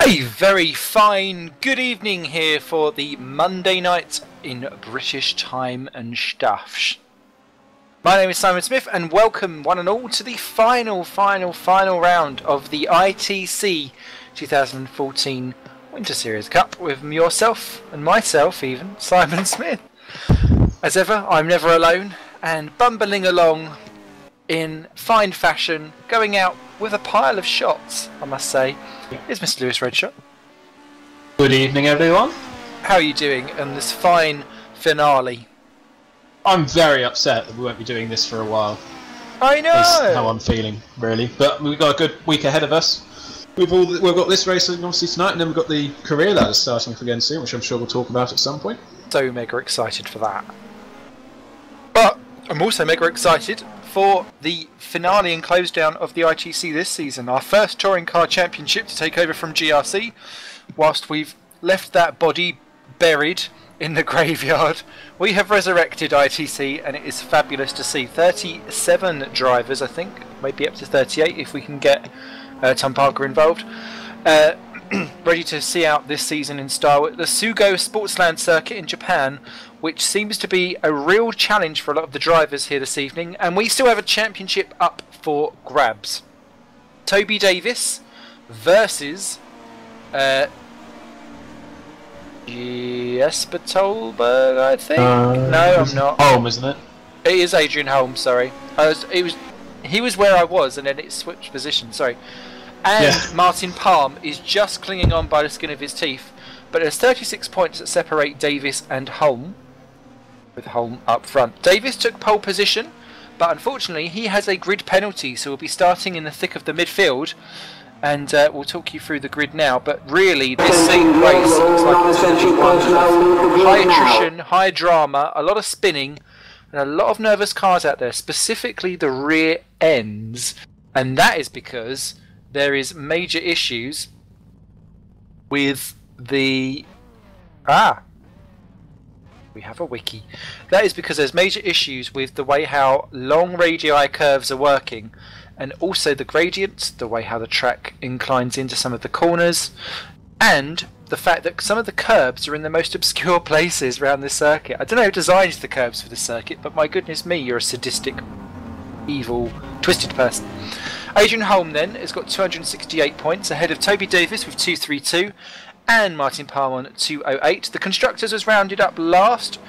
A very fine good evening here for the Monday night in British time and stuff. My name is Simon Smith and welcome one and all to the final round of the ITC 2014 Winter Series Cup with yourself and myself even, Simon Smith. As ever, I'm never alone and bumbling along in fine fashion, going out with a pile of shots, I must say, is Mr. Lewis Redshaw. Good evening, everyone. How are you doing on this fine finale? I'm very upset that we won't be doing this for a while. I know! That's how I'm feeling, really. But we've got a good week ahead of us. We've got this race obviously tonight, and then we've got the career ladders starting again soon, which I'm sure we'll talk about at some point. So mega excited for that. But I'm also mega excited for the finale and close down of the ITC this season. Our first Touring Car Championship to take over from GRC, whilst we've left that body buried in the graveyard. We have resurrected ITC and it is fabulous to see. 37 drivers, I think, maybe up to 38 if we can get Tom Parker involved. Ready to see out this season in style at the Sugo Sportsland circuit in Japan, which seems to be a real challenge for a lot of the drivers here this evening, and we still have a championship up for grabs. Toby Davis versus Jesper Tolberg, I think. No, I'm not. Holm, isn't it? It is Adrian Holm. Sorry, he was where I was, and then it switched positions. Sorry. And yeah. Martin Palm is just clinging on by the skin of his teeth, but there's 36 points that separate Davis and Holm, with Holm up front. Davis took pole position, but unfortunately he has a grid penalty, so we'll be starting in the thick of the midfield, and we'll talk you through the grid now. But really, this race looks like it's going to be one of high attrition, high drama, a lot of spinning, and a lot of nervous cars out there, specifically the rear ends, and that is because there is major issues with the... we have a wiki. That is because there's major issues with the way how long radii curves are working, and also the gradients, the way how the track inclines into some of the corners, and the fact that some of the curbs are in the most obscure places around this circuit. I don't know who designs the curbs for this circuit, but my goodness me, you're a sadistic, evil, twisted person. Adrian Holm then has got 268 points ahead of Toby Davis with 232 and Martin Palm on 208. The Constructors was rounded up last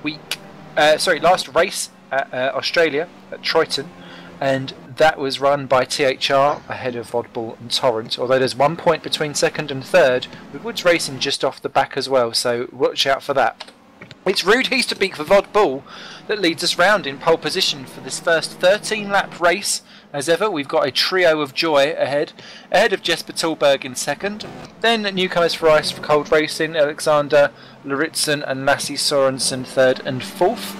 race at Australia at Troyton, and that was run by THR ahead of Vodbull and Torrent, although there's 1 point between second and third, with Woods Racing just off the back as well, so watch out for that. It's Rude Heasterbeek for Vodbull that leads us round in pole position for this first 13-lap race. As ever, we've got a trio of joy ahead of Jesper Tolberg in second. Then newcomers for Ice for Cold Racing, Alexander Luritzen and Lassie Sorensen third and fourth.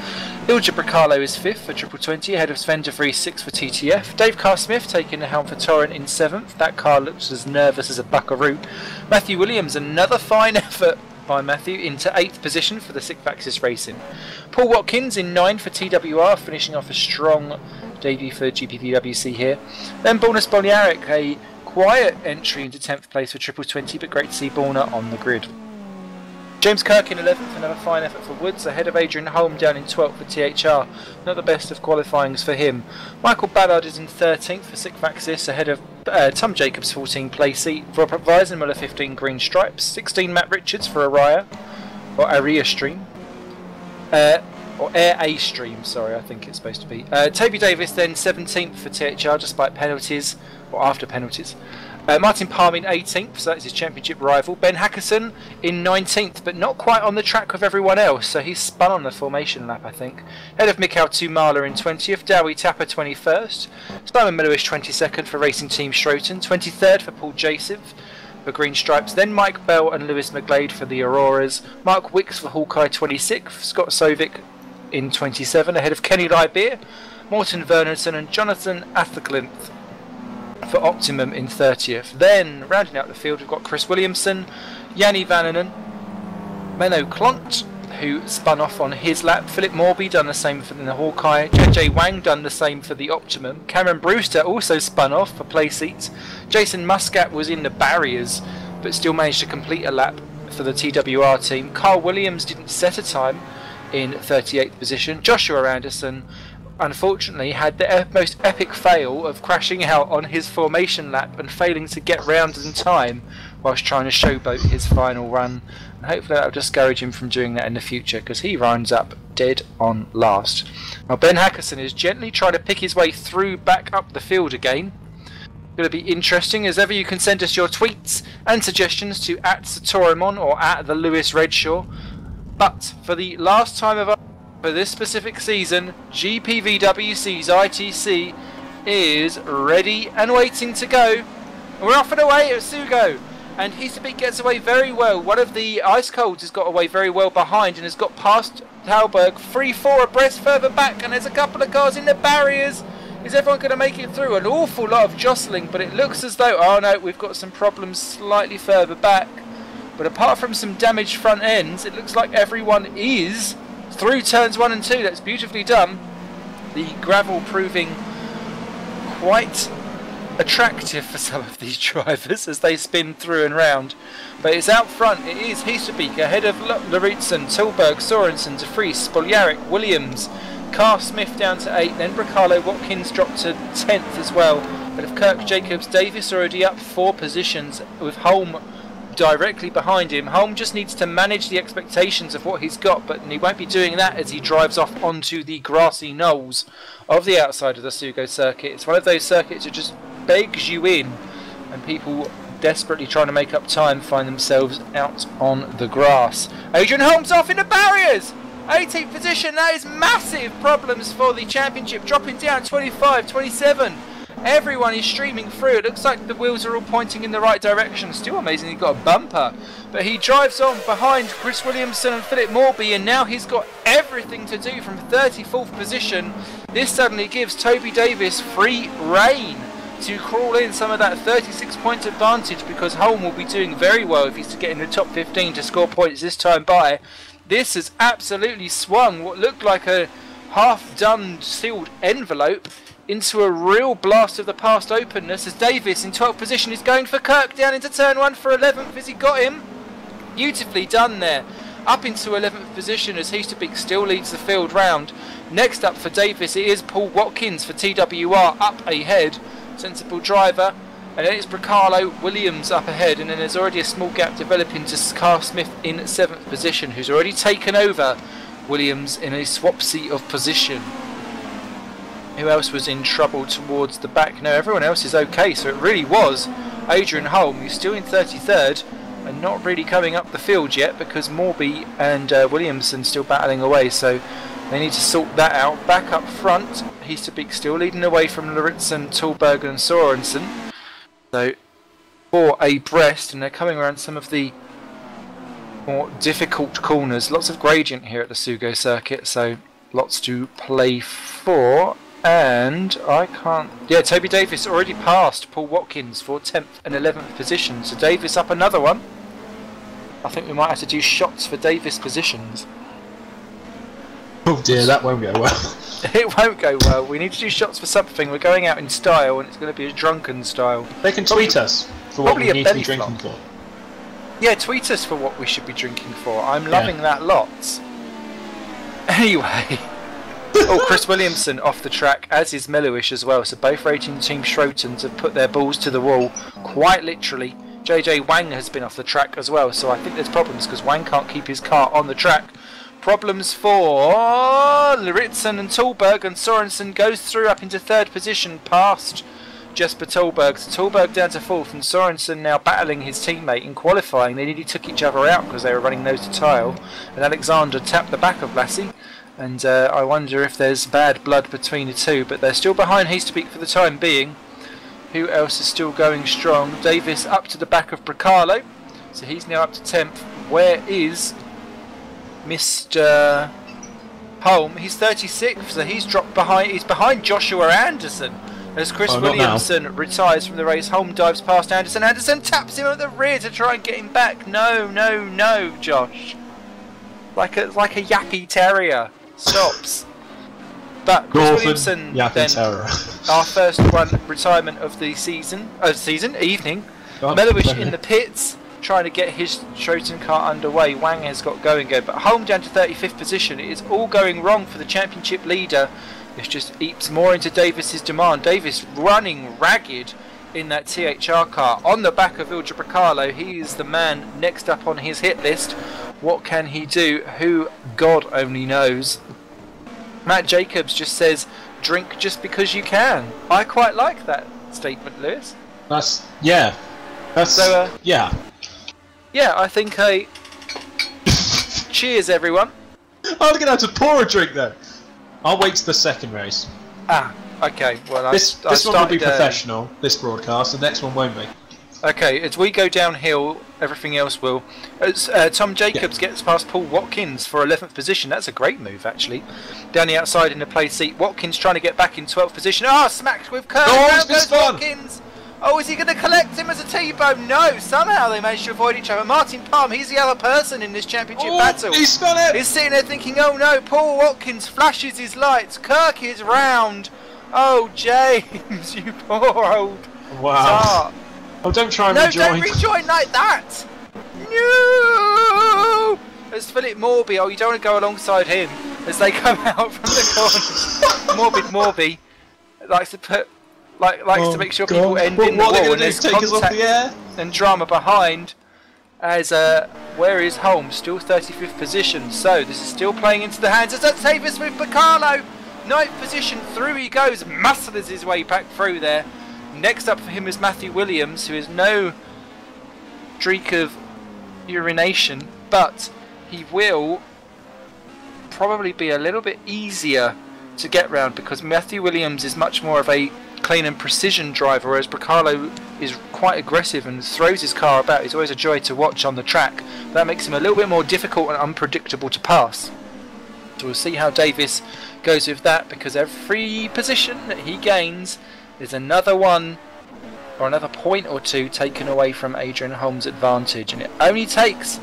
Ilja Bracalo is fifth for Triple 20, ahead of Sven de Vries sixth for TTF. Dave Carr-Smith taking the helm for Torrent in seventh. That car looks as nervous as a buckaroo. Matthew Williams, another fine effort by Matthew, into 8th position for the Sixth Axis Racing. Paul Watkins in 9th for TWR, finishing off a strong debut for GPVWC here. Then Borna Spoljaric, a quiet entry into 10th place for Triple 20, but great to see Borna on the grid. James Kirk in 11th, another fine effort for Woods, ahead of Adrian Holm down in 12th for THR. Not the best of qualifyings for him. Michael Ballard is in 13th for Sixth Axis, ahead of Tom Jacobs 14 place seat, for Weisenmuller 15 green stripes, 16 Matt Richards for Araya, or Aria Stream. Or Air A Stream, sorry, I think it's supposed to be. Toby Davis then 17th for THR despite penalties, or after penalties. Martin Palm in 18th, so that's his championship rival. Ben Hackerson in 19th, but not quite on the track with everyone else, so he's spun on the formation lap, I think. Head of Mikhail Tumala in 20th, Dowie Tapper 21st, Simon Lewis 22nd for Racing Team Stroton, 23rd for Paul Jacobs for Green Stripes, then Mike Bell and Lewis McGlade for the Auroras, Mark Wicks for Hawkeye 26th, Scott Sovic in 27, ahead of Kenny Lybeer, Morton Vernonson and Jonathan Atherglinth for Optimum in 30th. Then, rounding out the field, we've got Chris Williamson, Yanni Vannanen, Menno Klont, who spun off on his lap. Philip Morby done the same for the Hawkeye. JJ Wang done the same for the Optimum. Cameron Brewster also spun off for play seats. Jason Muscat was in the barriers but still managed to complete a lap for the TWR team. Carl Williams didn't set a time in 38th position. Joshua Anderson unfortunately had the most epic fail of crashing out on his formation lap and failing to get round in time whilst trying to showboat his final run, and hopefully that will discourage him from doing that in the future, because he runs up dead on last. Now Ben Hackerson is gently trying to pick his way through back up the field again. Going to be interesting. As ever, you can send us your tweets and suggestions to @Satorimon or @the Lewis Redshaw. But for the last time of for this specific season, GPVWC's ITC is ready and waiting to go. We're off and away at Sugo, and Heasterbeek gets away very well. One of the Ice Colds has got away very well behind and has got past Talberg 3-4 abreast further back, and there's a couple of cars in the barriers. Is everyone going to make it through? An awful lot of jostling, but it looks as though, oh no, we've got some problems slightly further back. But apart from some damaged front ends, it looks like everyone is through turns 1 and 2. That's beautifully done. The gravel proving quite attractive for some of these drivers as they spin through and round. But it's out front. It is Heasterbeek ahead of Lauritzen, Tilburg, Sorensen, De Vries, Spoljaric, Williams, Carr Smith down to 8, then Bracalo, Watkins dropped to 10th as well. But of Kirk Jacobs, Davis already up 4 positions with Holm directly behind him. Holm just needs to manage the expectations of what he's got, but he won't be doing that as he drives off onto the grassy knolls of the outside of the Sugo circuit. It's one of those circuits that just begs you in, and people desperately trying to make up time find themselves out on the grass. Adrian Holmes off in the barriers! 18th position, that is massive problems for the championship, dropping down 25, 27. Everyone is streaming through. It looks like the wheels are all pointing in the right direction. Still amazing, he got a bumper. But he drives on behind Chris Williamson and Philip Morby, and now he's got everything to do from 34th position. This suddenly gives Toby Davis free rein to crawl in some of that 36-point advantage, because Holm will be doing very well if he's to get in the top 15 to score points this time by. This has absolutely swung what looked like a half-done sealed envelope into a real blast of the past openness, as Davis in 12th position is going for Kirk down into turn 1 for 11th as he got him. Beautifully done there. Up into 11th position as Heasterbeek still leads the field round. Next up for Davis it is Paul Watkins for TWR up ahead. Sensible driver. And then it's Bracalo, Williams up ahead, and then there's already a small gap developing to Carr Smith in 7th position, who's already taken over Williams in a swapsy of position. Who else was in trouble towards the back? No, everyone else is okay, so it really was Adrian Holm, who's still in 33rd and not really coming up the field yet, because Morby and Williamson still battling away, so they need to sort that out. Back up front, Heasterbeek still leading away from Lauritzen, Tilburg and Sorensen. So 4 abreast, and they're coming around some of the more difficult corners. Lots of gradient here at the Sugo circuit, so lots to play for. And I can't... Yeah, Toby Davis already passed Paul Watkins for 10th and 11th position. So Davis up another one. I think we might have to do shots for Davis positions. Oh dear, that won't go well. It won't go well. We need to do shots for something. We're going out in style, and it's going to be a drunken style. They can tweet us for what we need to be drinking for. Yeah, tweet us for what we should be drinking for. I'm loving that lots. Anyway... Oh, Chris Williamson off the track, as is Mellowish as well. So both racing team Schrotons have put their balls to the wall, quite literally. JJ Wang has been off the track as well, so I think there's problems because Wang can't keep his car on the track. Problems for Lauritzen and Tilburg, and Sorensen goes through up into 3rd position past Jesper Tilburg. So Tilburg down to 4th, and Sorensen now battling his teammate in qualifying. They nearly took each other out because they were running nose to tail, and Alexander tapped the back of Lassie. And I wonder if there's bad blood between the two, but they're still behind Heasterbeek for the time being. Who else is still going strong? Davis up to the back of Bracalo, so he's now up to 10th. Where is Mr. Holm? He's 36th, so he's dropped behind. He's behind Joshua Anderson as Chris Williamson retires from the race. Holm dives past Anderson. Anderson taps him at the rear to try and get him back. No, no, no, Josh. Like a yappy terrier. Stops. But Chris Williamson then, our first one retirement of the evening. Mellowish in the pits, trying to get his Schroten car underway. Wang has got go and go, but Holm down to 35th position. It is all going wrong for the championship leader. This just eats more into Davis's demand. Davis running ragged in that THR car on the back of Ilja Bracalo. He is the man next up on his hit list. What can he do? Who God only knows. Matt Jacobs just says, drink just because you can. I quite like that statement, Lewis. Yeah, I think cheers, everyone. I'm going to have to pour a drink though. I'll wait to the second race. Ah, okay. Well, this one will be professional, this broadcast. The next one won't be. Okay, as we go downhill, everything else will. As Tom Jacobs gets past Paul Watkins for 11th position. That's a great move, actually. Down the outside in the play seat, Watkins trying to get back in 12th position. Smacked with curve. Now goes Watkins. Is he going to collect him as a T-bone? No, somehow they managed to avoid each other. Martin Palm, he's the other person in this championship battle. He's spun it. He's sitting there thinking, oh no, Paul Watkins flashes his lights. Kirk is round. Oh, James, you poor old tart. Oh, don't try and rejoin. No, don't rejoin like that. No. There's Philip Morby. You don't want to go alongside him as they come out from the corner. Morby likes to put... likes to make sure people end in the wall, and there's contact and drama behind. As where is Holmes? Still 35th position. So this is still playing into the hands of Davis with Bacalo. 9th position, through he goes, muscles his way back through there. Next up for him is Matthew Williams, who is no streak of urination, but he will probably be a little bit easier to get round because Matthew Williams is much more of a clean and precision driver, whereas Bracalo is quite aggressive and throws his car about. He's always a joy to watch on the track. That makes him a little bit more difficult and unpredictable to pass. So we'll see how Davis goes with that, because every position that he gains is another one or another point or two taken away from Adrian Holmes' advantage, and it only takes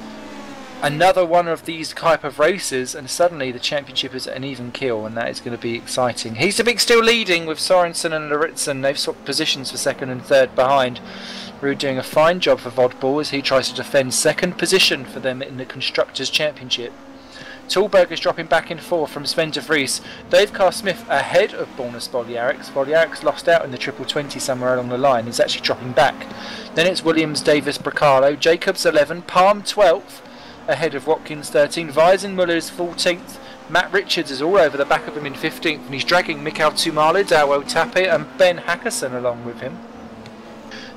another one of these type of races and suddenly the championship is an even kill, and that is going to be exciting. He's the big still leading with Sorensen and Lauritsen. They've swapped positions for second and third behind. Ruud doing a fine job for Vodball as he tries to defend second position for them in the Constructors' Championship. Tallberg is dropping back in fourth from Sven de Vries. Dave Carr Smith ahead of Borna Spogliarix. Spogliarix lost out in the triple 20 somewhere along the line. He's actually dropping back. Then it's Williams, Davis, Bracalo. Jacobs 11, Palm 12th. Ahead of Watkins 13, Weisenmuller is 14th, Matt Richards is all over the back of him in 15th, and he's dragging Mikael Tumala, Dawel Tappe and Ben Hackerson along with him.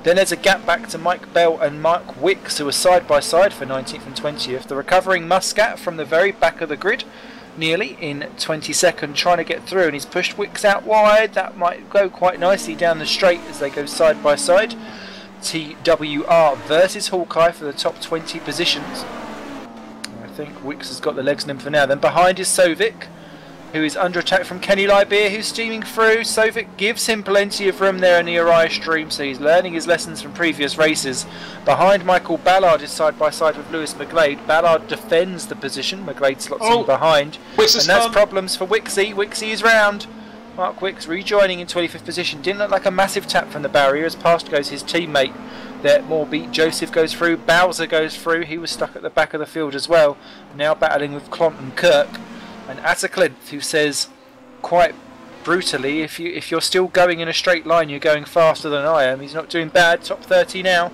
Then there's a gap back to Mike Bell and Mark Wicks, who are side by side for 19th and 20th. The recovering Muscat from the very back of the grid, nearly in 22nd, trying to get through, and he's pushed Wicks out wide. That might go quite nicely down the straight as they go side by side. TWR versus Hawkeye for the top 20 positions. I think Wicks has got the legs in him for now. Then behind is Sovic, who is under attack from Kenny Lybeer, who's steaming through. Sovic gives him plenty of room there in the Uriah stream, so he's learning his lessons from previous races. Behind Michael Ballard is side by side with Lewis McGlade. Ballard defends the position, McGlade slots in behind, and that's problems for Wixie. Wixie is round. Mark Wicks rejoining in 25th position. Didn't look like a massive tap from the barrier, as past goes his teammate there. Morby. Joseph goes through, Bowser goes through, he was stuck at the back of the field as well, now battling with Clont and Kirk. And Atterclinth, who says quite brutally, if you're still going in a straight line, you're going faster than I am. He's not doing bad, top 30 now.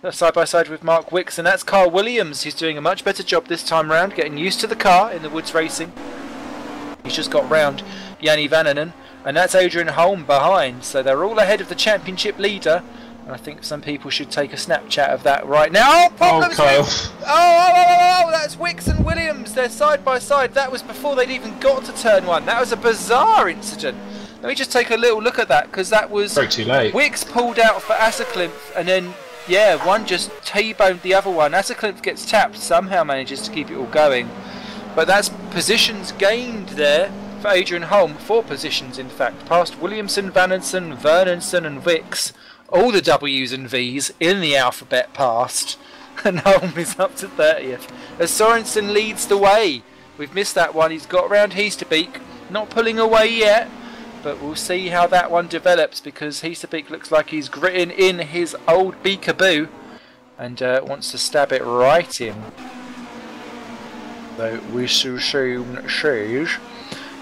That's side by side with Mark Wicks, and that's Carl Williams, who's doing a much better job this time round, getting used to the car in the Woods Racing. He's just got round Janni Vananen, and that's Adrian Holm behind, so they're all ahead of the championship leader. And I think some people should take a Snapchat of that right now. Oh, problems! Oh, that's Wicks and Williams. They're side by side. That was before they'd even got to turn one. That was a bizarre incident. Let me just take a little look at that, because that was very too late. Wicks pulled out for Atterclinth, and then one just T-boned the other one. Atterclinth gets tapped, somehow manages to keep it all going. But that's positions gained there for Adrian Holm. 4 positions, in fact, past Williamson, Vananen, Vernonson and Wicks. All the W's and V's in the alphabet passed, and Holm is up to 30th. As Sorensen leads the way. We've missed that one. He's got round Heasterbeek, not pulling away yet, but we'll see how that one develops, because Heasterbeek looks like he's gritting in his old Beekaboo. and wants to stab it right in. So we shall soon see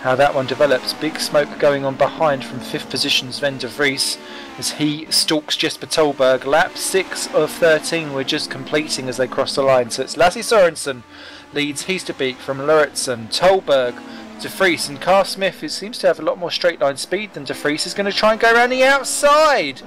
how that one develops. Big smoke going on behind from 5th position Sven de Vries as he stalks Jesper Tolberg. Lap 6 of 13 we're just completing as they cross the line. So it's Lasse Sorensen leads Heasterbeek from Lauritsen, Tolberg, de Vries, and Carl Smith, who seems to have a lot more straight line speed than de Vries, is going to try and go around the outside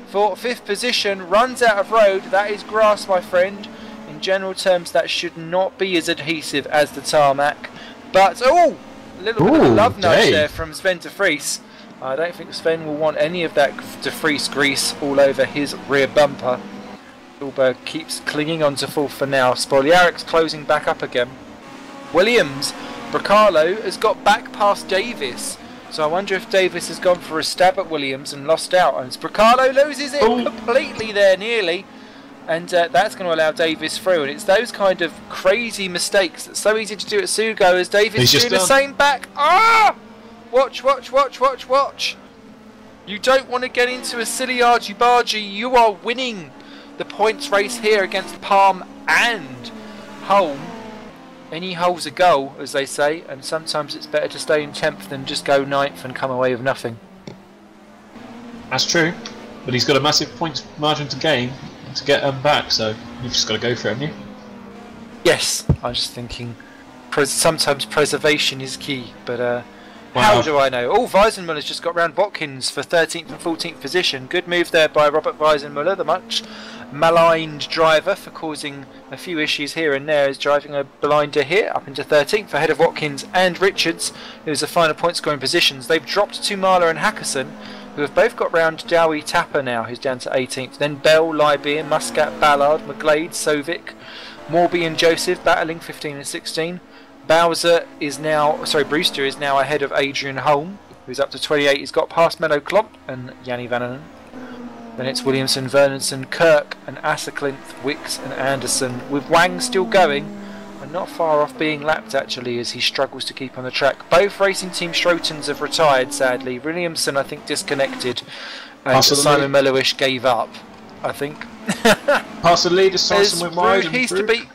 for 5th position. Runs out of road. That is grass, my friend. In general terms, that should not be as adhesive as the tarmac. But, oh! A little bit of a love nudge there from Sven de Vries. I don't think Sven will want any of that de Vries grease all over his rear bumper. Tolberg keeps clinging on to 4th for now. Spogliaric's closing back up again. Williams, Bracalo has got back past Davis. So I wonder if Davis has gone for a stab at Williams and lost out. And Bracalo loses it completely there, nearly. And that's going to allow Davis through. And it's those kind of crazy mistakes that's so easy to do at Sugo as Davis doing the same back. Ah! Watch, watch, watch, watch, watch. You don't want to get into a silly argy-bargy. You are winning the points race here against Palm and Holm. Any hole's a goal, as they say. And sometimes it's better to stay in 10th than just go 9th and come away with nothing. That's true. But he's got a massive points margin to gain to get them back, so you've just got to go for it, haven't you? Yes, I'm just thinking sometimes preservation is key, but how do I know? Oh, Weisenmuller's just got round Watkins for 13th and 14th position. Good move there by Robert Weisenmuller, the much maligned driver for causing a few issues here and there. Is driving a blinder here up into 13th ahead of Watkins and Richards, who's the final point scoring positions. They've dropped to Mahler and Hackerson, who have both got round Dowie Tapper now, who's down to 18th. Then Bell, Lybeer, Muscat, Ballard, McGlade, Sovic, Morby and Joseph battling 15 and 16. Brewster is now ahead of Adrian Holm, who's up to 28. He's got past Mello Klomp and Janni Vannanen. Then it's Williamson, Vernonson, Kirk and Asserklinth, Wicks and Anderson, with Wang still going and not far off being lapped actually as he struggles to keep on the track. Both racing team Strotons have retired sadly. Williamson I think disconnected and Simon Mellowish gave up, I think. Pass the lead as Simon went wide. He's to beat.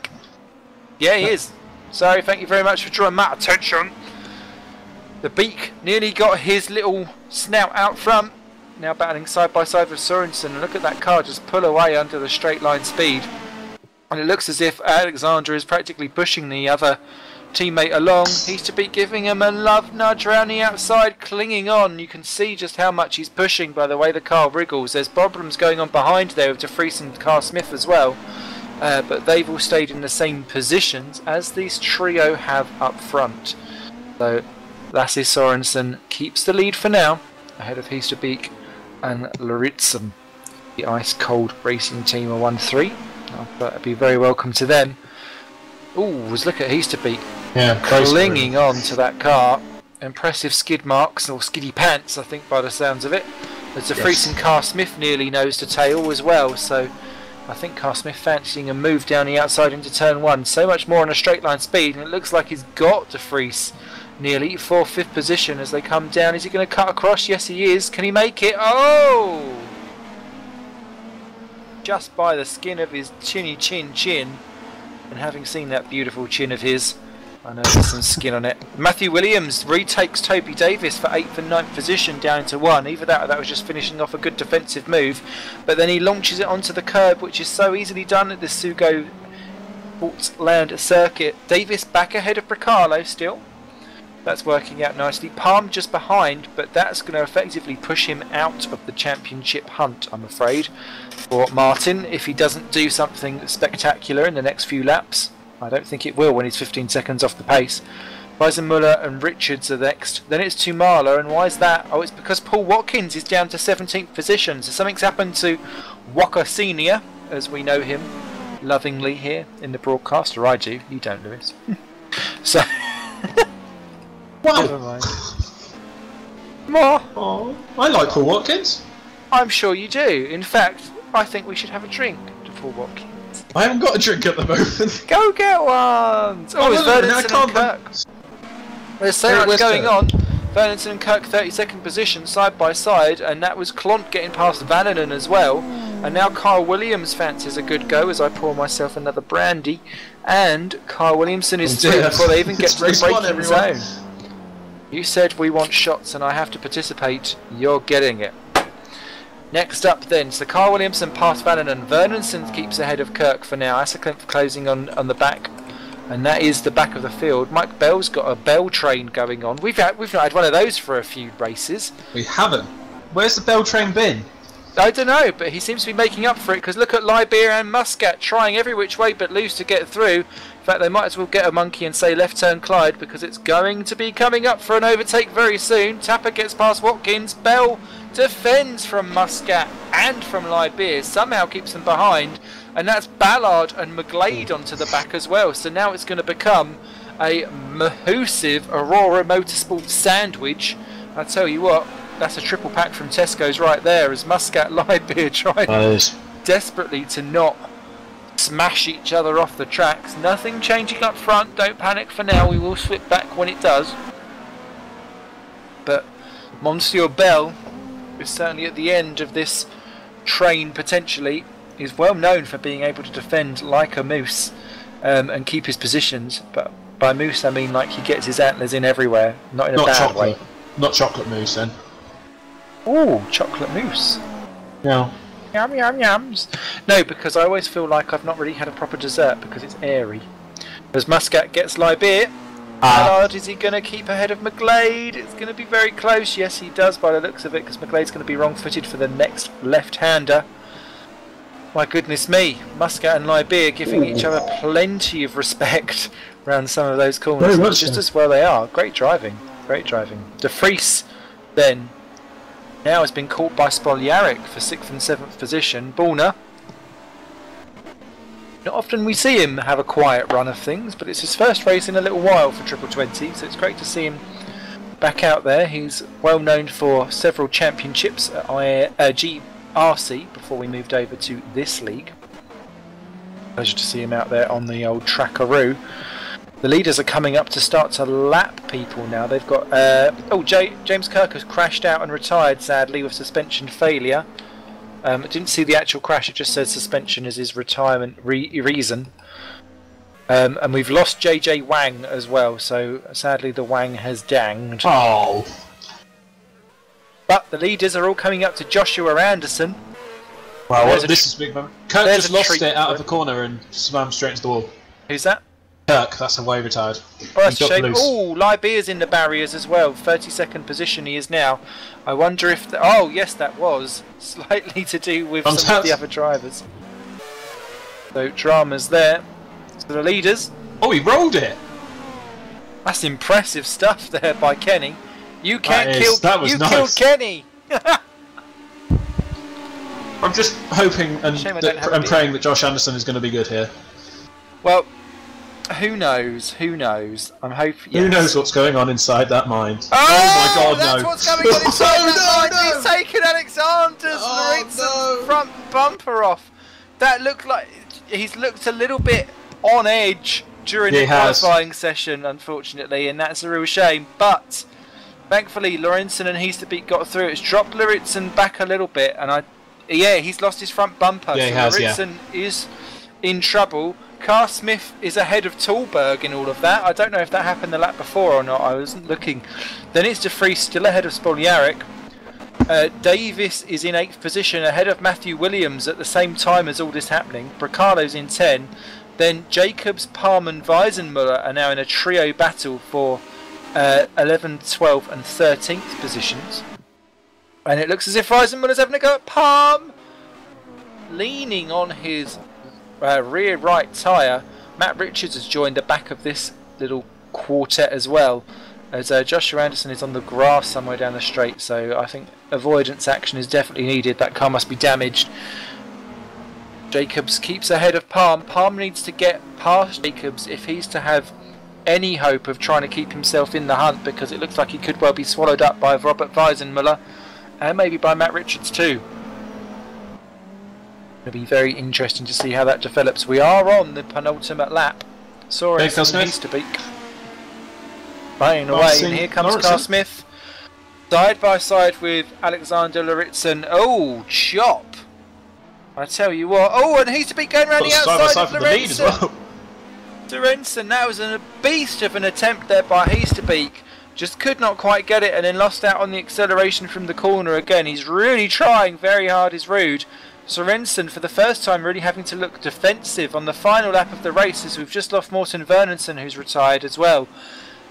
Yeah, he is. Sorry, thank you very much for drawing that attention. The Beak nearly got his little snout out front. Now battling side by side with Sorensen. And look at that car just pull away under the straight line speed. And it looks as if Alexander is practically pushing the other teammate along. He's to be giving him a love nudge around the outside, clinging on. You can see just how much he's pushing by the way the car wriggles. There's problems going on behind there with de Vries and Carl Smith as well. But they've all stayed in the same positions as these trio have up front. So Lasse Sorensen keeps the lead for now, ahead of Heasterbeek and Lauritsen. The ice cold racing team are 1-3. That'd be very welcome to them. Ooh, look at Heasterbeek. Yeah, clinging on to that car. Impressive skid marks, or skiddy pants, I think, by the sounds of it. As de Vries and Carl Smith nearly nose to tail as well, so I think Carl Smith fancying a move down the outside into turn 1. So much more on a straight line speed, and it looks like he's got de Vries nearly 4th, 5th position as they come down. Is he going to cut across? Yes, he is. Can he make it? Oh! Just by the skin of his chinny chin. And having seen that beautiful chin of his, I know there's some skin on it. Matthew Williams retakes Toby Davis for 8th and 9th position down to 1. Either that or that was just finishing off a good defensive move. But then he launches it onto the curb, which is so easily done at the Sugo Portland circuit. Davis back ahead of Bracalo still. That's working out nicely. Palm just behind, but that's going to effectively push him out of the championship hunt, I'm afraid. For Martin, if he doesn't do something spectacular in the next few laps. I don't think it will when he's 15 seconds off the pace. Weisenmuller and Richards are next. Then it's to Mahler, and why is that? Oh, it's because Paul Watkins is down to 17th position. So something's happened to Walker Senior, as we know him lovingly here in the broadcast, or I do. You don't, Lewis. So... Wow. Never mind. More. Oh, I like Paul Watkins. I'm sure you do. In fact, I think we should have a drink to Paul Watkins. I haven't got a drink at the moment. Go get one! Oh, it's Vernonson and Kirk. There's so much going on. Vernonson and Kirk 32nd position side by side, and that was Clont getting past Vannanen as well. And now Kyle Williams fancies a good go as I pour myself another brandy, and Kyle Williamson is through before they even get to the braking zone. You said we want shots and I have to participate, you're getting it. Next up then, so Kyle Williamson past Vannanen. Vernonson keeps ahead of Kirk for now. Asseklimpf closing on the back. And that is the back of the field. Mike Bell's got a Bell train going on. We've not had one of those for a few races. We haven't. Where's the Bell train been? I don't know, but he seems to be making up for it, because look at Liberia and Muscat trying every which way but loose to get through. In fact, they might as well get a monkey and say left turn Clyde, because it's going to be coming up for an overtake very soon. Tapper gets past Watkins. Bell defends from Muscat and from Liberia, somehow keeps them behind. And that's Ballard and McGlade onto the back as well. So now it's going to become a mahoosive Aurora Motorsport sandwich. I tell you what, that's a triple pack from Tesco's right there, as Muscat Liberia trying desperately to not smash each other off the tracks. Nothing changing up front, don't panic for now, we will slip back when it does. But Monsieur Bell is certainly at the end of this train potentially. He's well known for being able to defend like a moose and keep his positions, but by moose I mean like he gets his antlers in everywhere, not in a bad way. Not chocolate mousse then. Ooh, chocolate mousse. No. Yum yum yums. No, because I always feel like I've not really had a proper dessert because it's airy. As Muscat gets Liberia, Ballard, is he going to keep ahead of McGlade? It's going to be very close. Yes, he does by the looks of it, because McGlade's going to be wrong-footed for the next left-hander. My goodness me, Muscat and Liberia giving each other plenty of respect around some of those corners. Very much just so. as well they are. Great driving, great driving. De Vries then now has been caught by Spoljaric for 6th and 7th position. Bullner, not often we see him have a quiet run of things, but it's his first race in a little while for Triple 20, so it's great to see him back out there. He's well known for several championships at GRC before we moved over to this league. Pleasure to see him out there on the old Trackaroo. The leaders are coming up to start to lap people now. They've got James Kirk has crashed out and retired sadly with suspension failure. I didn't see the actual crash, it just says suspension is his retirement reason. And we've lost JJ Wang as well, so sadly the Wang has danged. Oh. But the leaders are all coming up to Joshua Anderson. Wow, this is a big moment. Kirk just lost it out of the corner and swam straight into the wall. Who's that? Kirk, that's a way retired. Oh, that's a shame. Oh, Liberia's in the barriers as well. 32nd position he is now. I wonder if... oh, yes, that was slightly to do with some of the other drivers. So, drama's there. So the leaders... oh, he rolled it! That's impressive stuff there by Kenny. You can't kill... that was nice. Killed Kenny! I'm just hoping and praying that Josh Anderson is going to be good here. Well... who knows? Who knows? I'm hoping. Yes. Who knows what's going on inside that mind? Oh, my God, that's no! What's going on inside that mind. He's taken Alexander's front bumper off. That looked like he's looked a little bit on edge during the qualifying session, unfortunately, and that's a real shame. But thankfully, Lorenzen and Heasterbeek got through. It's dropped Lorenzen back a little bit, and he's lost his front bumper. Yeah, so Lorenzen is in trouble. Carl Smith is ahead of Tallberg in all of that. I don't know if that happened the lap before or not. I wasn't looking. Then it's De Vries still ahead of Spoljaric. Davis is in 8th position ahead of Matthew Williams at the same time as all this happening. Bricalo's in 10. Then Jacobs, Palm and Weisenmuller are now in a trio battle for 11th, 12th and 13th positions. And it looks as if Weisenmuller's having a go at Palm. Leaning on his rear right tyre. Matt Richards has joined the back of this little quartet as well, as Joshua Anderson is on the grass somewhere down the straight, so I think avoidance action is definitely needed. That car must be damaged. Jacobs keeps ahead of Palm. Palm needs to get past Jacobs if he's to have any hope of trying to keep himself in the hunt, because it looks like he could well be swallowed up by Robert Weisenmuller and maybe by Matt Richards too. It'll be very interesting to see how that develops. We are on the penultimate lap. Sorensen and Easterbeek playing away, and here comes Carl Smith. Side by side with Alexander Laritsen. Oh, chop! I tell you what. Oh, and he's to be going around the outside side by side of for the lead as well. Laritsen, that was a beast of an attempt there by Heasterbeek. Just could not quite get it and then lost out on the acceleration from the corner again. He's really trying very hard, is Rude. Sorensen for the first time really having to look defensive on the final lap of the race, as we've just lost Morten Vernonsen, who's retired as well.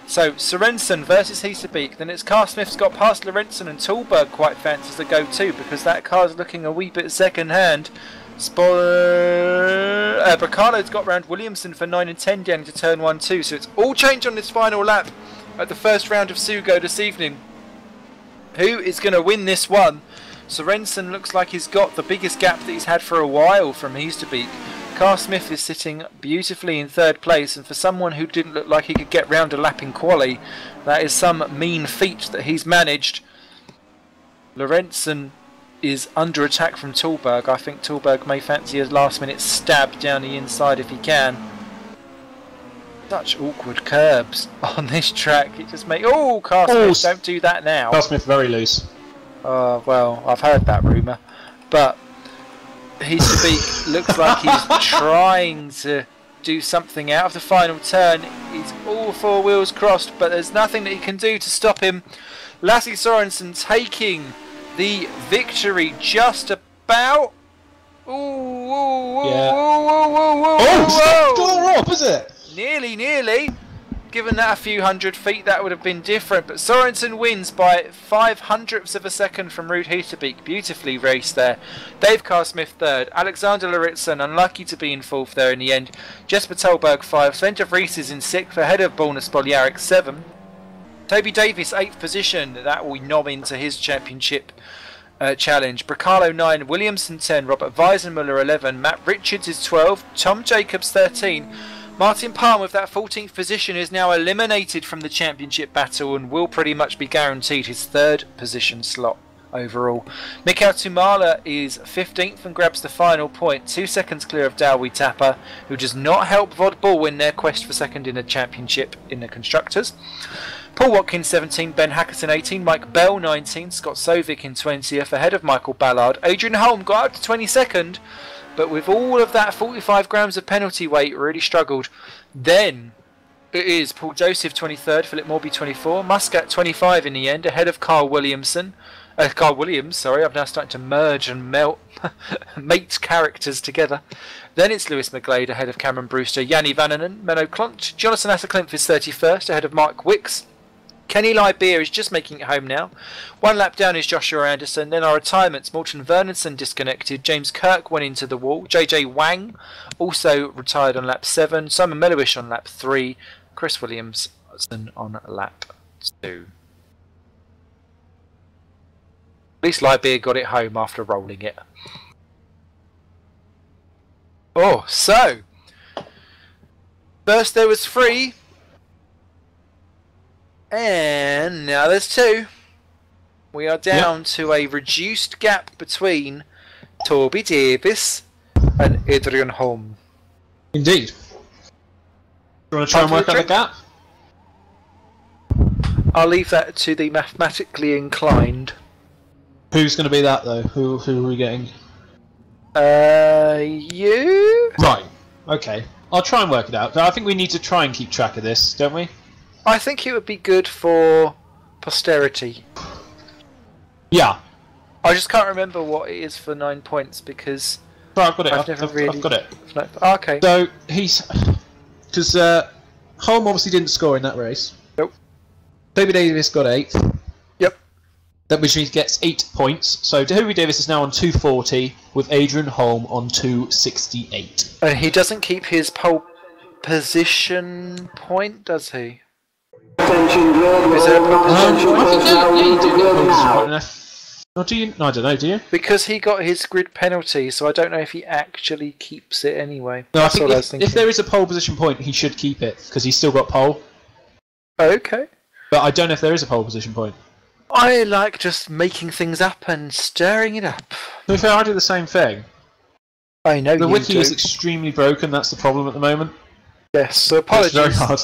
So Sorensen versus Heasterbeek. Then it's Carl Smith's got past Lorentzen, and Tallberg quite fancies the go-to because that car's looking a wee bit second hand. Bracalo's got round Williamson for 9 and 10 down to turn 1-2, so it's all changed on this final lap at the first round of Sugo this evening. Who is going to win this one? Sorensen looks like he's got the biggest gap that he's had for a while from Heasterbeek. Carl Smith is sitting beautifully in third place, and for someone who didn't look like he could get round a lap in quali, that is some mean feat that he's managed. Lorentzen is under attack from Tallberg. I think Tallberg may fancy a last minute stab down the inside if he can. Such awkward curbs on this track. It just makes... Oh, Carl Smith, don't do that now. Carl Smith very loose. Well, I've heard that rumour. But Heasterbeek looks like he's trying to do something out of the final turn. He's all four wheels crossed, but there's nothing that he can do to stop him. Lasse Sorensen taking the victory just about. Oh, up, is it? Nearly. Given that a few hundred feet, that would have been different. But Sorensen wins by 0.05 of a second from Ruud Heasterbeek. Beautifully raced there. Dave Carl Smith third. Alexander Laritsen unlucky to be in fourth there in the end. Jesper Tolberg 5. Sven de Vries is in sixth ahead of Borna Spoljaric 7. Toby Davis 8th position. That will knob into his championship challenge. Bracalo 9. Williamson 10. Robert Weisenmuller 11. Matt Richards is 12. Tom Jacobs 13. Martin Palm with that 14th position is now eliminated from the championship battle and will pretty much be guaranteed his third position slot overall. Mikael Tumala is 15th and grabs the final point, 2 seconds clear of Dowie Tapper, who does not help Vod Bull in their quest for second in the championship in the Constructors. Paul Watkins 17, Ben Hackerson 18, Mike Bell 19, Scott Sovic in 20th ahead of Michael Ballard. Adrian Holm got up to 22nd, but with all of that 45 grams of penalty weight really struggled. Then it is Paul Joseph 23rd, Philip Morby 24, Muscat 25 in the end ahead of Carl Williams, sorry, I'm now starting to merge and mate characters together. Then it's Lewis McGlade ahead of Cameron Brewster, Yanni Vannanen, Menno Klont, Jonathan Asserklimpf is 31st ahead of Mark Wicks. Kenny Lybeer is just making it home now. 1 lap down is Joshua Anderson. Then our retirements, Morten Vernonsen disconnected. James Kirk went into the wall. JJ Wang also retired on lap 7. Simon Mellowish on lap 3. Chris Williamson on lap 2. At least Lybeer got it home after rolling it. Oh, so first there was 3. And now there's 2. We are down to a reduced gap between Toby Davis and Adrian Holm. Indeed. You want to try and work out the gap? I'll leave that to the mathematically inclined. Who's going to be that though? Who are we getting? You? Right. Okay. I'll try and work it out. But I think we need to try and keep track of this, don't we? I think it would be good for posterity. Yeah. I just can't remember what it is for 9 points because Right, I've got it. I've got it. Okay. So he's because Holm obviously didn't score in that race. Nope. Toby Davis got 8th. Yep. That which means he gets 8 points. So Toby Davis is now on 240 with Adrian Holm on 268. And he doesn't keep his pole position point, does he? Is there a pole position? I think yeah, you do get a pole position point. Or do you? No, I don't know. Do you? Because he got his grid penalty, so I don't know if he actually keeps it anyway. No, That's I think what I was thinking. if there is a pole position point, he should keep it because he's still got pole. Okay. But I don't know if there is a pole position point. I like just making things up and stirring it up. To be fair, I do the same thing. I know The you wiki do. is extremely broken. That's the problem at the moment. Yes, so apologies. It's very hard.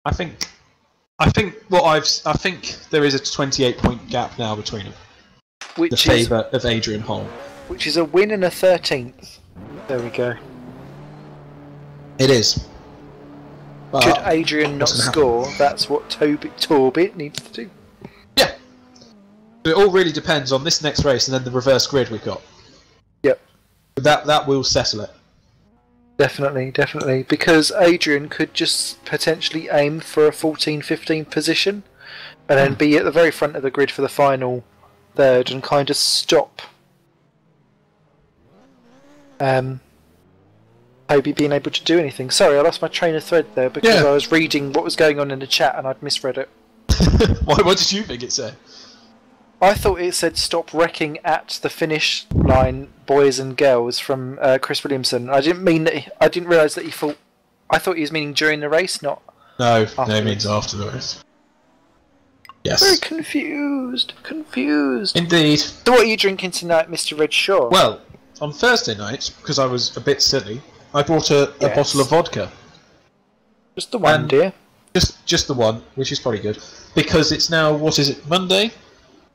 I think I think I think there is a 28-point gap now between them. Which The favour of Adrian Holm. Which is a win and a 13th. There we go. It is. But should Adrian not score, that's what Torbit needs to do. Yeah. It all really depends on this next race and then the reverse grid we've got. Yep. That will settle it. Definitely, definitely. Because Adrian could just potentially aim for a 14-15 position and then be at the very front of the grid for the final third and kind of stop Toby being able to do anything. Sorry, I lost my train of thread there because I was reading what was going on in the chat and I'd misread it. What did you think it said? I thought it said stop wrecking at the finish line, boys and girls, from Chris Williamson. I didn't mean that. I didn't realise that he thought. I thought he was meaning during the race, not. No, it means after the race. Yes. Very confused. Confused. Indeed. So, what are you drinking tonight, Mr. Redshaw? Well, on Thursday night, because I was a bit silly, I bought a bottle of vodka. Just the one, dear. Just the one, which is probably good, because it's now Monday.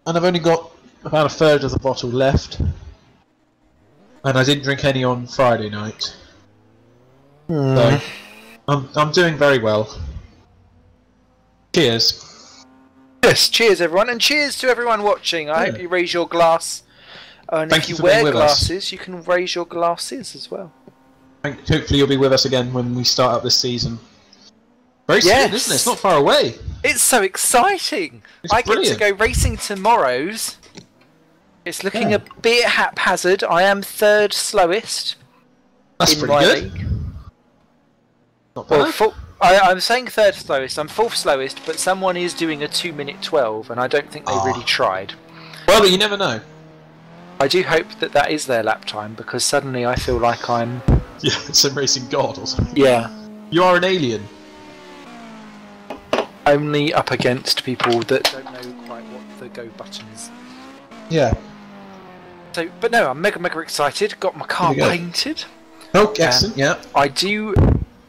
And I've only got about a third of the bottle left. And I didn't drink any on Friday night. So, I'm doing very well. Cheers. Yes, cheers everyone, and cheers to everyone watching. I hope you raise your glass. And Thank if you you for being wear with glasses, you can raise your glasses as well. Hopefully you'll be with us again when we start up this season. Very soon, isn't it? It's not far away. It's so exciting! I get to go racing tomorrow's. It's looking a bit haphazard. I am third slowest. That's pretty good. League. Not bad. Well, I'm saying third slowest. I'm fourth slowest, but someone is doing a 2-minute 12, and I don't think they really tried. Well, but you never know. I do hope that that is their lap time, because suddenly I feel like I'm... Yeah, some racing god or something. Yeah. You are an alien. Only up against people that don't know quite what the go button is. Yeah. So, but no, I'm mega excited. Got my car painted. Oh, excellent! Yeah. I do.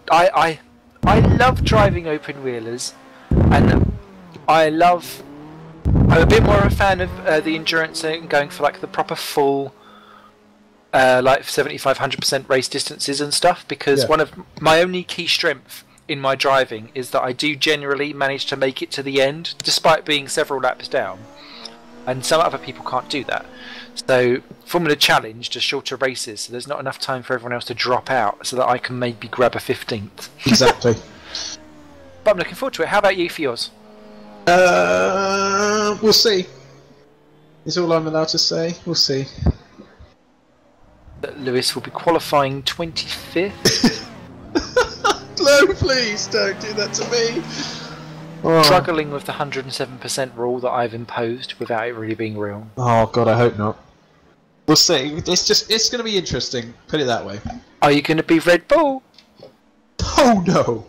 I love driving open wheelers, and I'm a bit more of a fan of the endurance and going for like the proper full, like 75-100% race distances and stuff. Because one of my only key strength in my driving is that I do generally manage to make it to the end despite being several laps down, and some other people can't do that. So Formula Challenge to shorter races, so there's not enough time for everyone else to drop out so that I can maybe grab a 15th. Exactly. But I'm looking forward to it. How about you for yours? We'll see. Is all I'm allowed to say. We'll see. That Lewis will be qualifying 25th. No, please don't do that to me. Struggling with the 107% rule that I've imposed without it really being real. Oh God, I hope not. We'll see. It's going to be interesting. Put it that way. Are you going to be Red Bull? Oh no.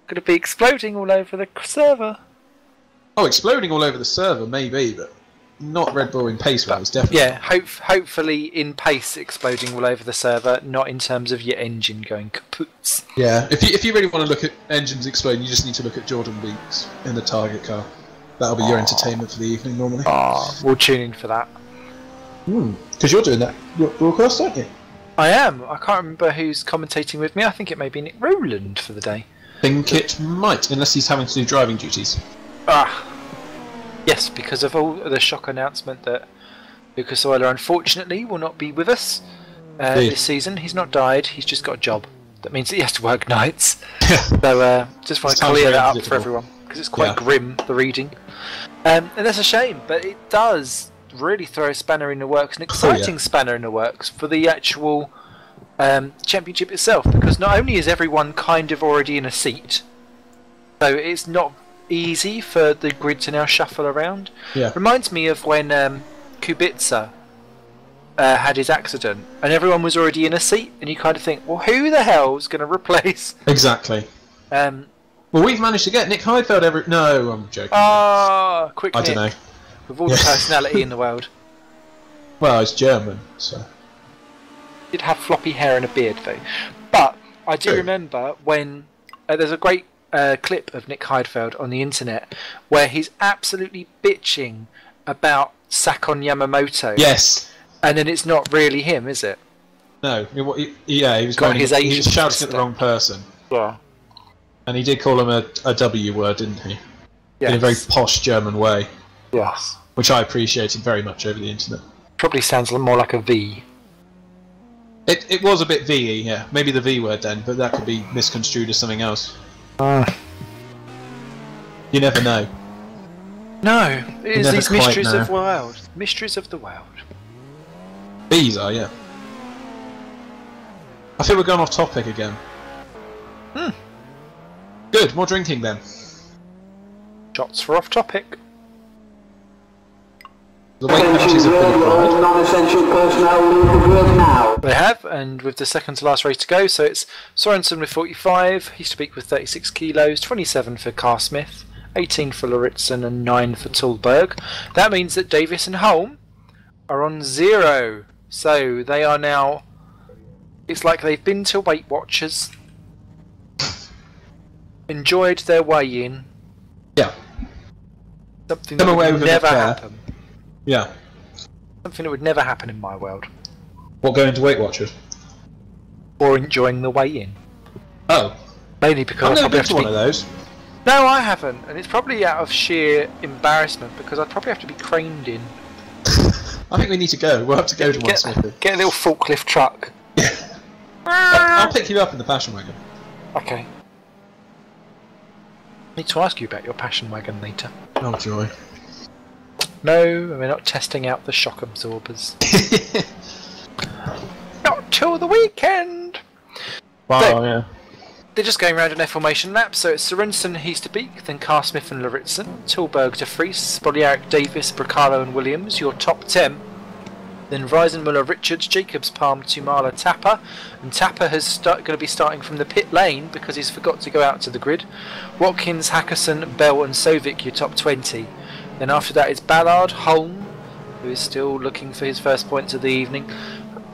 Going to be exploding all over the server. Oh, exploding all over the server, maybe, but not Red Bull in pace-wise, definitely. Yeah, hopefully in pace exploding all over the server, not in terms of your engine going kaput. Yeah, if you really want to look at engines exploding, you just need to look at Jordan Beeks in the target car. That'll be your entertainment for the evening, normally. We'll tune in for that. Because you're doing that broadcast, aren't you? I am. I can't remember who's commentating with me. I think it may be Nick Rowland for the day. Think it might, unless he's having to do driving duties. Yes, because of all the shock announcement that Lucas Euler unfortunately will not be with us this season. He's not died, he's just got a job. That means that he has to work nights. So just want to clear that up for everyone, because it's quite grim, the reading. And that's a shame, but it does really throw a spanner in the works, an exciting spanner in the works for the actual championship itself, because not only is everyone kind of already in a seat, so it's not easy for the grid to now shuffle around. Reminds me of when Kubica had his accident and everyone was already in a seat, and you kind of think, well, who the hell's going to replace? Exactly. Well, we've managed to get Nick Heidfeld No, I'm joking. Quick I Nick. don't know. With all the personality in the world. Well, he's German, so... He did have floppy hair and a beard, though. But I do remember when... there's a great a clip of Nick Heidfeld on the internet where he's absolutely bitching about Sakon Yamamoto. Yes. And then it's not really him, is it? No. He was Got his he was Asian shouting twist at the wrong person. Yeah. And he did call him a W word, didn't he? Yes. In a very posh German way. Yes. Which I appreciated very much over the internet. Probably sounds more like a V. It was a bit VE, yeah. Maybe the V word then, but that could be misconstrued as something else. You never know. No, it is never these quite mysteries know. of the world. Mysteries of the world. Bees are, yeah. I think we're going off topic again. Good, more drinking then. Shots for off topic. The weight matches have been applied. Non-essential personnel leave the grid now. They have, and with the second to last race to go, so it's Sorensen with 45, Heasterbeek with 36 kilos, 27 for Carl Smith, 18 for Lauritsen and 9 for Tulberg. That means that Davis and Holm are on 0. So they are now... It's like they've been to Weight Watchers, enjoyed their weigh-in. Yeah. Something Come that away would with an never affair. happen. Yeah. Something that would never happen in my world. What, going to Weight Watchers? Or enjoying the weigh-in. Oh. Mainly because I've I never probably been have to to one be... of those. No, I haven't, and it's probably out of sheer embarrassment because I'd probably have to be craned in. I think we need to go. We'll have to go to one, Smithy. Get a little forklift truck. I'll pick you up in the passion wagon. Okay. Need to ask you about your passion wagon later. Oh, joy. No, we're not testing out the shock absorbers. Not till the weekend! Wow, So, yeah. they're just going around an F formation lap, so it's Sorensen, Heasterbeek, then Carl Smith and Lauritsen, Tulberg, De Vries, Spoljaric, Davis, Bracalo and Williams, your top 10. Then Reisenmuller, Richards, Jacobs, Palm, Tumala, Tapper, and Tapper is going to be starting from the pit lane because he's forgot to go out to the grid. Watkins, Hackerson, Bell and Sovic, your top 20. Then after that it's Ballard, Holm, who is still looking for his first points of the evening,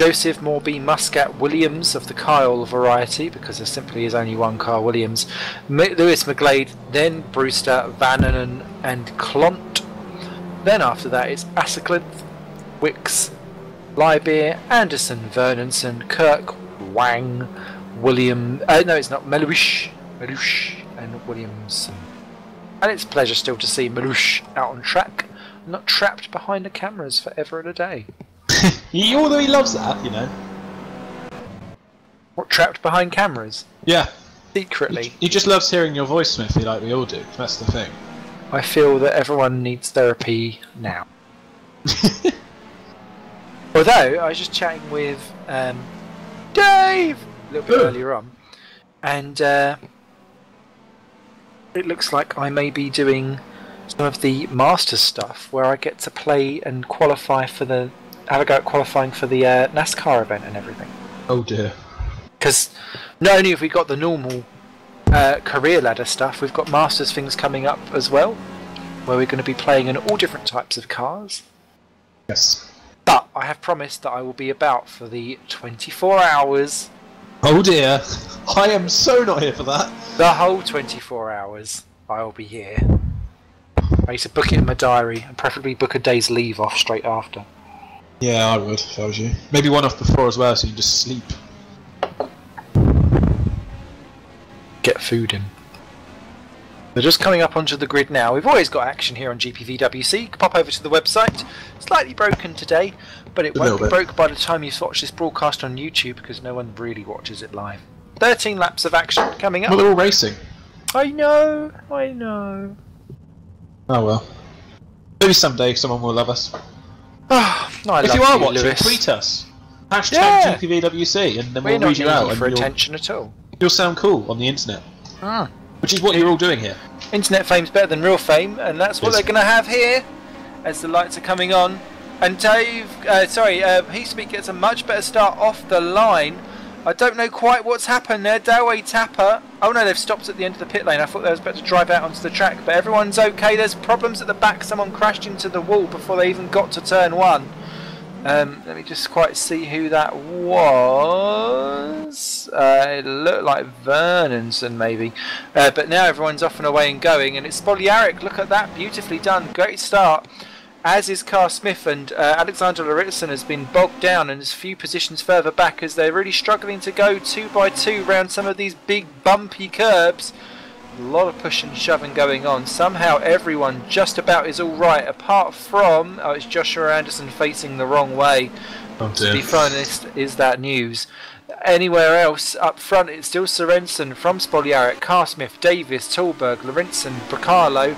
Joseph, Morby, Muscat, Williams of the Kyle variety, because there simply is only one Kyle Williams, Lewis McGlade, then Brewster, Vannanen and Clont. Then after that it's Asiclinth, Wicks, Lybeer, Anderson, Vernonson, Kirk, Wang, William... no, it's not. Melush and Williamson. And it's a pleasure still to see Melush out on track, not trapped behind the cameras forever and a day. Although he loves that, you know. What, trapped behind cameras? Yeah. Secretly. He just loves hearing your voice, Smithy, like we all do. That's the thing. I feel that everyone needs therapy now. Although, I was just chatting with Dave a little bit earlier on, and it looks like I may be doing some of the Masters stuff where I get to play and qualify for the... have a go at qualifying for the NASCAR event and everything. Oh dear. Because not only have we got the normal career ladder stuff, we've got Masters things coming up as well, where we're going to be playing in all different types of cars. Yes. But I have promised that I will be about for the 24 hours. Oh dear. I am so not here for that. The whole 24 hours I will be here. I need to book it in my diary and preferably book a day's leave off straight after. Yeah, I would, if I was you. Maybe one off before as well, so you can just sleep. Get food in. They're just coming up onto the grid now. We've always got action here on GPVWC. You can pop over to the website. Slightly broken today, but it won't be broke by the time you watch this broadcast on YouTube because no one really watches it live. 13 laps of action coming up. Well, they're all racing. I know, I know. Oh well. Maybe someday someone will love us. If you are watching, Lewis. tweet us. Hashtag Yeah. GPVWC, and then We're we'll not read you out, needing for and attention at all. you'll sound cool on the internet. Ah. Which is what you're all doing here. Internet fame's better than real fame, and that's what Yes. they're going to have here as the lights are coming on. And Dave, Heasterbeek gets a much better start off the line. I don't know quite what's happened there. Dalway Tapper. Oh no, they've stopped at the end of the pit lane. I thought they was about to drive out onto the track, but everyone's okay. There's problems at the back. Someone crashed into the wall before they even got to turn 1. Let me just quite see who that was. It looked like Vernonson maybe. But now everyone's off and away and going, and it's Spoljaric. Look at that, beautifully done, great start. As is Carl Smith, and Alexander Laritson has been bogged down and is a few positions further back as they're really struggling to go 2 by 2 round some of these big bumpy curbs. A lot of push and shoving going on. Somehow everyone just about is alright, apart from it's Joshua Anderson facing the wrong way. Oh dear. To be honest, is that news. Anywhere else up front, it's still Sorensen from Spoljaric, Carsmith, Davis, Tallberg, Lorentzen, Bracalo.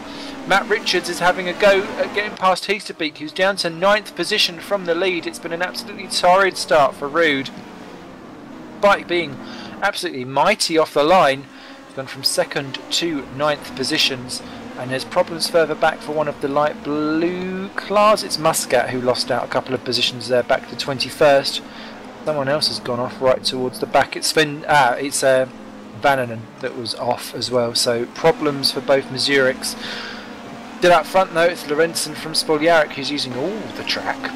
Matt Richards is having a go at getting past Heasterbeek, who's down to 9th position from the lead. It's been an absolutely torrid start for Rude. Bike being absolutely mighty off the line. Gone from 2nd to 9th positions, and there's problems further back for one of the light blue cars. It's Muscat who lost out a couple of positions there, back to 21st. Someone else has gone off right towards the back. It's Vananen that was off as well, so problems for both Mazuriks. Still up front though, it's Lorentzen from Spoljaric who's using all the track,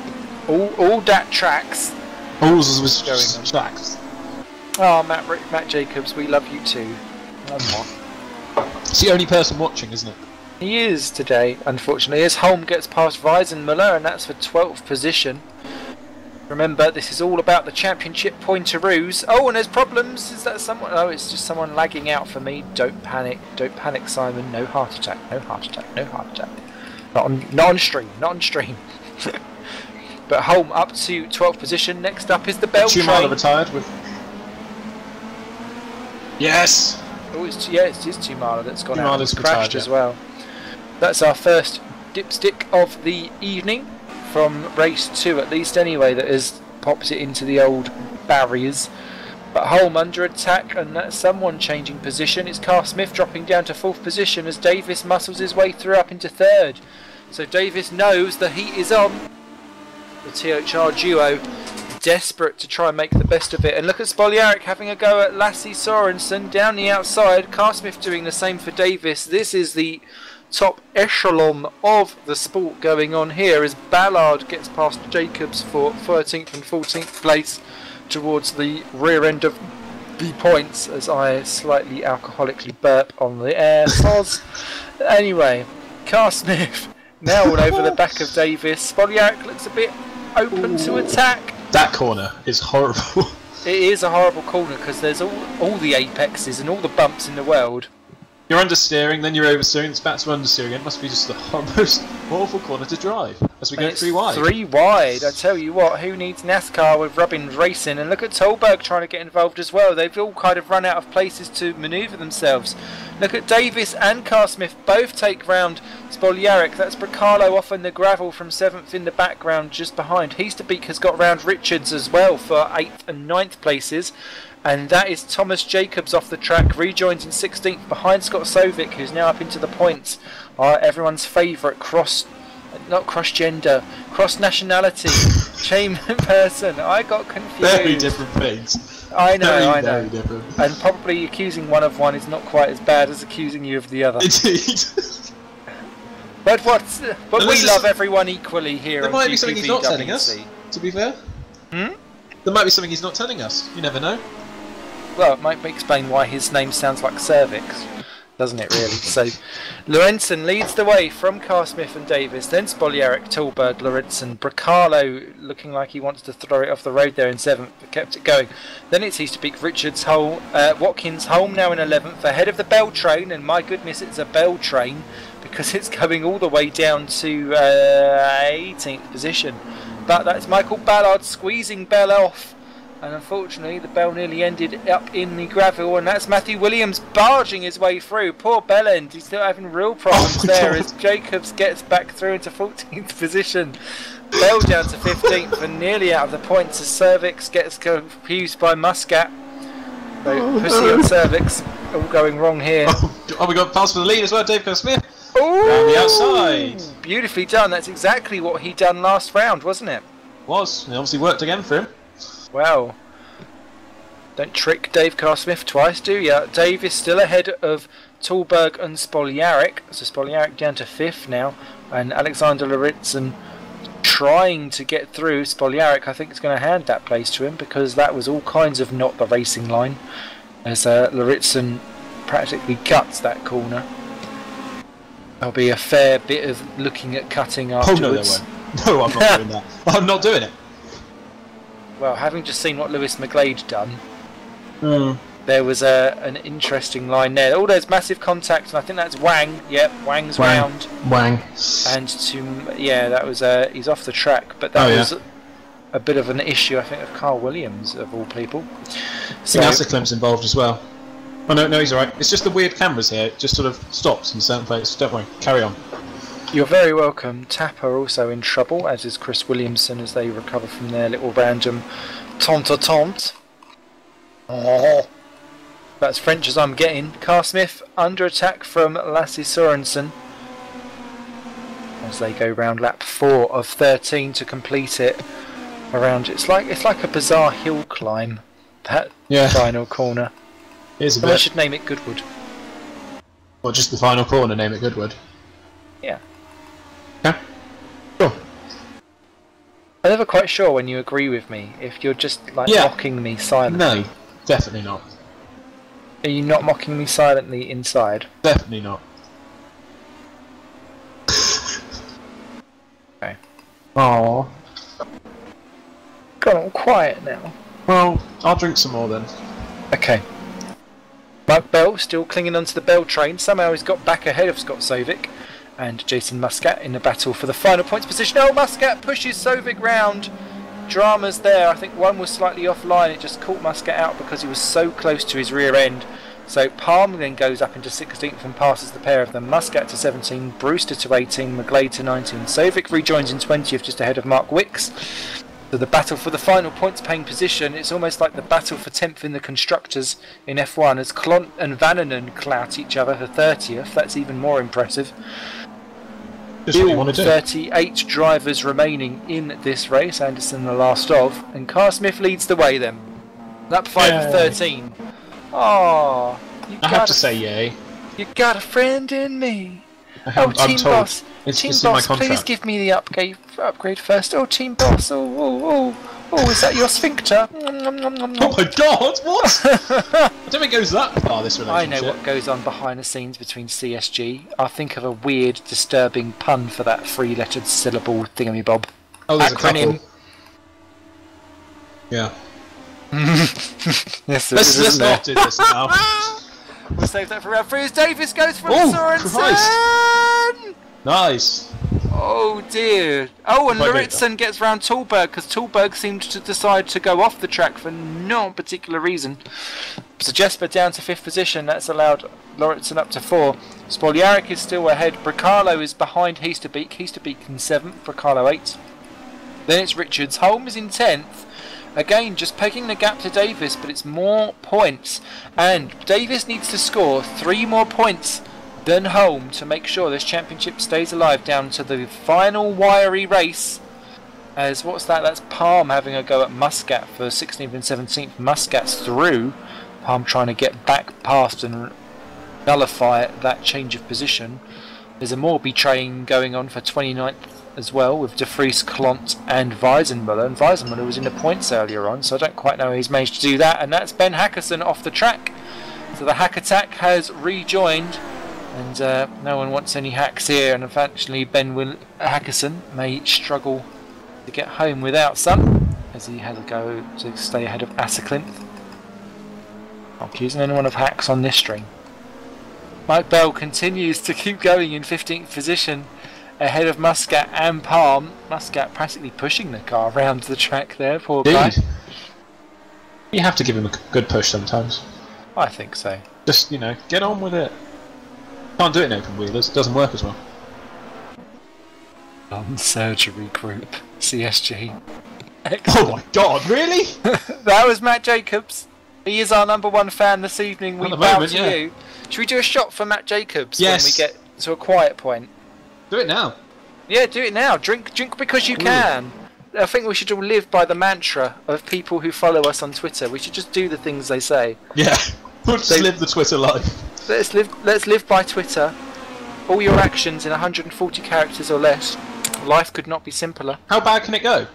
all that tracks. All was going on tracks. Oh, Matt Jacobs, we love you too. It's the only person watching, isn't it? He is today, unfortunately, as Holm gets past Weisenmuller, and that's for 12th position. Remember, this is all about the championship pointeroos. Oh, and there's problems. Is that someone? Oh, it's just someone lagging out for me. Don't panic, Simon. No heart attack, no heart attack, no heart attack. Not on stream, not on stream. But Holm up to 12th position. Next up is the Bell train. Schumacher retired with. Yes. Oh, it's Tumala that's gone out. It's retired, crashed as well. That's our first dipstick of the evening from race 2, at least anyway, that has popped it into the old barriers. But Holm under attack, and that's someone changing position. It's Carl Smith dropping down to 4th position as Davis muscles his way through up into 3rd. So Davis knows the heat is on. The THR duo desperate to try and make the best of it, and look at Spoljaric having a go at Lassie Sorensen down the outside. Carsmith doing the same for Davis. This is the top echelon of the sport going on here as Ballard gets past Jacobs for 13th and 14th place towards the rear end of the points as I slightly alcoholically burp on the air. Anyway, Carsmith now all over the back of Davis. Spoljaric looks a bit open to attack. That corner is horrible. It is a horrible corner because there's all the apexes and all the bumps in the world. You're understeering, then you're oversteering, it's back to understeering. It must be just the most awful corner to drive as we go 3 wide. 3 wide, I tell you what, who needs NASCAR with Rubbins Racing? And look at Tolberg trying to get involved as well. They've all kind of run out of places to manoeuvre themselves. Look at Davis and Carsmith both take round Spoljaric. That's Bracalo off in the gravel from 7th in the background just behind. Heasterbeek has got round Richards as well for 8th and 9th places. And that is Thomas Jacobs off the track, rejoins in 16th behind Scott Sovic, who's now up into the points. Everyone's favourite cross-nationality chain person. I got confused. Very different things. I know. Very different. And probably accusing one of one is not quite as bad as accusing you of the other. Indeed. But we love everyone equally here. There might be something he's not telling us, to be fair. Hmm? There might be something he's not telling us. You never know. Well, it might explain why his name sounds like cervix, doesn't it really? So, Lorentzen leads the way from Carsmith and Davis, then Spoljaric, Tolberg, Lorentzen, Bracalo looking like he wants to throw it off the road there in 7th, but kept it going. Then it's Heasterbeek, Richards, Watkins, Holm now in 11th, ahead of the Bell train, and my goodness, it's a Bell train, because it's going all the way down to 18th position. But that's Michael Ballard squeezing Bell off. And unfortunately the Bell nearly ended up in the gravel, and that's Matthew Williams barging his way through. Poor Bellend, he's still having real problems there as Jacobs gets back through into 14th position. Bell down to 15th and nearly out of the points as Cervix gets confused by Muscat. So Pussy and Cervix all going wrong here. Oh, we got pass for the lead as well, Dave Smith. Ooh, down the outside. Beautifully done, that's exactly what he done last round, wasn't it? Was, it obviously worked again for him. Well, don't trick Dave Carsmith twice, do ya? Dave is still ahead of Tolberg and Spoljaric. So Spoljaric down to 5th now, and Alexander Laritson trying to get through. Spoljaric, I think, is going to hand that place to him because that was all kinds of not the racing line, as Lauritsen practically cuts that corner. There'll be a fair bit of looking at cutting afterwards. Oh, no, there won't. No, I'm not doing that. I'm not doing it. Well, having just seen what Lewis McGlade done, there was an interesting line there. Oh, there's massive contact, and I think that's Wang. Yep, Wang's round. Wang. And that was he's off the track, but that was a bit of an issue, I think, of Carl Williams of all people. So Asiclim's involved as well. Oh no, he's alright. It's just the weird cameras here. It just sort of stops in certain places. Don't worry, carry on. You're very welcome. Tapper also in trouble, as is Chris Williamson, as they recover from their little random taunt. Oh, that's French as I'm getting. Carl Smith under attack from Lasse Sorensen as they go round lap 4 of 13 to complete it. Around it's like a bizarre hill climb. That final corner. Here's a bit. I should name it Goodwood. Or just the final corner, name it Goodwood. Yeah. Yeah. Sure. I'm never quite sure when you agree with me, if you're just like mocking me silently. No, definitely not. Are you not mocking me silently inside? Definitely not. Okay. Aww. God, I'm quiet now. Well, I'll drink some more then. Okay. Mark Bell still clinging onto the Bell train. Somehow he's got back ahead of Scott Sovic and Jason Muscat in the battle for the final points position. Oh, Muscat pushes Sovic round. Drama's there. I think one was slightly offline. It just caught Muscat out because he was so close to his rear end. So Palm then goes up into 16th and passes the pair of them. Muscat to 17, Brewster to 18, McGlade to 19. Sovic rejoins in 20th just ahead of Mark Wicks. So the battle for the final points paying position, it's almost like the battle for 10th in the Constructors in F1 as Klont and Vannanen clout each other for 30th. That's even more impressive. Just what you want to do. 38 drivers remaining in this race, Anderson the last of, and Carl Smith leads the way then. Lap 5 of 13. Oh, I have to say yay. You got a friend in me. I'm Team told. Boss. Team Boss, please give me the upgrade first. Oh, Team Boss. Oh, is that your sphincter? Oh my God, what? I don't think it goes that far, this relationship. I know what goes on behind the scenes between CSG. I think of a weird, disturbing pun for that 3-lettered syllable thingamy-bob. Oh, there's acronym. a couple. Yeah. Yes, let's not do this now. We'll save that for round 3 as Davis goes for Christ. Sorensen! Nice. Oh dear. Oh, and Lauritsen gets round Tallberg because Tallberg seemed to decide to go off the track for no particular reason. So Jesper down to 5th position. That's allowed Lauritsen up to 4. Spoljaric is still ahead. Bracalo is behind Heasterbeek. Heasterbeek in 7th. Bracalo 8th. Then it's Richards. Holmes in 10th. Again, just pegging the gap to Davis, but it's more points. And Davis needs to score 3 more points than Holm to make sure this championship stays alive down to the final wiry race. As what's that? That's Palm having a go at Muscat for 16th and 17th. Muscat's through. Palm trying to get back past and nullify that change of position. There's a Morby train going on for 29th as well with De Vries, Klont and Weisenmuller. And Weisenmuller was in the points earlier on, so I don't quite know how he's managed to do that. And that's Ben Hackerson off the track. So the hack attack has rejoined. And no one wants any hacks here, and unfortunately Ben Hackerson may struggle to get home without some, as he has a go to stay ahead of Asiclimth. Not accusing anyone of hacks on this stream. Mike Bell continues to keep going in 15th position ahead of Muscat and Palm. Muscat practically pushing the car around the track there, poor guy. You have to give him a good push sometimes. I think so. Just, get on with it. Can't do it in open wheelers, it doesn't work as well. Surgery Group, CSG. Oh my God, really? That was Matt Jacobs. He is our #1 fan this evening. We bow to you. Should we do a shot for Matt Jacobs when we get to a quiet point? Do it now. Yeah, do it now. Drink because you can. I think we should all live by the mantra of people who follow us on Twitter. We should just do the things they say. Yeah, we'll just live the Twitter life. Let's live by Twitter. All your actions in 140 characters or less. Life could not be simpler. How bad can it go?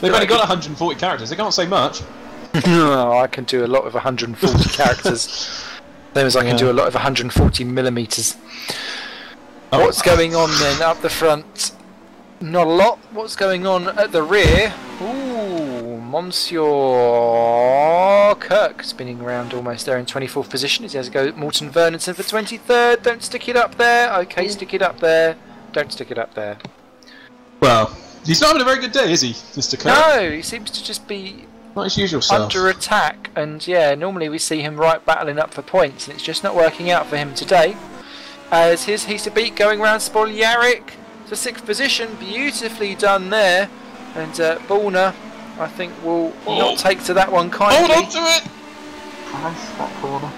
They've only got 140 characters. They can't say much. No, I can do a lot of 140 characters. Same as I can do a lot of 140 millimeters. Oh. What's going on then up the front? Not a lot. What's going on at the rear? Ooh, Monsieur Kirk spinning around almost there in 24th position. He has to go Morton Vernonson for 23rd. Don't stick it up there. Okay, stick it up there. Don't stick it up there. Well, he's not having a very good day, is he, Mr. Kirk? No, he seems to just be Not his usual self. under attack. And yeah, normally we see him right battling up for points, and it's just not working out for him today. As he's to beat going round Spoljaric to 6th position, beautifully done there, and Bullner, I think, will not take to that one kindly. Hold on to it! Nice, that corner.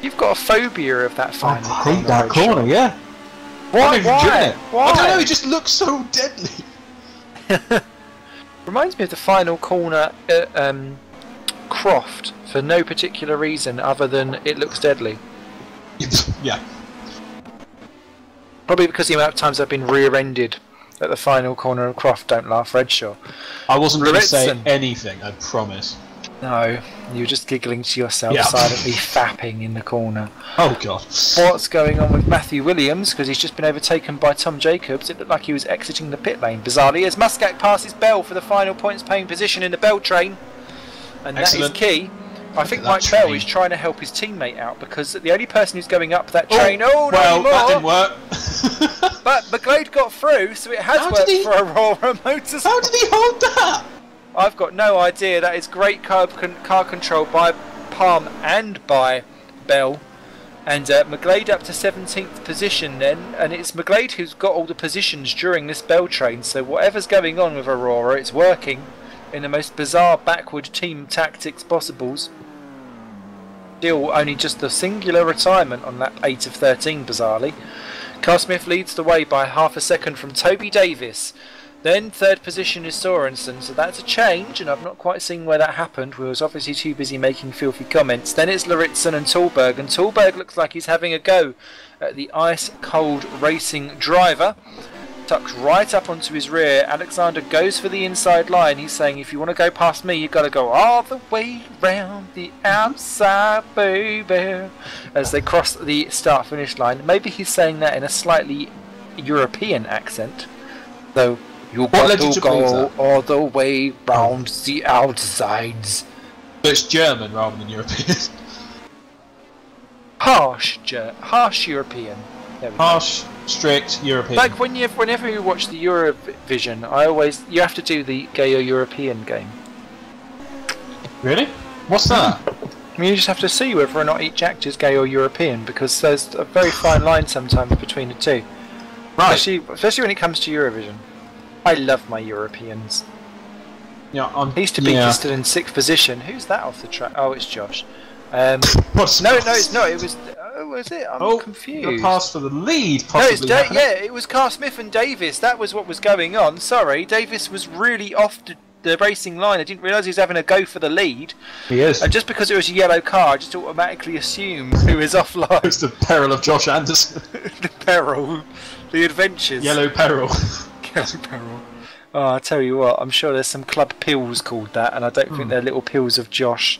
You've got a phobia of that final I corner. hate that Redshaw. corner, yeah. Why? I've never driven Why? it. Why? I don't know, it just looks so deadly. Reminds me of the final corner at Croft for no particular reason other than it looks deadly. Yeah. Probably because the amount of times I've been rear-ended at the final corner of Croft. Don't laugh, Redshaw. I wasn't going to say Ritson. anything, I promise. No, you were just giggling to yourself, Yeah. silently fapping in the corner. Oh god. What's going on with Matthew Williams? Because he's just been overtaken by Tom Jacobs. It looked like he was exiting the pit lane, bizarrely, as Muscat passes Bell for the final points-paying position in the Bell train. And Excellent. that is key. I think that Mike Bell train. is trying to help his teammate out, because the only person who's going up that train... Oh, well, not that anymore! didn't work. But McGlade got through, so it has How worked did he- for Aurora Motorsport. How did he hold that? I've got no idea. That is great car control by Palm and by Bell. And McGlade up to 17th position then. And it's McGlade who's got all the positions during this Bell train. So whatever's going on with Aurora, it's working in the most bizarre backward team tactics possibles. Still only just the singular retirement on lap 8 of 13, bizarrely. Carl Smith leads the way by half a second from Toby Davis. Then 3rd position is Sorensen, so that's a change, and I've not quite seen where that happened. We was obviously too busy making filthy comments. Then it's Lauritsen and Tallberg looks like he's having a go at the ice-cold racing driver. Tucks right up onto his rear. Alexander goes for the inside line. He's saying, if you want to go past me, you've got to go all the way round the outside, baby, as they cross the start-finish line. Maybe he's saying that in a slightly European accent, though. You got to go all the way round the outsides. So it's German rather than European. Harsh European. There we go. Harsh, strict European. Like whenever you watch the Eurovision, you have to do the gay or European game. Really? What's that? I mean, you just have to see whether or not each act is gay or European, because there's a very fine line sometimes between the two. Right. Especially when it comes to Eurovision. I love my Europeans. Yeah, He's to be still in 6th position. Who's that off the track? Oh, it's Josh. No, it's not. It was. Oh, was it? I'm confused. The pass for the lead, No, it's possibly. it was Carl Smith and Davis. That was what was going on. Sorry, Davis was really off the racing line. I didn't realise he was having a go for the lead. He is. And just because it was a yellow car, I just automatically assumed he was offline. It's the peril of Josh Anderson. The peril, the adventures. Yellow peril. Yellow peril. Oh, I tell you what, I'm sure there's some club pills called that, and I don't think they're little pills of Josh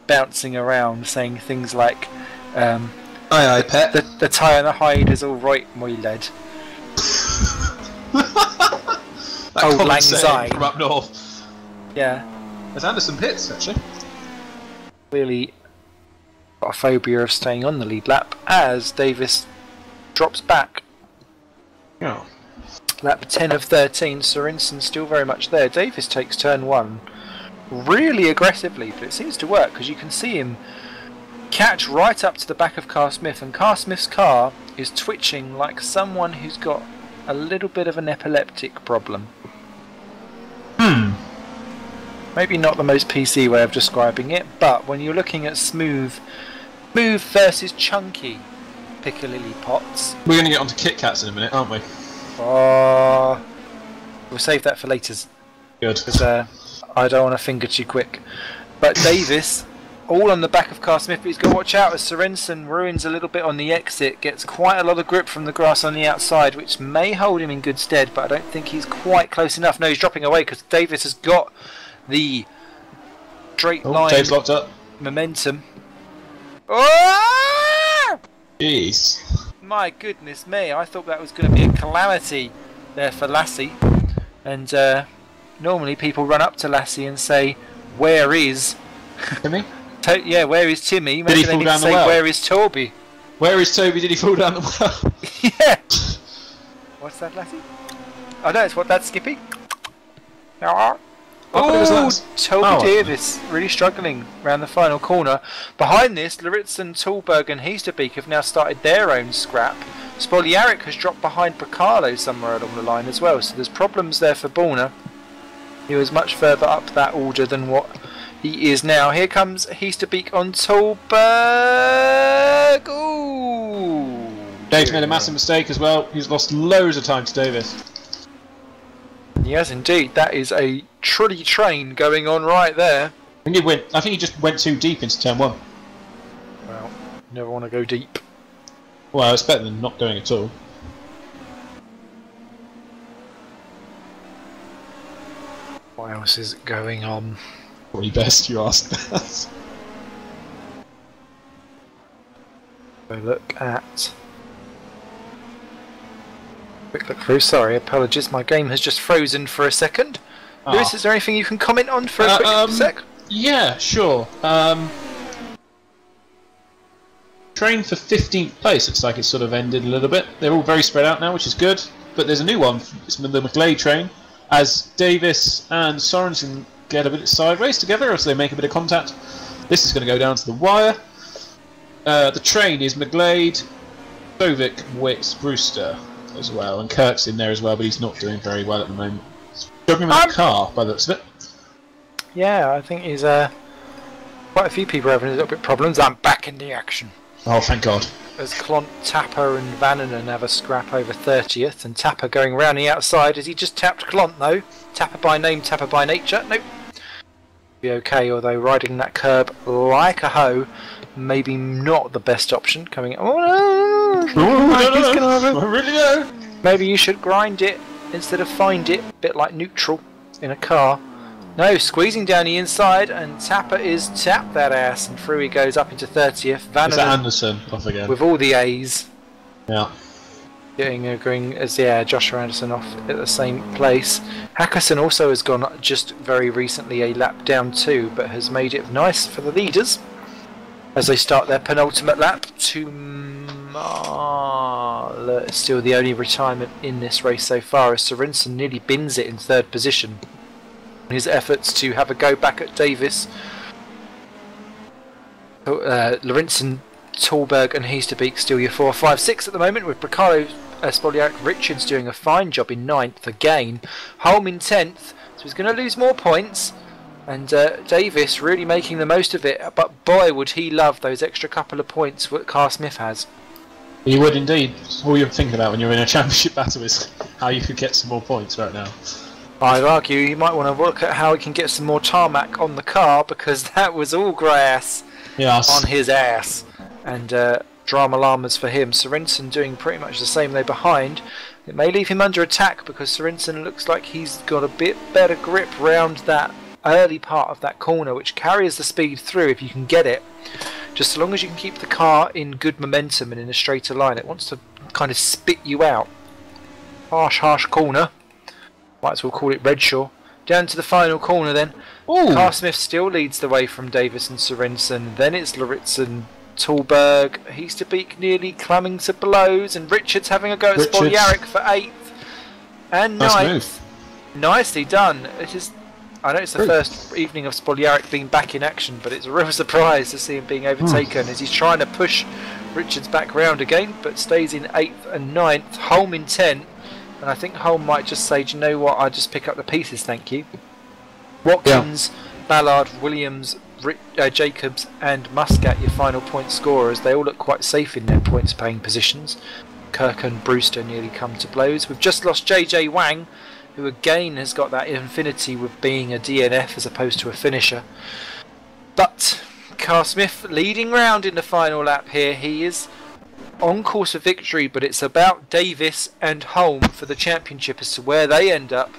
bouncing around saying things like, Aye, aye, pet. the tie on the hide is all right, my lad. Old Lang Syne. From up north. Yeah, There's Anderson Pitts, actually. clearly got a phobia of staying on the lead lap as Davis drops back. Yeah. Lap 10 of 13, Sorensen still very much there. Davis takes turn 1 really aggressively, but it seems to work because you can see him catch right up to the back of Carl Smith, and Carl Smith's car is twitching like someone who's got a little bit of an epileptic problem. Maybe not the most PC way of describing it, but when you're looking at smooth versus chunky Piccalilli pots. We're going to get onto Kit Kats in a minute, aren't we? Oh, we'll save that for later. Good. Because I don't want to finger too quick. But Davis all on the back of Carl Smith, but he's got to watch out as Sorensen ruins a little bit on the exit, gets quite a lot of grip from the grass on the outside, which may hold him in good stead, but I don't think he's quite close enough. No, he's dropping away because Davis has got the straight line Dave's locked up. momentum. Oh! Jeez. My goodness me, I thought that was going to be a calamity there for Lassie. And normally people run up to Lassie and say, "Where is Timmy? Yeah, where is Timmy?" Maybe Did he they fall need down to the say, well? "Where is Toby?" Where is Toby? Did he fall down the well? Yeah. What's that, Lassie? Oh no, it's what, that's Skippy? thought it was Oh, Lance. Toby Oh. Davis really struggling around the final corner. Behind this, Luritzen, Tallberg and Heasterbeek have now started their own scrap. Spoljaric has dropped behind Bracalo somewhere along the line as well, so there's problems there for Borna. He was much further up that order than what he is now. Here comes Heasterbeek on Tallberg. Ooh! Dave's made a massive mistake as well. He's lost loads of time to Davis. Yes, indeed. That is a trully train going on right there. I think he just went too deep into turn 1. Well, never want to go deep. Well, it's better than not going at all. What else is going on? Probably best you ask that. So look at... Quick look through. Sorry, apologies. My game has just frozen for a second. Lewis, is there anything you can comment on for a quick sec? Yeah, sure. Train for 15th place looks like it's sort of ended a little bit. They're all very spread out now, which is good. But there's a new one. It's the McGlade train. As Davis and Sorensen get a bit sideways together as they make a bit of contact. This is going to go down to the wire. The train is McGlade, Stovic, Wicks, Brewster as well. And Kirk's in there as well, but he's not doing very well at the moment. Struggling with the car by the looks of it. Yeah, I think he's quite a few people are having a little bit of problems. I'm back in the action. Oh, thank God. As Klont, Tapper and Vananen have a scrap over 30th, and Tapper going round the outside as he just tapped Klont though. Tapper by name, Tapper by nature. Nope. Be okay, although riding that curb like a hoe, maybe not the best option. Coming. Oh no! I really know. Maybe you should grind it instead of find it, a bit like neutral in a car. No, squeezing down the inside, and Tapper is tapped that ass, and through he goes up into 30th. Is that Vananen Anderson off again? with all the A's. Yeah. Agreeing as Joshua Anderson off at the same place. Hackerson also has gone just very recently a lap down too, but has made it nice for the leaders as they start their penultimate lap. Still the only retirement in this race so far, as Sorensen nearly bins it in 3rd position. His efforts to have a go back at Davis. Lorentzen, Tallberg and Heasterbeek still your 4, 5, 6 at the moment, with Bracalo, Spoljaric, Richards doing a fine job in 9th again. Holm in 10th, so he's going to lose more points. And Davis really making the most of it, but boy would he love those extra couple of points that Carl Smith has. You would indeed. All you're thinking about when you're in a championship battle is how you could get some more points right now. I'd argue you might want to look at how he can get some more tarmac on the car, because that was all grass on his ass. And drama llamas for him. Sorensen doing pretty much the same though behind. It may leave him under attack because Sorensen looks like he's got a bit better grip round that early part of that corner, which carries the speed through if you can get it. Just as long as you can keep the car in good momentum and in a straighter line, it wants to kind of spit you out. Harsh corner. Might as well call it Redshaw. Down to the final corner then. Carl Smith still leads the way from Davis and Sorensen. Then it's Luritzen, Tallberg, Heasterbeek nearly climbing to blows, and Richards having a go at Spoljaric for 8th and 9th. Nicely done. I know it's the first evening of Spoljaric being back in action, but it's a real surprise to see him being overtaken as he's trying to push Richards back round again, but stays in 8th and 9th. Holm in 10th. And I think Holm might just say, do you know what, I'll just pick up the pieces, thank you. Watkins, Ballard, Williams, Jacobs and Muscat, your final point scorers. They all look quite safe in their points paying positions. Kirk and Brewster nearly come to blows. We've just lost JJ Wang, who again has got that infinity with being a DNF as opposed to a finisher. But Carl Smith leading round in the final lap here. He is on course for victory, but it's about Davis and Holm for the championship as to where they end up,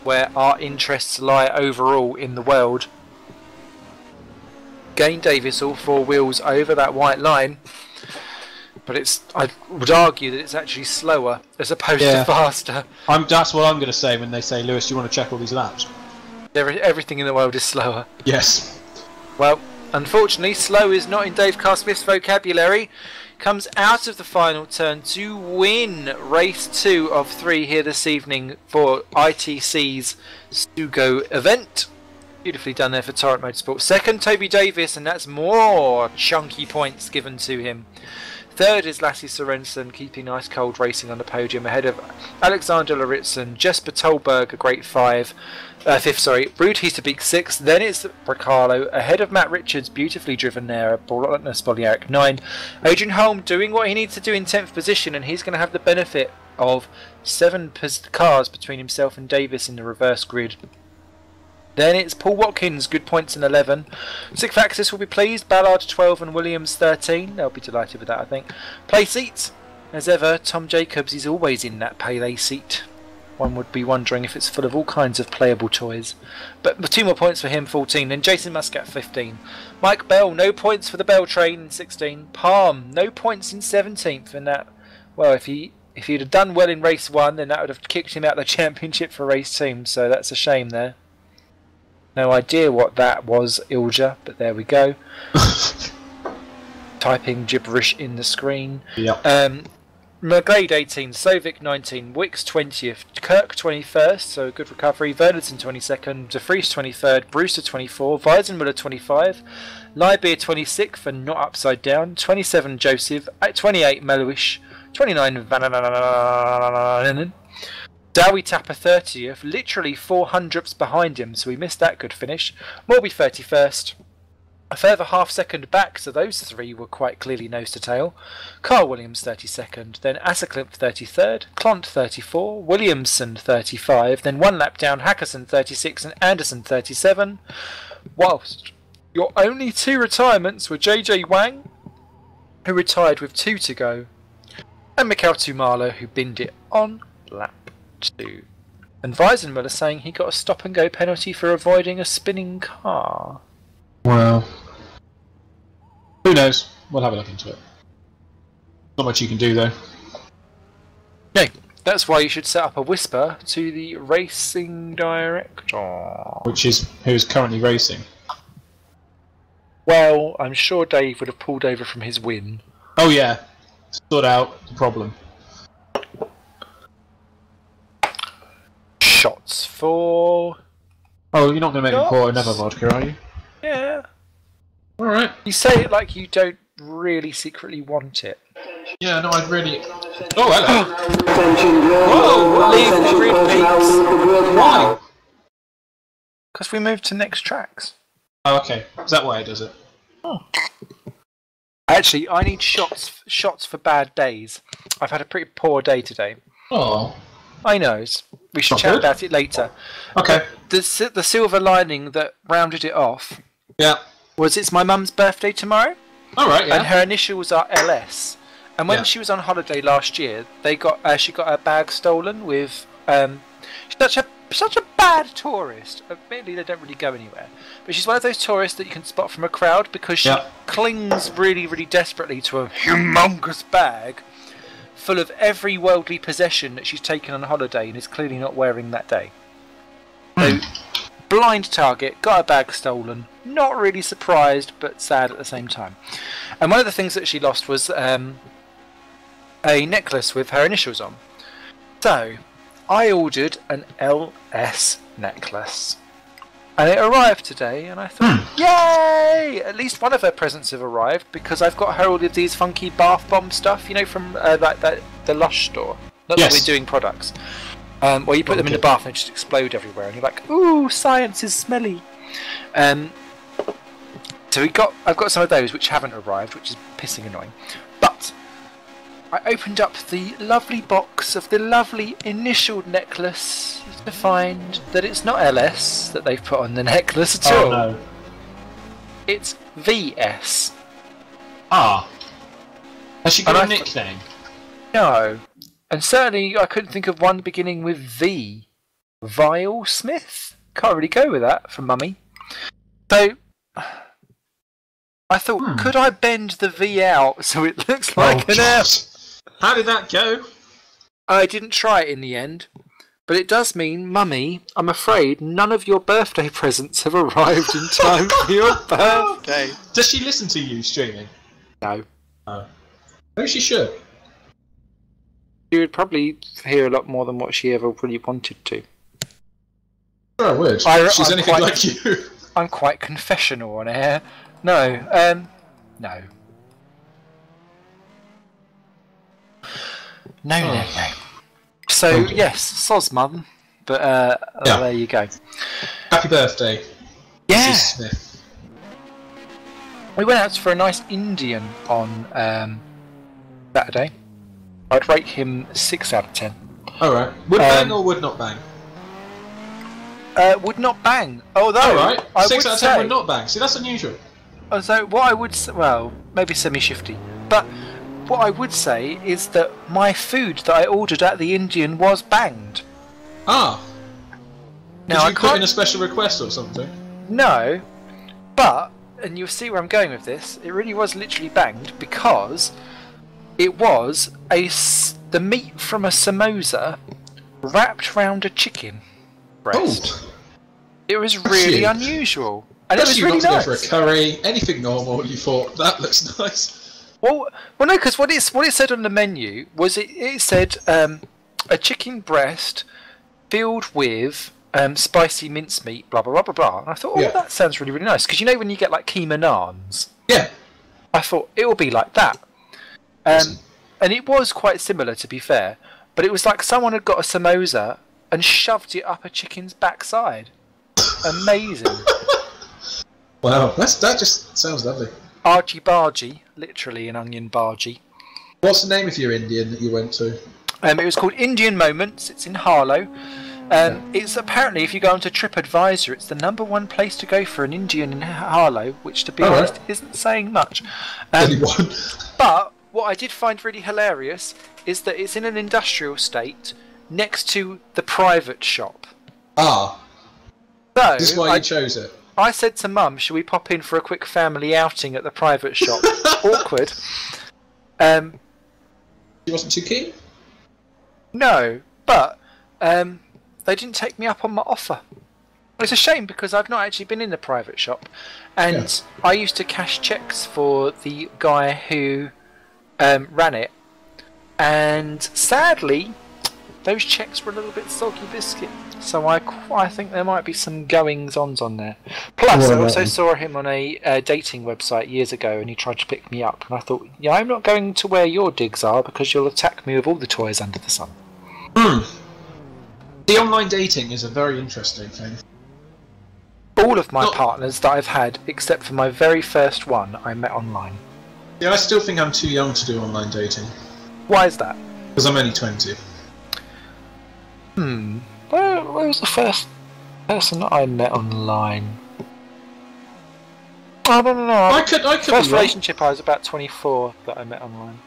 where our interests lie overall in the world. Gain Davis all four wheels over that white line, but I would argue that it's actually slower as opposed to faster. That's what I'm going to say when they say, Lewis, do you want to check all these laps? Everything in the world is slower. Yes. Well, unfortunately, slow is not in Dave Carl Smith's vocabulary. Comes out of the final turn to win race 2 of 3 here this evening for ITC's Sugo event. Beautifully done there for Torrent Motorsport. Second, Toby Davis, and that's more chunky points given to him. Third is Lassie Sorensen, keeping ice cold racing on the podium ahead of Alexander Lauritsen, Jesper Tolberg, a great fifth, Ruud Hiesterbeek 6th. Then it's Bracalo ahead of Matt Richards, beautifully driven there, Spoljaric 9. Adrian Holm doing what he needs to do in 10th position, and he's going to have the benefit of 7 cars between himself and Davis in the reverse grid. Then it's Paul Watkins, good points in 11. Sixth Axis will be pleased, Ballard 12 and Williams 13. They'll be delighted with that, I think. Play seats, as ever, Tom Jacobs is always in that Pele seat. One would be wondering if it's full of all kinds of playable toys. But 2 more points for him, 14. Then Jason Muscat, 15. Mike Bell, no points for the Bell train in 16. Palm, no points in 17th. And that, well, if he'd have done well in race 1, then that would have kicked him out of the championship for race 2. So that's a shame there. No idea what that was, Ilja, but there we go. Typing gibberish in the screen. Yep. McGlade 18, Sovic 19, Wicks 20th, Kirk 21st, so good recovery, Vernerton 22nd, De Vries 23rd, Brewster 24, Weisenmuller 25, Leibeer 26th and not upside down, 27 Joseph, 28 Meloish, 29 Van Dowie Tapper 30th, literally 400ths behind him, so we missed that good finish. Morby 31st, a further half second back, so those 3 were quite clearly nose to tail. Carl Williams 32nd, then Asserklimp 33rd, Clont 34, Williamson 35, then 1 lap down, Hackerson 36 and Anderson 37. Whilst your only 2 retirements were JJ Wang, who retired with 2 to go, and Mikhail Tumala, who binned it on lap 2. And Weisenmuller saying he got a stop and go penalty for avoiding a spinning car. Well, who knows? We'll have a look into it. Not much you can do though. No, that's why you should set up a whisper to the racing director. Which is who's currently racing. Well, I'm sure Dave would have pulled over from his win. Oh yeah, sort out the problem. Shots for... Oh, you're not going to make me pour another vodka, are you? Yeah. Alright. You say it like you don't really secretly want it. Yeah, no, I'd really... Oh, hello! Whoa! Leave the grid, peeps! Why? Because we moved to next tracks. Oh, okay. Is that why it does it? Oh. Actually, I need shots for bad days. I've had a pretty poor day today. Oh. I know. We should chat about it later. Okay. The silver lining that rounded it off was it's my mum's birthday tomorrow. Alright, yeah. And her initials are LS. And when she was on holiday last year, she got her bag stolen with... she's such a bad tourist. Admittedly, they don't really go anywhere. But she's one of those tourists that you can spot from a crowd because she clings really, really desperately to a humongous bag full of every worldly possession that she's taken on holiday and is clearly not wearing that day. So, blind target, got her bag stolen, not really surprised but sad at the same time. And one of the things that she lost was a necklace with her initials on. So, I ordered an LS necklace. And it arrived today, and I thought, yay! At least one of her presents have arrived, because I've got her all of these funky bath bomb stuff, you know, from the Lush store. Not that we're doing products. Where you put them in the bath and they just explode everywhere, and you're like, ooh, science is smelly. So I've got some of those which haven't arrived, which is pissing annoying. But I opened up the lovely box of the lovely initialed necklace to find that it's not LS that they've put on the necklace at all. No. it's VS. Ah. Has she got And a nickname? No. And certainly I couldn't think of one beginning with V. Vile Smith? Can't really go with that for Mummy. So, I thought, could I bend the V out so it looks like an F? How did that go? I didn't try it in the end. But it does mean, Mummy, I'm afraid none of your birthday presents have arrived in time for your birthday. Does she listen to you streaming? No. Oh. Maybe she should. She would probably hear a lot more than what she ever really wanted to. Sure, I would. She's I'm anything quite, like you. I'm quite confessional on air. No. No. No. So, yes, soz mum. But there you go. Happy birthday, Yeah. Mrs. Smith. We went out for a nice Indian on Saturday. I'd rate him 6 out of 10. Alright. Would bang or would not bang? Would not bang. Although, Alright. I 6 would out of 10 say, would not bang. See, that's unusual. So what I would say, well, maybe semi-shifty, but what I would say is that my food that I ordered at the Indian was banged. Ah. Now Did you put in a special request or something? No, but, and you'll see where I'm going with this, it really was literally banged because it was the meat from a samosa wrapped round a chicken breast. Oh. It was really unusual. And it was you really not nice. to go for a curry, anything normal, you thought, that looks nice. Well, no, because what it said on the menu was it said a chicken breast filled with spicy mincemeat, blah blah blah blah blah. And I thought, that sounds really really nice because you know when you get like keema naans. Yeah. I thought it will be like that, and it was quite similar to be fair. But it was like someone had got a samosa and shoved it up a chicken's backside. Amazing. Wow, that just sounds lovely. Argy bargy, literally an onion bargy. What's the name of your Indian that you went to? It was called Indian Moments. It's in Harlow. It's apparently, if you go onto TripAdvisor, it's the #1 place to go for an Indian in Harlow, which, to be honest, isn't saying much. But what I did find really hilarious is that it's in an industrial estate next to the private shop. Ah. So This is why you chose it. I said to Mum, "Shall we pop in for a quick family outing at the private shop?" Awkward. You wasn't too keen? No, but they didn't take me up on my offer. It's a shame because I've not actually been in the private shop, and I used to cash checks for the guy who ran it, and sadly, those checks were a little bit soggy biscuit. So I think there might be some goings-ons on there. Plus, I also saw him on a dating website years ago, and he tried to pick me up. And I thought, yeah, I'm not going to where your digs are because you'll attack me with all the toys under the sun. The online dating is a very interesting thing. All of my partners that I've had, except for my very first one, I met online. Yeah, I still think I'm too young to do online dating. Why is that? Because I'm only 20. Where was the first person that I met online? I don't know. I could First be wrong. relationship, I was about 24 that I met online.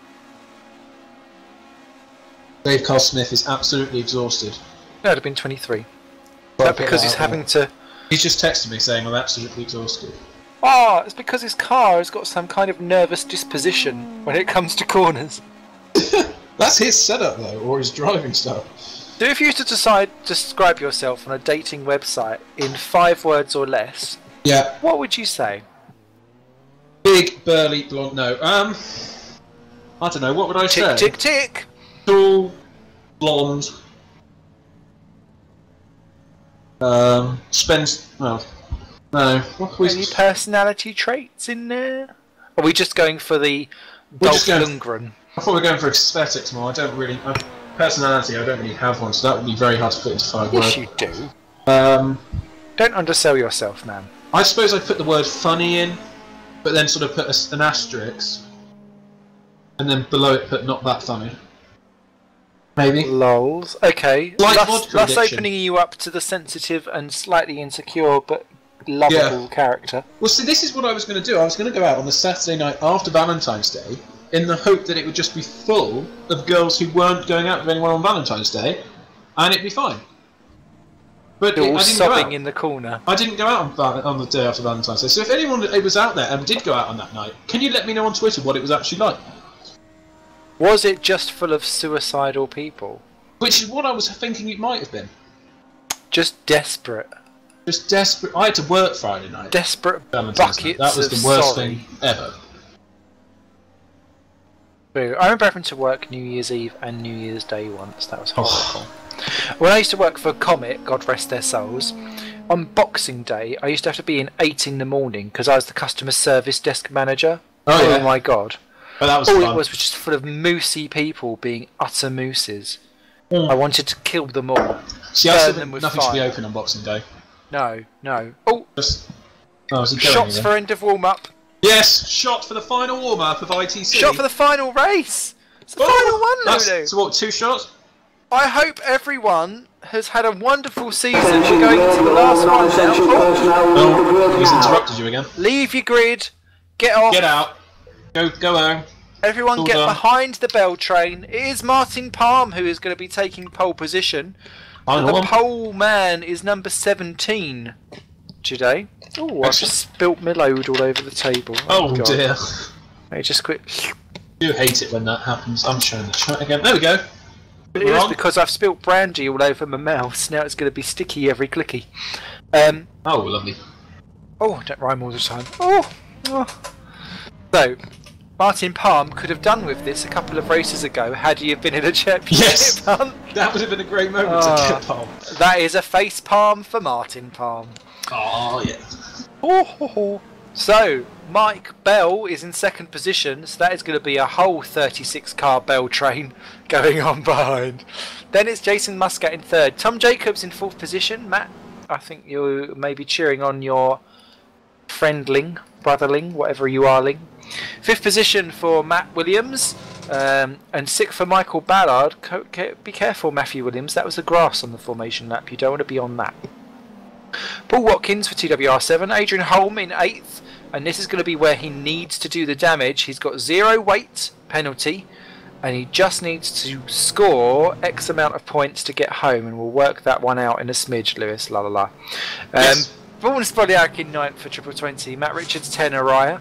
Dave Carl Smith is absolutely exhausted. No, it'd have been 23. But because he's having to... He's just texted me saying I'm absolutely exhausted. Oh, it's because his car has got some kind of nervous disposition when it comes to corners. That's his setup though, or his driving style. So if you were to describe yourself on a dating website in 5 words or less, what would you say? Big, burly, blonde. No, I don't know. What would I say? Tick, tick, tick. Tall, blonde. Spends. Well, no. What we? Any personality traits in there? Are we just going for the Dolph Lundgren? I thought we were going for aesthetics more. I don't really. Personality, I don't really have one, so that would be very hard to fit into 5 words. Yes, you do. Don't undersell yourself, man. I suppose I put the word funny in, but then sort of put an asterisk, and then below it put not that funny. Maybe. Lols. Okay. Like Thus opening you up to the sensitive and slightly insecure, but lovable character. Well, see, this is what I was going to do. I was going to go out on the Saturday night after Valentine's Day in the hope that it would just be full of girls who weren't going out with anyone on Valentine's Day, and it'd be fine. But You're all I didn't go sobbing out. in the corner. I didn't go out on the day after Valentine's Day. So if anyone was out there and did go out on that night, can you let me know on Twitter what it was actually like? Was it just full of suicidal people? Which is what I was thinking it might have been. Just desperate. Just desperate. I had to work Friday night. Desperate Valentine's buckets night. That was of the worst sorry. thing ever. I remember having to work New Year's Eve and New Year's Day once. That was horrible. When I used to work for Comet, God rest their souls, on Boxing Day I used to have to be in 8 in the morning because I was the customer service desk manager. Oh, yeah. My God. But that was All fun. it was just full of moosey people being utter mooses. Mm. I wanted to kill them all. See, I burn still them think with nothing should be fire. open on Boxing Day. No, no. Oh, Just... Oh, is it going shots again? for end of warm-up. Yes! Shot for the final warm-up of ITC. Shot for the final race! It's the Oh, final one, that's- Lulu! So what, 2 shots? I hope everyone has had a wonderful season. We're going into the last one now. Oh, he's interrupted you again. Leave your grid. Get off. Get out. Go home. Everyone All get done. behind the bell train. It is Martin Palm who is going to be taking pole position. Final The one. pole man is number 17 today. Oh, I've just spilt my load all over the table. Oh God. dear. Let me just quit. I do hate it when that happens. I'm showing the chat again. There we go. It We're is on. because I've spilt brandy all over my mouse. Now it's going to be sticky every clicky. Oh, lovely. Oh, don't rhyme all the time. Oh. So, Martin Palm could have done with this a couple of races ago had he have been in a championship Yes! hunt. That would have been a great moment to Ah. get Palm. That is a face palm for Martin Palm. Oh, yeah. Oh. So, Mike Bell is in second position, so that is going to be a whole 36-car Bell train going on behind. Then it's Jason Muscat in third. Tom Jacobs in fourth position. Matt, I think you may be cheering on your friendling, brotherling, whatever you are, Ling. Fifth position for Matt Williams, and sixth for Michael Ballard. Be careful, Matthew Williams, that was the grass on the formation lap, you don't want to be on that. Paul Watkins for TWR7, Adrian Holm in 8th, and this is going to be where he needs to do the damage. He's got 0 weight penalty, and he just needs to score X amount of points to get home, and we'll work that one out in a smidge, Lewis, la la la. Yes. Vaughan Spodyak in 9th for Triple 20, Matt Richards 10, Araya.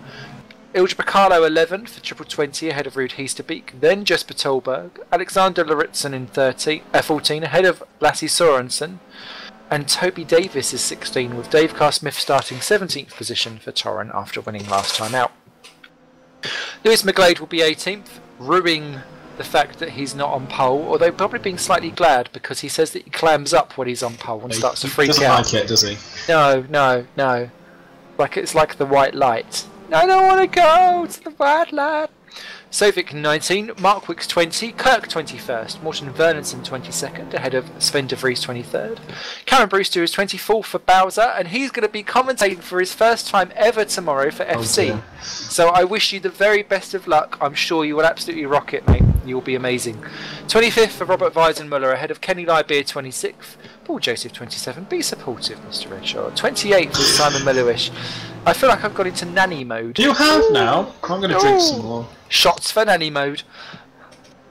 Ilja Bacalo 11 for Triple 20 ahead of Ruud Heasterbeek, then Jesper Tolberg, Alexander Lauritsen in 14 ahead of Lassie Sorensen, and Toby Davis is 16 with Dave Carr-Smith starting 17th position for Torren after winning last time out. Lewis McGlade will be 18th, ruining the fact that he's not on pole, although probably being slightly glad because he says that he clams up when he's on pole and starts to freak doesn't out. like it, does he? No. It's like the white light. I don't want to go to the white light. Sovic 19, Mark Wicks 20, Kirk 21st, Morten Vernonson 22nd, ahead of Sven de Vries 23rd. Karen Brewster is 24th for Bowser, and he's going to be commentating for his first time ever tomorrow for FC. dear. So I wish you the very best of luck. I'm sure you will absolutely rock it, mate. You'll be amazing. 25th for Robert Weisenmuller, ahead of Kenny Lybeer 26th, Paul Joseph 27. Be supportive, Mr. Redshaw. 28th is Simon Melowish. I feel like I've got into nanny mode. You have now. I'm going to drink some more. Shots for nanny mode.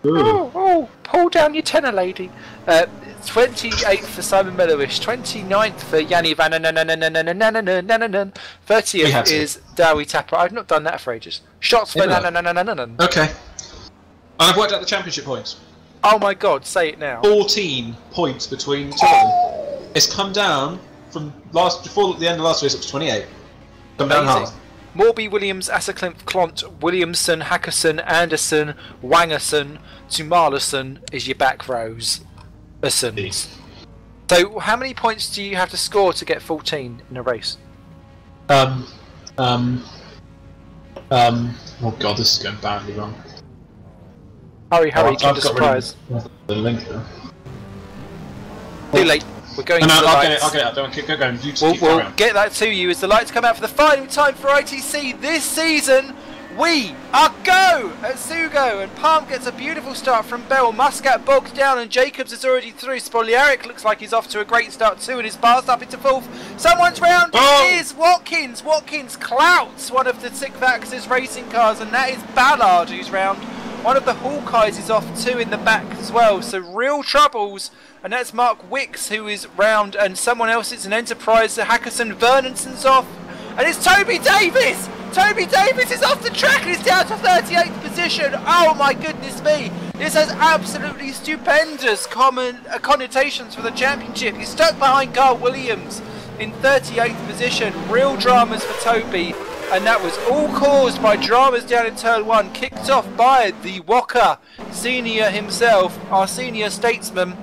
Ooh. Oh, pull down your tenor, lady. 28th for Simon Melowish, 29th for Yanni Van 30th is Dowie Tapper. I've not done that for ages. Shots for Okay. And I've worked out the championship points. Oh my god, say it now. 14 points between two of them. It's come down from before the end of last race up to 28. Come down Amazing. half. Morby, Williams, Asserklimp, Klont, Williamson, Hackerson, Anderson, Wangerson to Marlerson is your back rows. Assons. So how many points do you have to score to get 14 in a race? Oh god, this is going badly wrong. Hurry, I've keep the got rid surprise. of the link there. Too late. We're going No, to the I'll lights. get it out. Don't go going. You just We'll keep going. get that to you as the lights come out for the final time for ITC this season. We are go at Sugo, and Palm gets a beautiful start from Bell. Muscat bogged down, and Jacobs is already through. Spoljaric looks like he's off to a great start too, and is passed up into fourth. Someone's round. It is Watkins. Watkins clouts one of the Six racing cars, and that is Ballard who's round. One of the Hawkeyes is off too in the back as well, so real troubles. And that's Mark Wicks who is round, and someone else, it's an Enterprise. Hackerson Vernonson's off, and it's Toby Davis. Toby Davis is off the track and is down to 38th position. Oh my goodness me. This has absolutely stupendous connotations for the championship. He's stuck behind Carl Williams in 38th position. Real dramas for Toby. And that was all caused by dramas down in turn 1. Kicked off by the Walker senior himself, our senior statesman.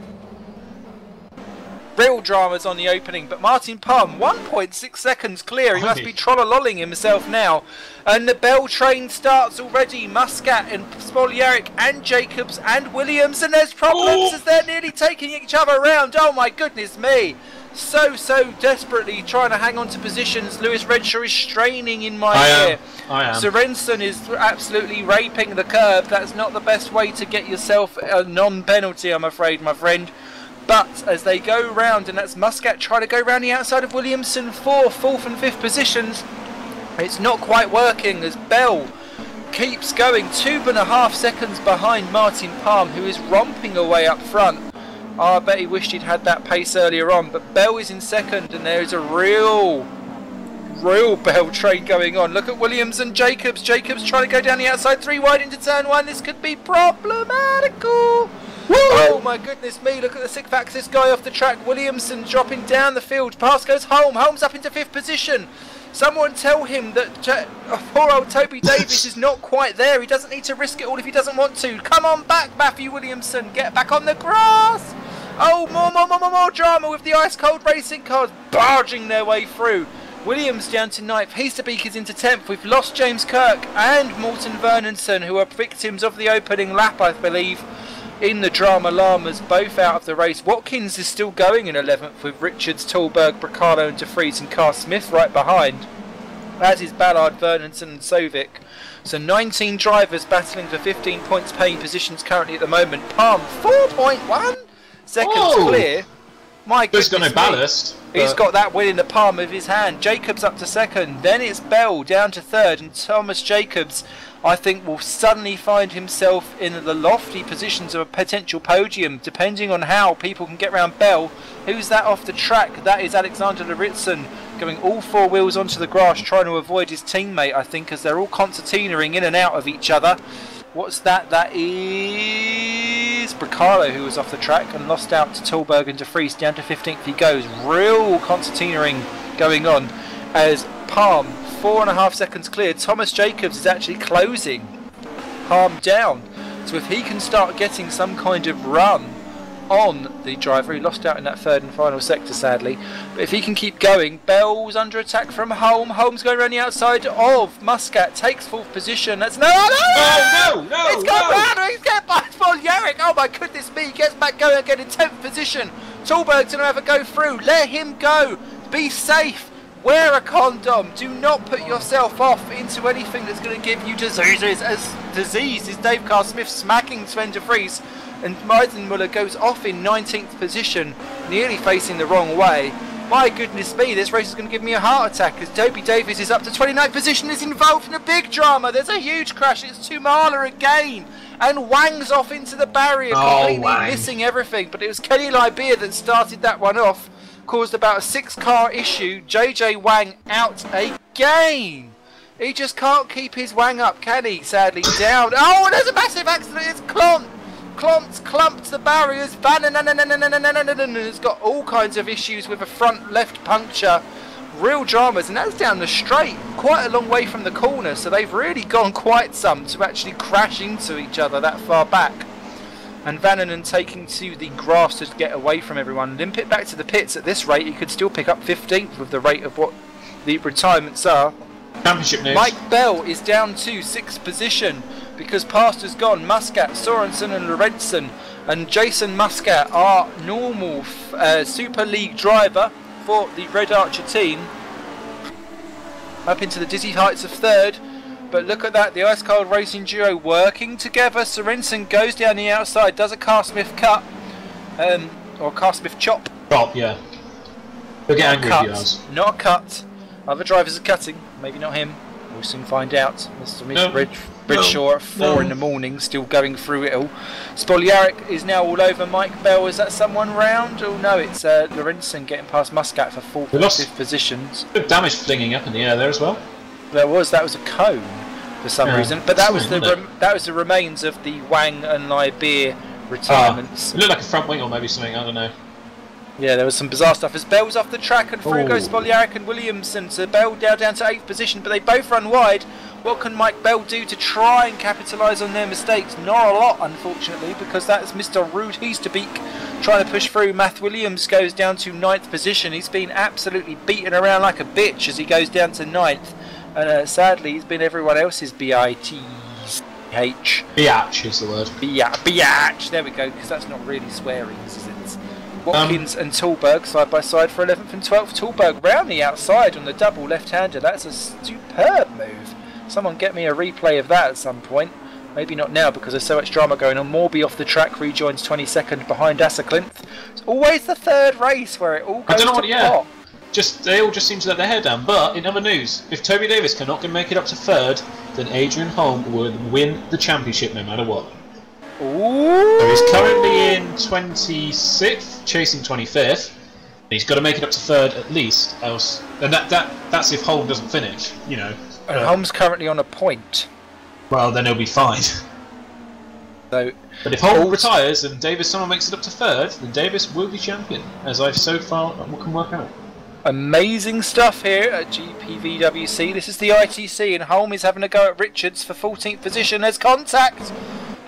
Real dramas on the opening, but Martin Palm 1.6 seconds clear. He must be trollololling himself now. And the Bell train starts already. Muscat and Spoljaric and Jacobs and Williams, and there's problems as they're nearly taking each other around. Oh my goodness me. So desperately trying to hang on to positions. Lewis Redshaw is straining in my ear. I am. Sorensen is absolutely raping the curb. That's not the best way to get yourself a non-penalty, I'm afraid, my friend. But as they go round, and that's Muscat trying to go round the outside of Williamson for 4th and 5th positions, it's not quite working as Bell keeps going 2.5 seconds behind Martin Palm, who is romping away up front. Oh, I bet he wished he'd had that pace earlier on, but Bell is in second, and there is a real Bell train going on. Look at Williams and Jacobs. Jacobs trying to go down the outside, 3 wide into turn 1. This could be problematical. Woo! Oh my goodness me, look at the Six Axis guy off the track. Williamson dropping down the field. Pass goes home. Holmes up into 5th position. Someone tell him that poor old Toby Davis is not quite there. He doesn't need to risk it all if he doesn't want to. Come on back, Matthew Williamson. Get back on the grass. Oh, more drama with the ice cold racing cars barging their way through. Williams down to 9th. Heasterbeek is into 10th. We've lost James Kirk and Morton Vernonson, who are victims of the opening lap, I believe, in the Drama Llamas, both out of the race. Watkins is still going in 11th with Richards, Tallberg, Bracalo and De Vries, and Carl Smith right behind, as is Ballard, Vernonson and Sovic. So 19 drivers battling for 15 points paying positions currently at the moment. Palm 4.1 seconds clear. My goodness, there's got no ballast. He's got that win in the palm of his hand. Jacobs up to 2nd, then it's Bell down to 3rd, and Thomas Jacobs, I think, will suddenly find himself in the lofty positions of a potential podium, depending on how people can get around Bell. Who's that off the track? That is Alexander Laritson, going all 4 wheels onto the grass, trying to avoid his teammate, I think, as they're all concertinaing in and out of each other. What's that? That is Bracalo, who was off the track and lost out to Tallberg and De Vries. Down to 15th he goes. Real concertinaing going on as Palm 4.5 seconds clear. Thomas Jacobs is actually closing Palm down. So if he can start getting some kind of run on the driver, he lost out in that 3rd and final sector sadly, but if he can keep going, Bell's under attack from Holm. Holmes going around the outside of Muscat, takes 4th position. That's no! It's gone round. He's getting by Spoljaric. Oh my goodness me, he gets back going again in 10th position. Tallberg's going to have a go through. Let him go. Be safe. Wear a condom. Do not put yourself off into anything that's going to give you diseases. As disease is Dave Carl Smith smacking Sven De Vries, and Meisenmuller goes off in 19th position, nearly facing the wrong way. My goodness me, this race is going to give me a heart attack as Toby Davis is up to 29th position, is involved in a big drama. There's a huge crash. It's Tumala again, and Wang's off into the barrier, completely missing everything. But it was Kenny Libea that started that one off, caused about a 6-car issue. JJ Wang out again. He just can't keep his Wang up, can he? Sadly down. Oh, and there's a massive accident. It's clumped the barriers. Has got all kinds of issues with a front left puncture. Real dramas, and that's down the straight, quite a long way from the corner. So they've really gone quite some to actually crash into each other that far back. And Vannanen taking to the grass to get away from everyone. Limpet back to the pits. At this rate, he could still pick up 15th with the rate of what the retirements are. Championship news. Mike Bell is down to 6th position because Pastor's gone. Muscat, Sorensen and Lorentzen and Jason Muscat, our normal Super League driver for the Red Archer team, up into the dizzy heights of 3rd. But look at that, the Ice Cold Racing duo working together. Sorensen goes down the outside, does a Car Smith cut, or a Car Smith chop. Chop, yeah. He'll get angry if he does. Not a cut. Other drivers are cutting, maybe not him. We'll soon find out. Mr. Redshaw at 4 in the morning, still going through it all. Spoljaric is now all over Mike Bell. Is that someone round? Oh no, it's Lorenzen getting past Muscat for 4th and 5th positions. Bit of damage flinging up in the air there as well. That was a cone for some reason, but that was the remains of the Wang and Lai Beer retirements. It looked like a front wing or maybe something. I don't know. Yeah, there was some bizarre stuff as Bell's off the track and through goes Spoljaric and Williamson. So Bell down to 8th position, but they both run wide. What can Mike Bell do to try and capitalise on their mistakes? Not a lot, unfortunately, because that's Mr. Rude Heasterbeek trying to push through. Matt Williams goes down to 9th position. He's been absolutely beaten around like a bitch as he goes down to 9th. And sadly, he's been everyone else's BITH. Biatch is the word. Biatch. There we go, because that's not really swearing, is it? Watkins and Tallberg side by side for 11th and 12th. Tallberg round the outside on the double left-hander. That's a superb move. Someone get me a replay of that at some point. Maybe not now because there's so much drama going on. Morby off the track rejoins 22nd behind Asserclinth. It's always the third race where it all goes to pot. They all just seem to let their hair down. But in other news, if Toby Davis cannot make it up to 3rd, then Adrian Holm will win the championship no matter what. Ooh. So he's currently in 26th, chasing 25th. He's got to make it up to 3rd at least, else. And that's if Holm doesn't finish, you know. And Holm's currently on a point. Well, then he'll be fine. So, but if Holm retires and Davis somehow makes it up to 3rd, then Davis will be champion, as I've so far can work out. Amazing stuff here at GPVWC. This is the ITC, and Holm is having a go at Richards for 14th position. There's contact.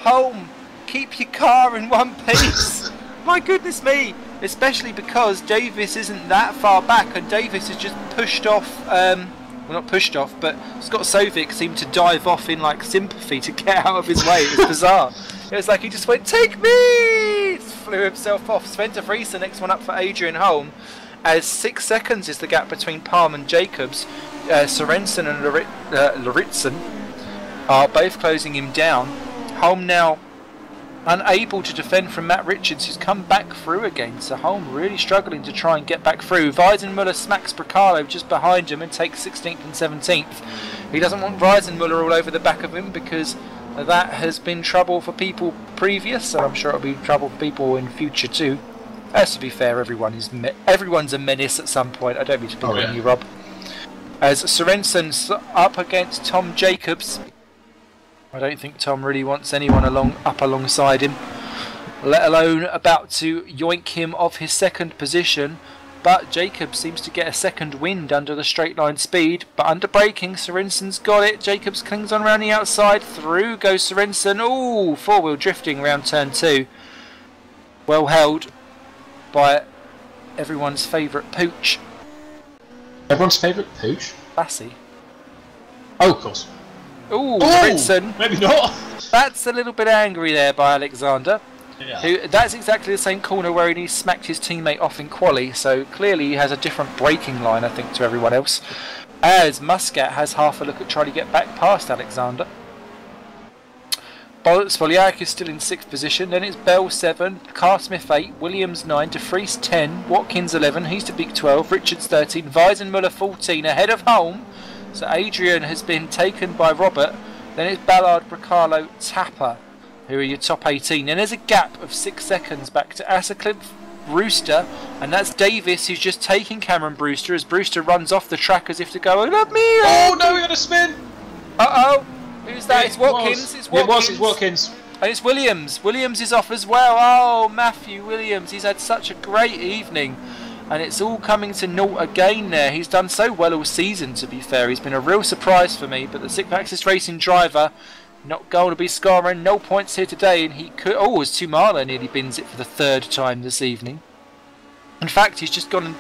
Holm, keep your car in one piece. My goodness me. Especially because Davis isn't that far back, and Davis is just pushed off. Well, not pushed off, but Scott Sovic seemed to dive off in like sympathy to get out of his way. It was bizarre. It was like he just went, "Take me!" Flew himself off. Sven de Vries, the next one up for Adrian Holm. As 6 seconds is the gap between Palm and Jacobs. Sorensen and Loritzen are both closing him down. Holm now unable to defend from Matt Richards, who's come back through again. So Holm really struggling to try and get back through. Weisenmuller smacks Bracalo just behind him and takes 16th and 17th. He doesn't want Weisenmuller all over the back of him because that has been trouble for people previous, and I'm sure it'll be trouble for people in future too. As to be fair, everyone's a menace at some point. I don't mean to pick on you, Rob. As Sorensen's up against Tom Jacobs. I don't think Tom really wants anyone up alongside him, let alone about to yoink him off his 2nd position. But Jacobs seems to get a 2nd wind under the straight line speed, but under braking, Sorensen's got it. Jacobs clings on around the outside, through goes Sorensen. Ooh, 4-wheel drifting around turn 2. Well held by everyone's favourite Pooch. Everyone's favourite Pooch? Lassie. Oh, of course. Ooh, Sorensen. Maybe not. That's a little bit angry there by Alexander. Yeah. That's exactly the same corner where he smacked his teammate off in quali, so clearly he has a different braking line, I think, to everyone else. As Muscat has half a look at trying to get back past Alexander. Spoljaric is still in 6th position, then it's Bell 7, Carsmith 8, Williams 9, de Vries 10, Watkins 11, Heasterbeek 12, Richards 13, Weisenmuller 14, ahead of Holm. So Adrian has been taken by Robert, then it's Ballard, Bracalo, Tapper, who are your top 18. Then there's a gap of 6 seconds back to Asserclinth, Brewster, and that's Davis who's just taking Cameron Brewster as Brewster runs off the track as if to go, "Oh, love me!" Oh no, we got a spin! Uh-oh! Who's that? It's Watkins. It's Watkins. It's Watkins. And it's Williams. Williams is off as well. Oh, Matthew Williams. He's had such a great evening. And it's all coming to naught again there. He's done so well all season, to be fair. He's been a real surprise for me. But the Six Axis Racing driver not going to be scoring. No points here today. And he could... Oh, as Tumala nearly bins it for the 3rd time this evening. In fact, he's just gone and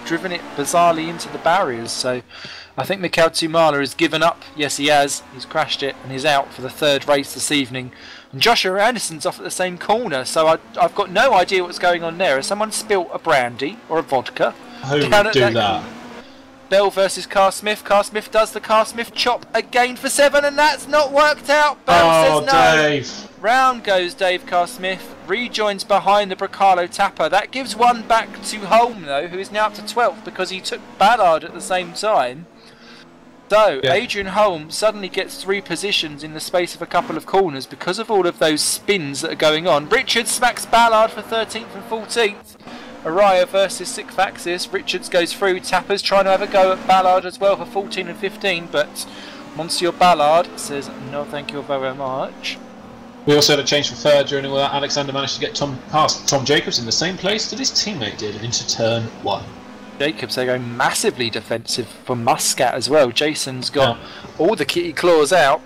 driven it bizarrely into the barriers. So I think Mikhail Tumala has given up. Yes, he has. He's crashed it and he's out for the 3rd race this evening. And Joshua Anderson's off at the same corner, so I've got no idea what's going on there. Has someone spilt a brandy or a vodka? Who would do that? Bell versus Carl Smith. Carl Smith does the Carl Smith chop again for 7, and that's not worked out. Bell says no. Dave. Round goes Dave Carl Smith. Rejoins behind the Bracalo Tapper. That gives one back to Holm, though, who is now up to 12th because he took Ballard at the same time. So, yeah. Adrian Holm suddenly gets 3 positions in the space of a couple of corners because of all of those spins that are going on. Richards smacks Ballard for 13th and 14th. Araya versus Sikfaxis. Richards goes through. Tapper's trying to have a go at Ballard as well for 14 and 15, but Monsieur Ballard says no thank you very much. We also had a change for third during all that. Alexander managed to get past Tom Jacobs in the same place that his teammate did into turn 1. Jacobs, they're going massively defensive for Muscat as well. Jason's got all the kitty claws out.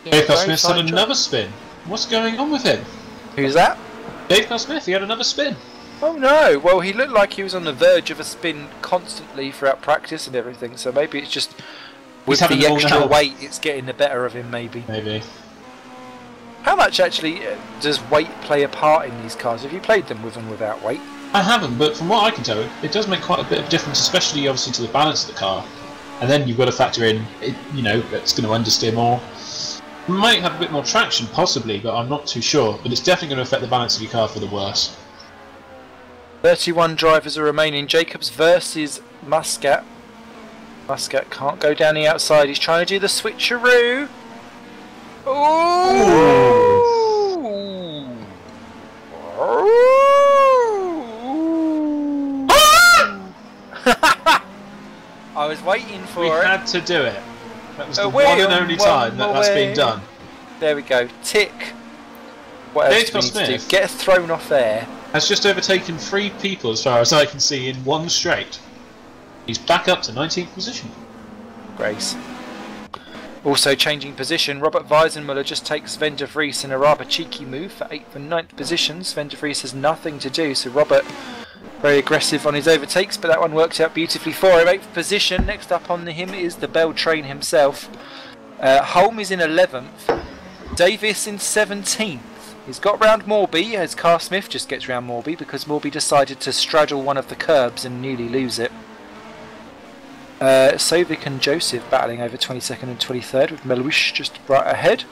Dave Carl Smith's had another spin. What's going on with him? Who's that? Dave Carl Smith, he had another spin. Oh no, well he looked like he was on the verge of a spin constantly throughout practice and everything, so maybe it's just with the extra weight it's getting the better of him maybe. Maybe. How much actually does weight play a part in these cars? Have you played them with and without weight? I haven't, but from what I can tell, it does make quite a bit of difference, especially obviously to the balance of the car. And then you've got to factor in, you know, it's going to understeer more. It might have a bit more traction, possibly, but I'm not too sure. But it's definitely going to affect the balance of your car for the worse. 31 drivers are remaining. Jacobs versus Muscat. Muscat can't go down the outside. He's trying to do the switcheroo. Ooh! I was waiting for it. We had to do it. That was the one and only time that's been done. There we go. Tick. What else do we need to do? Get thrown off there. Has just overtaken 3 people as far as I can see in one straight. He's back up to 19th position. Grace. Also changing position, Robert Weisenmuller just takes Sven de Vries in a rather cheeky move for 8th and 9th positions. Sven de Vries has nothing to do, so Robert very aggressive on his overtakes, but that one worked out beautifully for him. 8th position, next up on him is the Bell Train himself. Holm is in 11th, Davis in 17th. He's got round Morby, as Carl Smith just gets round Morby because Morby decided to straddle one of the curbs and nearly lose it. Sovic and Joseph battling over 22nd and 23rd with Meluish just right ahead.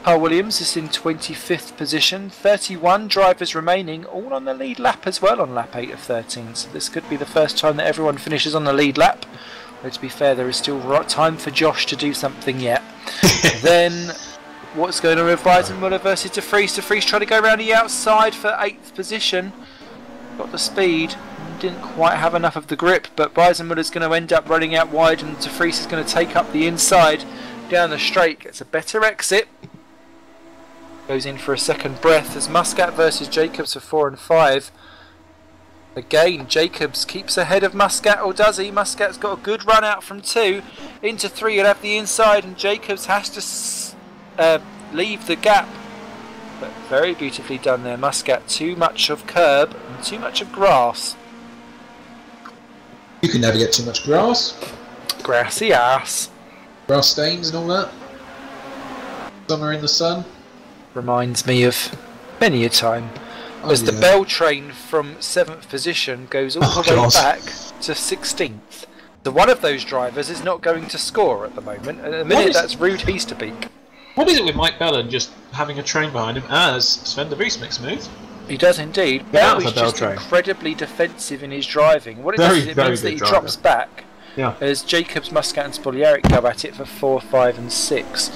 Carl Williams is in 25th position, 31 drivers remaining, all on the lead lap as well on lap 8 of 13, so this could be the first time that everyone finishes on the lead lap. Though to be fair, there is still time for Josh to do something yet. Then, what's going on with Weisenmuller versus de Vries? De Vries trying to go around the outside for 8th position. Got the speed, didn't quite have enough of the grip, but Weisenmuller's going to end up running out wide and de Vries is going to take up the inside down the straight, gets a better exit. Goes in for a second breath as Muscat versus Jacobs for 4 and 5. Again, Jacobs keeps ahead of Muscat, or does he? Muscat's got a good run out from 2 into 3. He'll have the inside, and Jacobs has to leave the gap. But very beautifully done there, Muscat. Too much of curb and too much of grass. You can never get too much grass. Grassy ass. Grass stains and all that. Summer in the sun. Reminds me of many a time. As the Bell Train from 7th position goes all the way back to 16th. So one of those drivers is not going to score at the moment. At the minute, that's Rude Easterbeek. What is it with Mike Bell and just having a train behind him as Sven de Vries makes a move? He does indeed. Bell is just incredibly defensive in his driving. What it does is it means that he drops back as Jacobs, Muscat and Spogliaric go at it for 4, 5 and 6.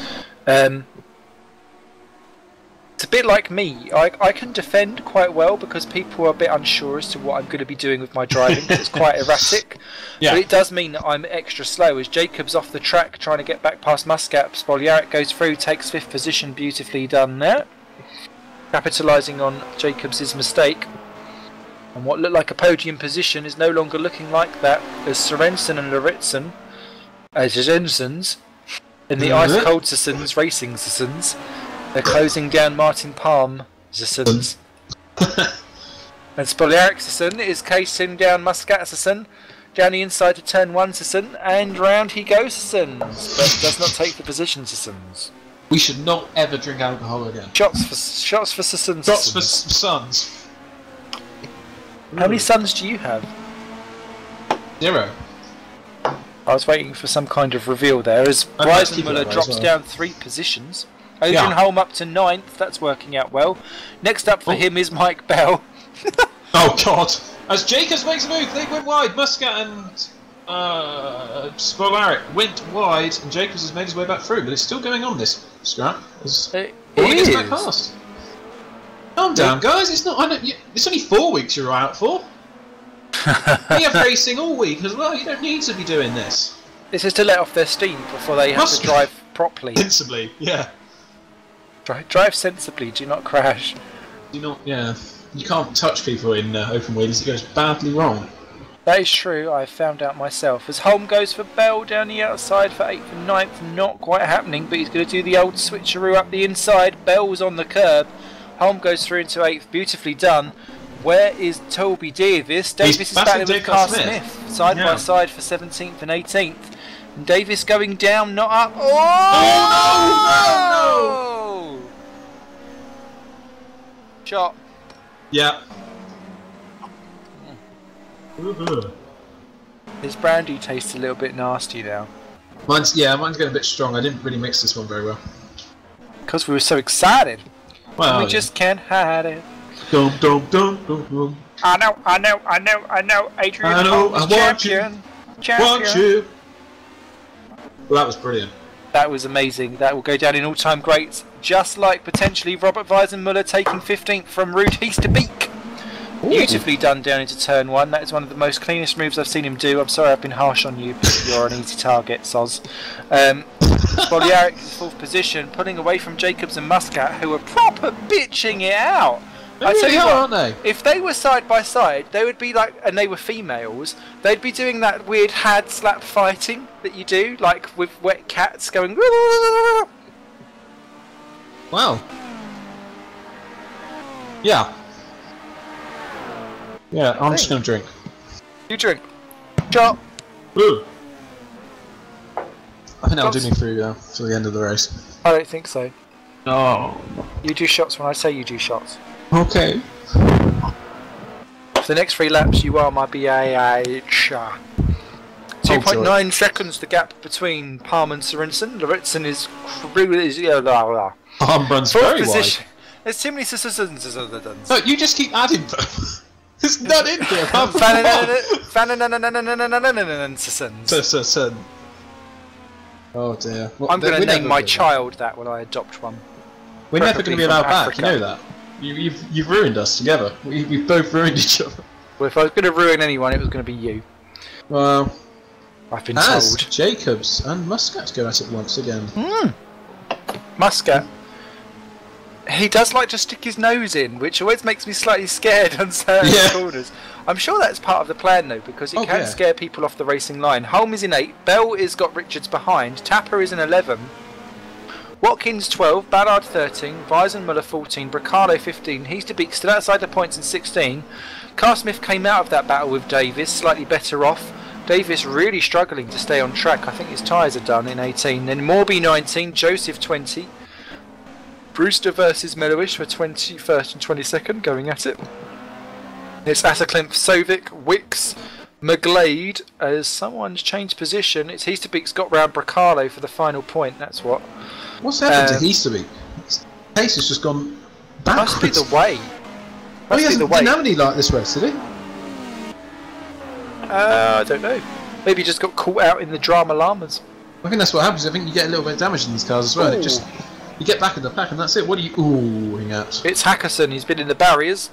It's a bit like me. I can defend quite well because people are a bit unsure as to what I'm going to be doing with my driving. It's quite erratic. But it does mean that I'm extra slow as Jacobs off the track trying to get back past Muscat. Spogliaric goes through, takes 5th position, beautifully done there. Capitalising on Jacobs' mistake. And what looked like a podium position is no longer looking like that as Sorensen and Lauritsen, Jensens, in the ice cold Sissons, racing Sissons, they're closing down Martin Palm Sissons. And Spogliaric Sisson is casing down Muscat Sisson, down the inside to turn 1 Sisson, and round he goes Sissons, but does not take the position Sissons. We should not ever drink alcohol again. Shots for Sissons. Shots for sons. How many sons do you have? 0. I was waiting for some kind of reveal there as Weisenmuller drops down 3 positions. Adrian Holm up to 9th, that's working out well. Next up for him is Mike Bell. Oh God! As Jacobs makes a move, they went wide. Muscat and Spolaric went wide, and Jacobs has made his way back through, but it's still going on this scrap. It is. is. Back past. Calm down, guys. It's not. It's only 4 weeks you're out for. We have racing all week as well. You don't need to be doing this. This is to let off their steam before they have to drive properly. Sensibly, yeah. Drive sensibly. Do not crash. Do not. Yeah. You can't touch people in open wheelies. It goes badly wrong. That is true. I found out myself. As Holm goes for Bell down the outside for 8th and 9th, not quite happening, but he's going to do the old switcheroo up the inside. Bell's on the curb. Holm goes through into 8th. Beautifully done. Where is Toby Davis? Davis is battling with Carl Smith. Side by side for 17th and 18th. And Davis going down, not up. Oh! No! Shot. Yeah. His brandy tastes a little bit nasty now. Mine's getting a bit strong. I didn't really mix this one very well. Because we were so excited. Well, we just can't hide it. Dum, dum, dum, dum, dum. I know. Adrian Holm is champion. Want you. Well, that was brilliant. That was amazing. That will go down in all-time greats. Just like potentially Robert Weisenmuller taking 15th from Ruud Heasterbeek. Beautifully done down into turn 1. That is one of the most cleanest moves I've seen him do. I'm sorry I've been harsh on you, but you're an easy target, Soz. Spolaric is 4th position, pulling away from Jacobs and Muscat, who are proper bitching it out. They really are, aren't they? If they were side by side, they would be like, and they were females, they'd be doing that weird had slap fighting that you do, like with wet cats going. Wow. Yeah. Yeah, I'm just gonna drink. You drink. Shot. Ooh. I think that'll do me through till the end of the race. I don't think so. No. You do shots when I say you do shots. Okay. For the next 3 laps, you are my BAH. 2.9 seconds the gap between Palm and Sorensen. Lauritsen is Palm runs very wide. There's too many Sorensen's. No, you just keep adding them. There's none in here. Oh dear. Well, I'm going to name my child that when I adopt one. We're never going to be allowed back, you know that. You've ruined us together. We've both ruined each other. Well, if I was going to ruin anyone, it was going to be you. Well, I've been told. Jacobs and Muscat go at it once again. Muscat. He does like to stick his nose in, which always makes me slightly scared on certain corners. I'm sure that's part of the plan though, because it can scare people off the racing line. Holm is in 8, Bell is got Richards behind, Tapper is in 11, Watkins 12, Ballard 13, Weisenmuller 14, Bricado 15, Heasterbeek still outside the points in 16. Carl Smith came out of that battle with Davis, slightly better off. Davis really struggling to stay on track. I think his tyres are done in 18. Then Morby 19, Joseph 20. Brewster versus Meloish for 21st and 22nd, going at it. It's Asaklimph, Sovic, Wicks, McGlade. As someone's changed position, it's Heasterbeek's got round Bricalo for the final point. That's what. What's happened to Heasterbeek? His pace has just gone backwards. Must be the weight. Well, he didn't have any like this race, did he? I don't know. Maybe he just got caught out in the drama llamas. I think that's what happens. I think you get a little bit of damage in these cars as well. It just, you get back in the pack and that's it. What are you oohing at? It's Hackerson. He's been in the barriers.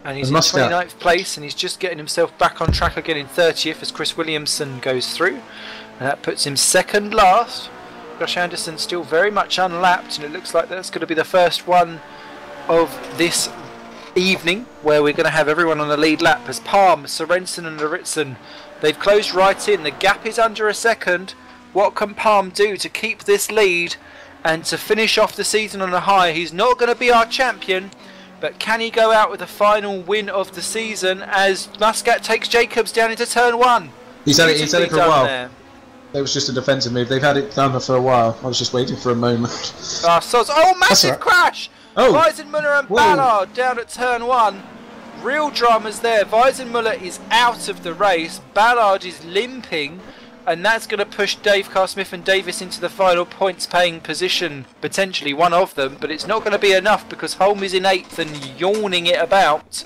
And he's in 29th place, and he's just getting himself back on track again in 30th as Chris Williamson goes through. And that puts him second last. Josh Anderson still very much unlapped, and it looks like that's going to be the first one of this evening where we're going to have everyone on the lead lap as Palm, Sorensen and Lauritsen. They've closed right in. The gap is under a second. What can Palm do to keep this lead and to finish off the season on a high? He's not going to be our champion, but can he go out with the final win of the season as Muscat takes Jacobs down into turn 1? He's had it for a while. There. It was just a defensive move. They've had it done for a while. I was just waiting for a moment. Massive crash! Weisenmuller and Ballard down at turn 1. Real dramas there. Weisenmuller is out of the race. Ballard is limping. and that's going to push Dave Carr-Smith and Davis into the final points-paying position, potentially one of them, but it's not going to be enough because Holm is in 8th and yawning it about.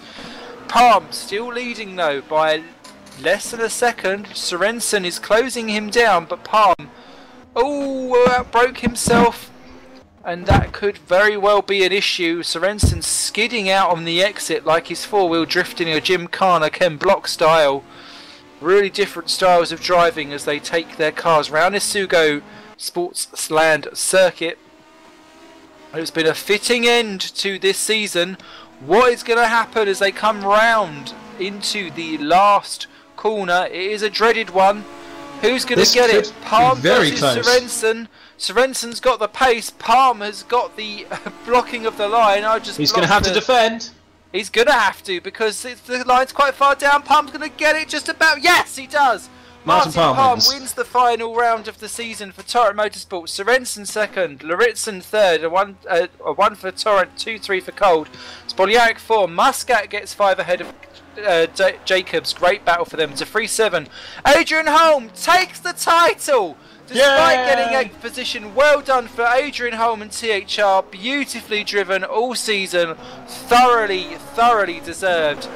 Palm still leading though by less than a second. Sorensen is closing him down, but Palm, outbroke himself, and that could very well be an issue. Sorensen skidding out on the exit like he's four-wheel drifting a Gymkhana Ken Block style. Really different styles of driving as they take their cars round this Sugo Sportsland circuit. It's been a fitting end to this season. What is going to happen as they come round into the last corner? It is a dreaded one. Who's going to get it? Palm versus Sorensen. Sorensen's got the pace. Palm has got the blocking of the line. He's going to have to defend. He's going to have to because the line's quite far down. Palm's going to get it just about. Yes, he does. Martin Palm wins the final round of the season for Torrent Motorsports. Sorensen second, Lauritsen third, a one for Torrent, 2-3 for Cold. Spoljaric 4, Muscat gets 5 ahead of Jacobs. Great battle for them. It's a 3-7. Adrian Holm takes the title! Despite getting 8th position, well done for Adrian Holm and THR. Beautifully driven all season. Thoroughly deserved.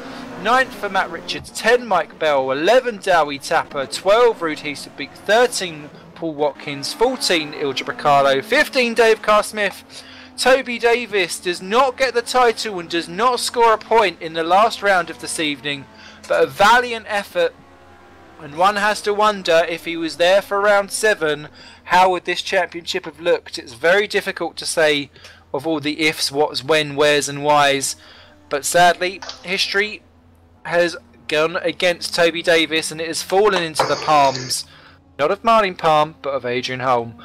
9th for Matt Richards, 10 Mike Bell, 11 Dowie Tapper, 12 Rude Heasterbeek, 13 Paul Watkins, 14 Ilja Bracalo, 15 Dave Carr-Smith. Toby Davis does not get the title and does not score a point in the last round of this evening, but a valiant effort. And one has to wonder if he was there for round 7, how would this championship have looked? It's very difficult to say of all the ifs, whats, when, wheres and whys. But sadly, history has gone against Toby Davis and it has fallen into the palms, not of Martin Palm, but of Adrian Holm.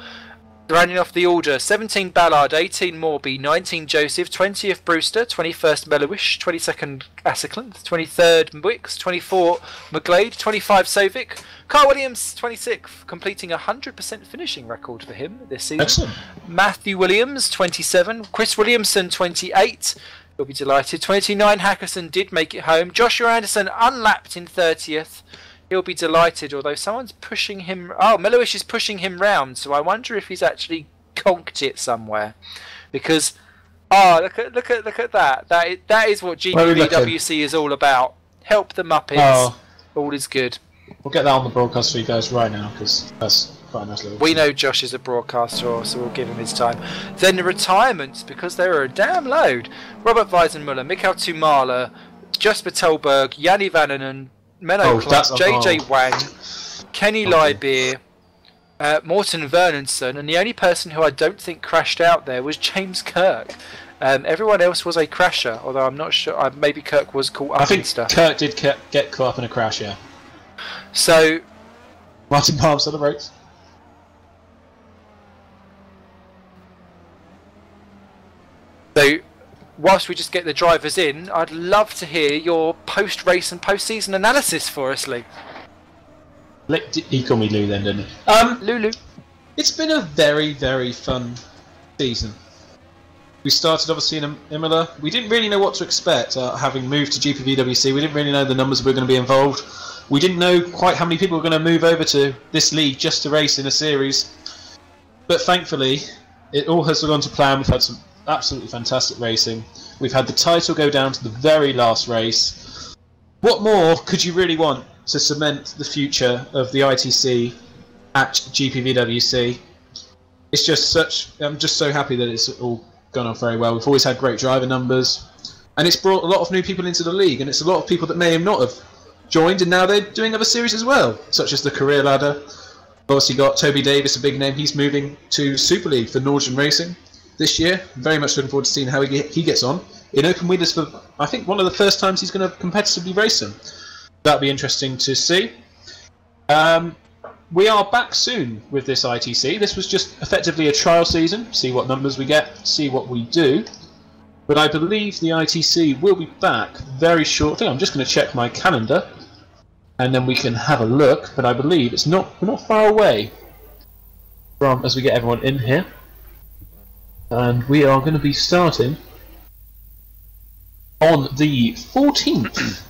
Rounding off the order, 17 Ballard, 18 Morby, 19 Joseph, 20th Brewster, 21st Mellowish, 22nd Assiclant, 23rd Wicks, 24 McGlade, 25 Sovic, Carl Williams, 26th, completing a 100% finishing record for him this season. Excellent. Matthew Williams, 27, Chris Williamson, 28, he'll be delighted, 29 Hackerson did make it home, Joshua Anderson unlapped in 30th, he'll be delighted, although someone's pushing him. Oh, Mellowish is pushing him round, so I wonder if he's actually conked it somewhere. Because, look at that. That is what GPVWC is all about. Help the Muppets. All is good. We'll get that on the broadcast for you guys right now, because that's quite a nice little. We know Josh is a broadcaster, so we'll give him his time. Then the retirements, because there are a damn load. Robert Weisenmuller, Mikhail Tumala, Jasper Telberg, Yanni Vananen, Menno Clark, JJ Wang, Kenny Liebeer, Morten Vernonson, and the only person who I don't think crashed out there was James Kirk. Everyone else was a crasher, although I'm not sure. Maybe Kirk was caught up in stuff. Kirk did get caught up in a crash, yeah. So Martin Palm celebrates. So whilst we just get the drivers in, I'd love to hear your post-race and post-season analysis for us, Lee. He called me Lou then, didn't he? Lulu. It's been a very, very fun season. We started obviously in Imola. We didn't really know what to expect, having moved to GPVWC. We didn't really know the numbers were going to be involved. We didn't know quite how many people were going to move over to this league just to race in a series. But thankfully, it all has gone to plan. We've had some absolutely fantastic racing. We've had the title go down to the very last race. What more could you really want to cement the future of the ITC at GPVWC? It's just I'm just so happy that it's all gone on very well. We've always had great driver numbers, and it's brought a lot of new people into the league, and it's a lot of people that may have not have joined, and now they're doing other series as well, such as the Career Ladder. Obviously got Toby Davis, a big name. He's moving to Super League for Norwegian Racing this year. Very much looking forward to seeing how he gets on in open wheelers for, I think, one of the first times he's going to competitively race them. That'll be interesting to see. We are back soon with this ITC. This was just effectively a trial season, see what numbers we get, see what we do. But I believe the ITC will be back very shortly. I'm just going to check my calendar, and then we can have a look. But I believe we're not far away from, as we get everyone in here. And we are going to be starting on the 14th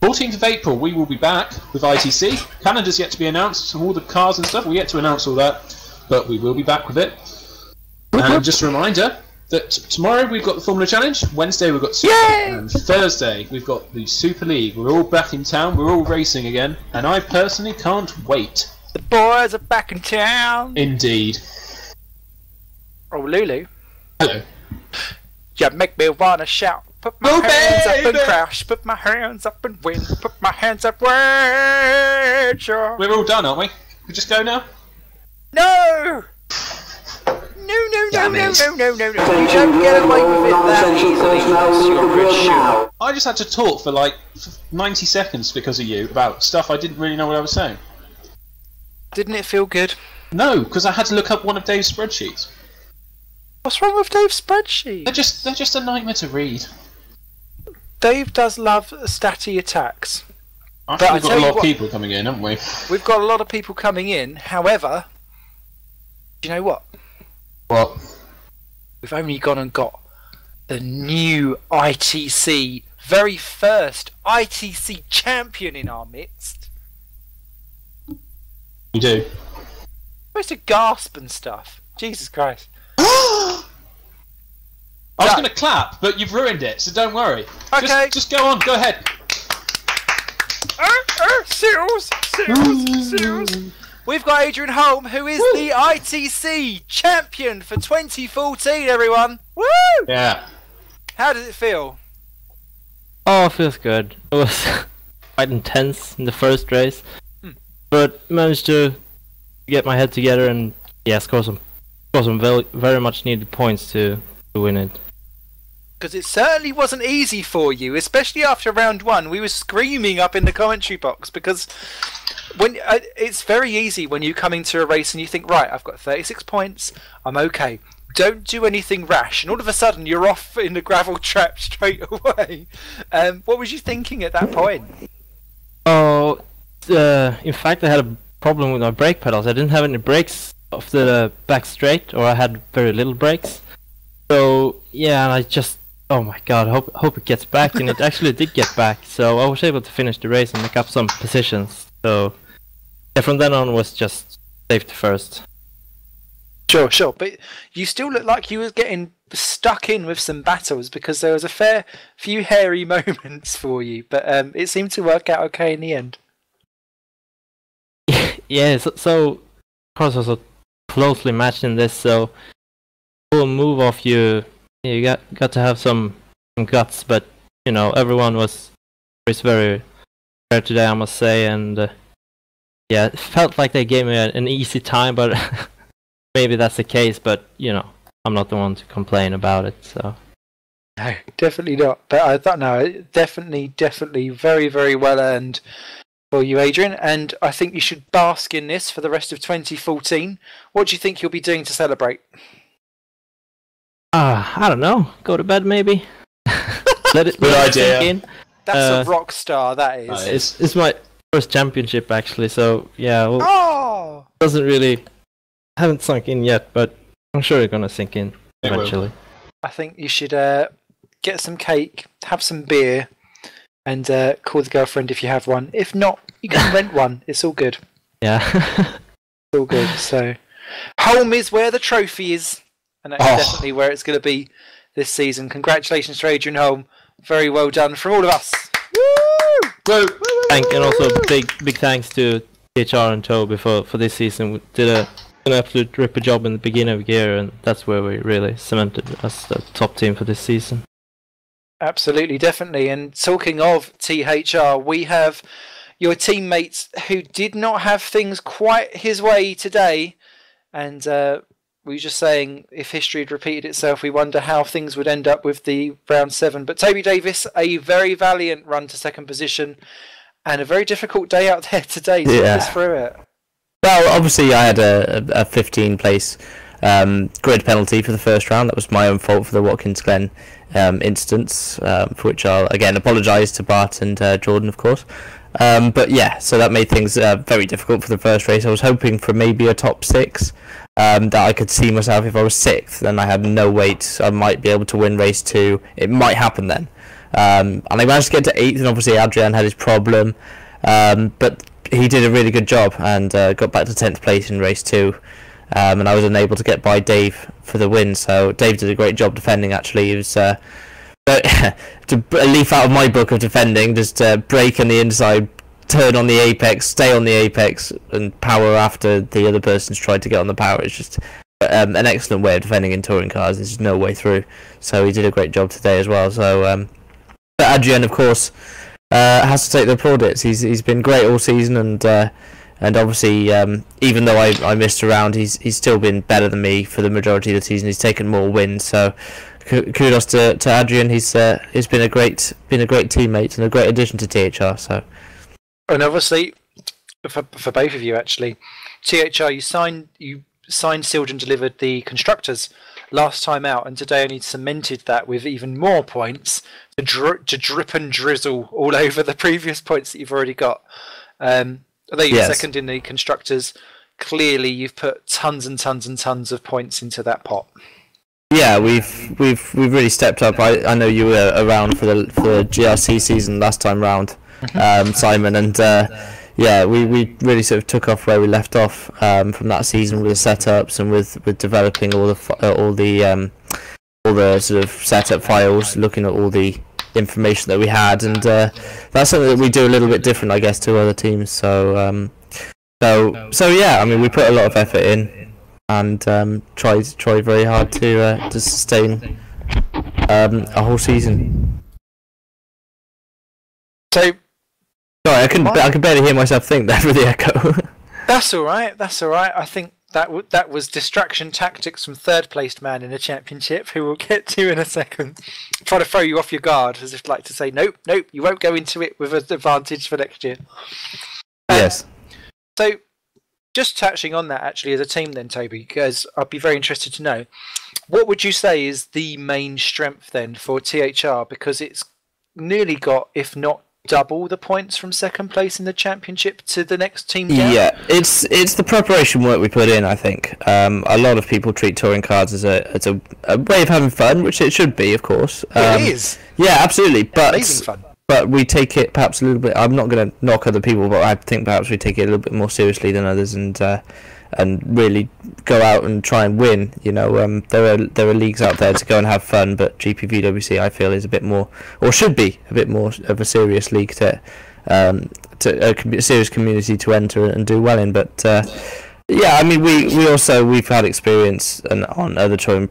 14th of April, we will be back with ITC. Calendar's yet to be announced, all the cars and stuff. We're yet to announce all that, but we will be back with it. And just a reminder that tomorrow we've got the Formula Challenge, Wednesday we've got Super League, and Thursday we've got the Super League. We're all back in town, we're all racing again, and I personally can't wait. The boys are back in town. Indeed. Oh, Lulu. Hello. You make me wanna shout. Put my hands up and crash. Put my hands up and win. Put my hands up, Redshaw. We're all done, aren't we? We just go now? No! No. You don't get away with it that easily because you're Redshaw. I just had to talk for like 90 seconds because of you about stuff I didn't really know what I was saying. Didn't it feel good? No, because I had to look up one of Dave's spreadsheets. What's wrong with Dave's spreadsheet? They're just a nightmare to read. Dave does love statty attacks. I think we've got a lot of people coming in, haven't we? We've got a lot of people coming in. However, do you know what? What? We've only gone and got the new ITC, very first ITC champion in our midst. You do. Supposed to gasp and stuff. Jesus Christ. I was going to clap, but you've ruined it, so don't worry. Okay. Just go on, go ahead. Seals. We've got Adrian Holm, who is the ITC champion for 2014, everyone. Woo! Yeah. How does it feel? Oh, it feels good. It was quite intense in the first race, but managed to get my head together and score some very much needed points to win it. Because it certainly wasn't easy for you, especially after round one. We were screaming up in the commentary box because it's very easy when you come into a race and you think, right, I've got 36 points, I'm okay. Don't do anything rash, and all of a sudden you're off in the gravel trap straight away. What was you thinking at that point? Oh, in fact, I had a problem with my brake pedals. I didn't have any brakes off the back straight, or I had very little brakes. So yeah, and I just, oh my god, hope it gets back, and it actually did get back. So I was able to finish the race and make up some positions. So yeah, from then on was just safety first. Sure, but you still look like you were getting stuck in with some battles because there was a fair few hairy moments for you, but it seemed to work out okay in the end. Yeah, so of course I was so closely matched in this, so full move off you got to have some guts, but you know, everyone was very fair today, I must say, and yeah, it felt like they gave me an easy time, but maybe that's the case, but you know, I'm not the one to complain about it, so. No, definitely not. But I thought, no, definitely very well earned for you, Adrian, and I think you should bask in this for the rest of 2014. What do you think you'll be doing to celebrate? I don't know. Go to bed, maybe. Let it idea. Sink in. That's a rock star, that is. It's my first championship, actually, so yeah. Well, doesn't really... haven't sunk in yet, but I'm sure it's gonna sink in eventually. I think you should get some cake, have some beer, and call the girlfriend if you have one. If not, you can rent one. It's all good. Yeah. It's all good. So, home is where the trophy is, and that's definitely where it's going to be this season. Congratulations to Adrian Holm. Very well done from all of us. Woo! Woo! And also big thanks to THR and Toby for this season. We did an absolute ripper job in the beginning of the year, and that's where we really cemented as the top team for this season. Absolutely, definitely. And talking of THR, we have your teammates who did not have things quite his way today, and we were just saying if history had repeated itself, we wonder how things would end up with the round 7. But Toby Davis, a very valiant run to second position, and a very difficult day out there today to get us through it. Well, obviously I had a 15 place grid penalty for the first round. That was my own fault for the Watkins Glen instance, for which I'll again apologise to Bart and Jordan, of course. But yeah, so that made things very difficult for the first race. I was hoping for maybe a top 6, that I could see myself if I was 6th, then I had no weight, I might be able to win race 2. It might happen then. and I managed to get to 8th, and obviously Adrian had his problem, but he did a really good job and got back to 10th place in race 2, and I was unable to get by Dave for the win. So Dave did a great job defending. Actually, he was to leaf out of my book of defending, just brake on the inside, turn on the apex, stay on the apex, and power after the other person's tried to get on the power. It's just an excellent way of defending in touring cars. There's no way through. So he did a great job today as well. So but Adrian, of course, has to take the plaudits. He's been great all season, and obviously even though I missed a round, he's still been better than me for the majority of the season. He's taken more wins. So kudos to Adrian. He's been a great teammate and a great addition to THR. So. And obviously, for both of you, actually, THR, you signed, sealed, and delivered the constructors last time out, and today only cemented that with even more points to drip and drizzle all over the previous points that you've already got. Although you're second in the constructors, clearly you've put tons and tons and tons of points into that pot. Yeah, we've really stepped up. I know you were around for the GRC season last time round. Simon, and we really sort of took off where we left off from that season with the setups and with developing all the sort of setup files, looking at all the information that we had, and that's something that we do a little bit different, I guess, to other teams. So yeah, I mean, we put a lot of effort in and tried very hard to sustain a whole season. So. Sorry, I can barely hear myself think there with the echo. That's all right. That's all right. I think that was distraction tactics from third-placed man in the championship, who we'll get to in a second. Try to throw you off your guard, as if like to say, nope, you won't go into it with an advantage for next year. Yes. So, just touching on that actually as a team, then, Toby, because I'd be very interested to know, what would you say is the main strength then for THR, because it's nearly got, if not double the points from second place in the championship to the next team down? Yeah, it's the preparation work we put in, I think. A lot of people treat touring cars as a way of having fun, which it should be, of course. It is. Yeah, absolutely. Amazing fun. But we take it perhaps a little bit. I'm not going to knock other people, but I think perhaps we take it a little bit more seriously than others, and really go out and try and win. You know, there are leagues out there to go and have fun, but GPVWC, I feel, is a bit more, or should be a bit more of a serious league to a serious community to enter and do well in. But yeah, I mean, we've had experience on other touring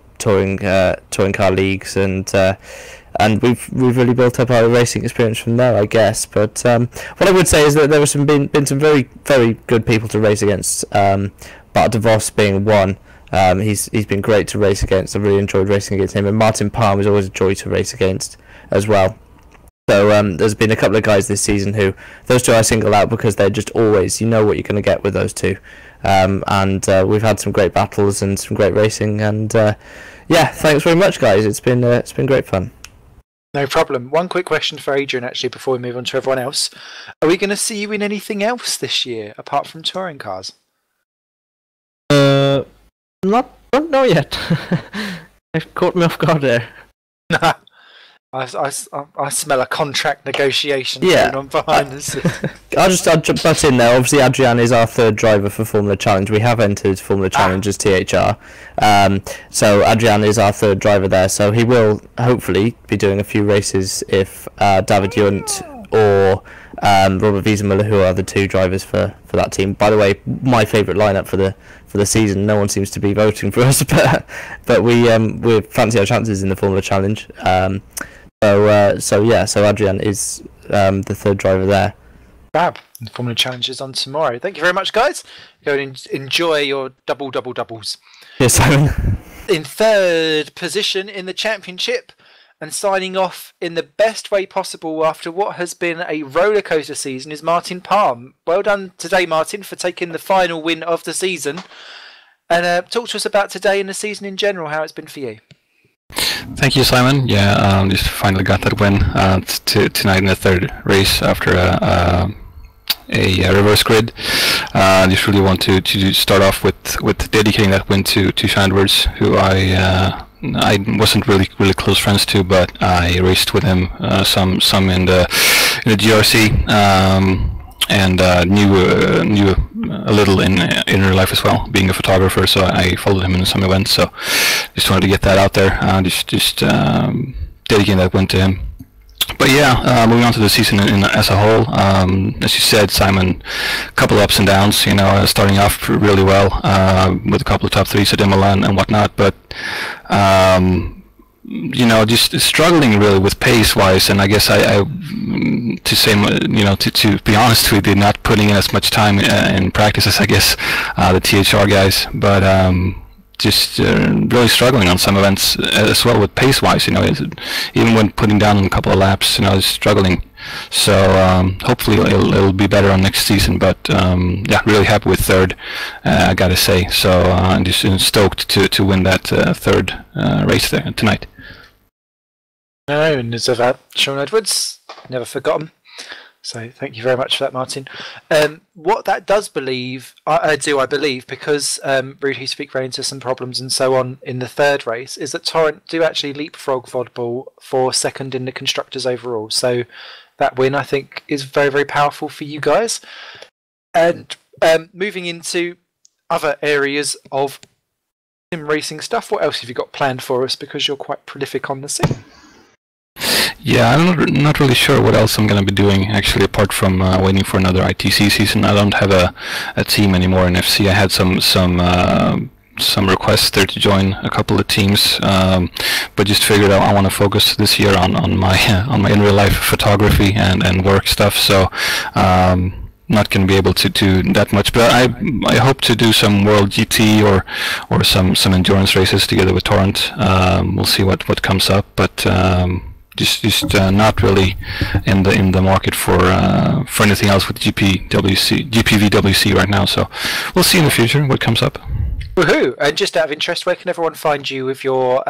car leagues, and we've really built up our racing experience from there, I guess. But what I would say is that there have been some very, very good people to race against. Bart DeVos being one. He's been great to race against. I've really enjoyed racing against him. And Martin Palm is always a joy to race against as well. So there's been a couple of guys this season who, those two I single out because they're just always, you know what you're going to get with those two. And we've had some great battles and some great racing. And yeah, thanks very much, guys. It's been great fun. No problem. One quick question for Adrian, actually, before we move on to everyone else. Are we going to see you in anything else this year, apart from touring cars? Don't know yet. You've caught me off guard there. I smell a contract negotiation going on behind the scenes. I'll jump butt in there. Obviously, Adrian is our third driver for Formula Challenge. We have entered Formula Challenge as THR. So Adrian is our third driver there. So he will hopefully be doing a few races if David Yunt or Robert Wiesemuller, who are the two drivers for that team. By the way, my favourite lineup for the season. No one seems to be voting for us, but we fancy our chances in the Formula Challenge. So Adrian is the third driver there. Fab. The Formula Challenge is on tomorrow. Thank you very much, guys. Go and enjoy your doubles. Yes, Simon. In third position in the championship, and signing off in the best way possible after what has been a rollercoaster season, is Martin Palm. Well done today, Martin, for taking the final win of the season. And talk to us about today and the season in general, how it's been for you. Thank you, Simon. Yeah, just finally got that win tonight in the third race after a reverse grid. Just really want to start off with dedicating that win to Sean Edwards, who I I wasn't really close friends to, but I raced with him some in the GRC, and knew a little in real life as well, being a photographer. So I followed him in some events. So just wanted to get that out there. Just dedicating that win to him. But yeah, moving on to the season as a whole, as you said, Simon, a couple of ups and downs, you know, starting off really well with a couple of top threes at Imola and whatnot, but you know, just struggling really with pace-wise, and I guess to be honest with you, not putting in as much time in practice as I guess the THR guys, but just really struggling on some events as well with pace-wise, you know, even when putting down a couple of laps, you know, struggling. So hopefully it'll be better on next season, but yeah, really happy with third, I gotta say. So I'm just stoked to win that third race there tonight. No, and as I've Sean Edwards, never forgotten. So thank you very much for that, Martin. What that does I believe, because Rudy Speak ran into some problems and so on in the third race, is that Torrent do actually leapfrog Vodball for second in the constructors overall. So that win, I think, is very, very powerful for you guys. And moving into other areas of sim racing stuff, what else have you got planned for us? Because you're quite prolific on the scene. Yeah, I'm not really sure what else I'm going to be doing, actually, apart from waiting for another ITC season. I don't have a team anymore in FC. I had some requests there to join a couple of teams, but just figured out I want to focus this year on my in real life photography and work stuff. So not going to be able to do that much, but I hope to do some World GT or some endurance races together with Torrent. We'll see what comes up, but just not really in the market for anything else with GPVWC right now. So we'll see in the future what comes up. Woohoo! And just out of interest, where can everyone find you with your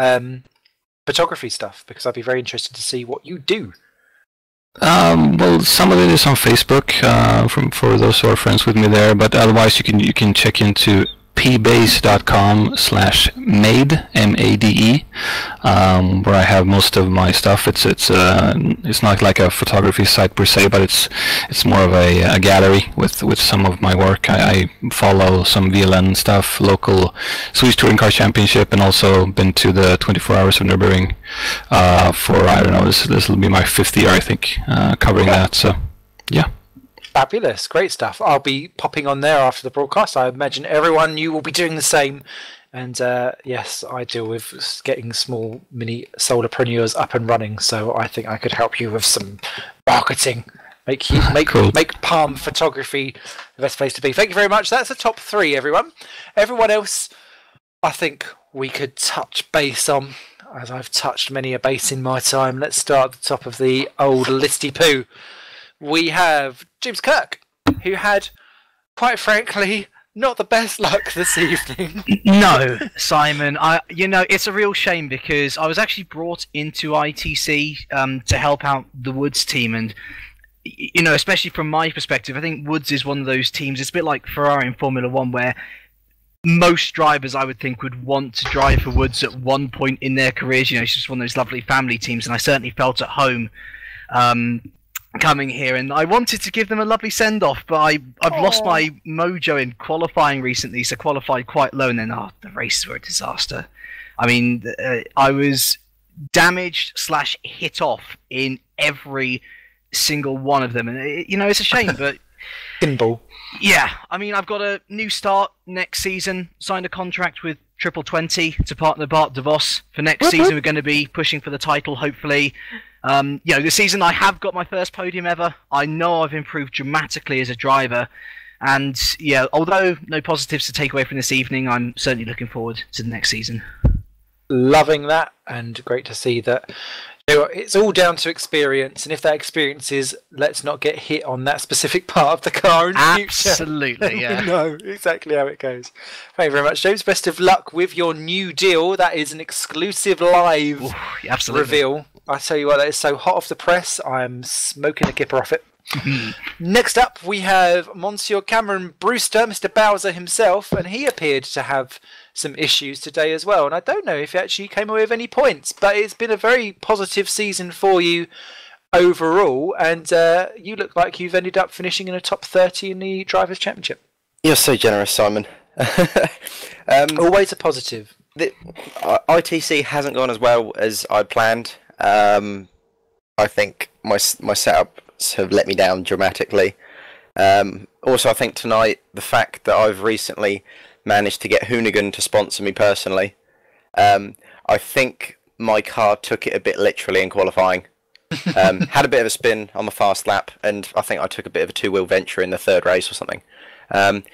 photography stuff? Because I'd be very interested to see what you do. Well, some of it is on Facebook for those who are friends with me there, but otherwise you can check into pbase.com/made, M-A-D-E, where I have most of my stuff. It's not like a photography site per se, but it's more of a gallery with some of my work. I follow some VLN stuff, local Swedish Touring Car Championship, and also been to the 24 Hours of Nürburgring for, I don't know, this will be my 5th year, I think, covering that. So yeah. Fabulous, great stuff. I'll be popping on there after the broadcast. I imagine everyone, you will be doing the same. And yes, I deal with getting small mini solopreneurs up and running, so I think I could help you with some marketing. Make Palm photography the best place to be. Thank you very much. That's the top 3, everyone. Everyone else, I think we could touch base on, as I've touched many a base in my time. Let's start at the top of the old listy poo. We have James Kirk, who had, quite frankly, not the best luck this evening. No, Simon. It's a real shame because I was actually brought into ITC to help out the Woods team, and especially from my perspective, I think Woods is one of those teams. It's a bit like Ferrari in Formula One, where most drivers, I would think, would want to drive for Woods at one point in their careers. It's just one of those lovely family teams, and I certainly felt at home coming here, and I wanted to give them a lovely send-off, but I've lost my mojo in qualifying recently, so qualified quite low, and then the races were a disaster. I mean, I was damaged / hit off in every single one of them, and it's a shame, but Pinball. Yeah, I mean, I've got a new start next season, signed a contract with Triple 20 to partner Bart DeVos for next season. We're going to be pushing for the title, hopefully. This season I have got my first podium ever. I know I've improved dramatically as a driver, and although no positives to take away from this evening, I'm certainly looking forward to the next season. Loving that, and great to see that. It's all down to experience, and if that experience is let's not get hit on that specific part of the car in the future. Absolutely, yeah. We know exactly how it goes. Thank you very much, James. Best of luck with your new deal. That is an exclusive live reveal. I tell you what, that is so hot off the press. I'm smoking a kipper off it. Next up, we have Monsieur Cameron Brewster, Mr. Bowser himself, and he appeared to have some issues today as well. And I don't know if he actually came away with any points, but it's been a very positive season for you overall, and you look like you've ended up finishing in a top 30 in the Drivers' Championship. You're so generous, Simon. Always a positive. The ITC hasn't gone as well as I planned. I think my setups have let me down dramatically. Also, I think tonight, the fact that I've recently managed to get Hoonigan to sponsor me personally, I think my car took it a bit literally in qualifying. Had a bit of a spin on the fast lap, and I think I took a bit of a two-wheel venture in the third race or something.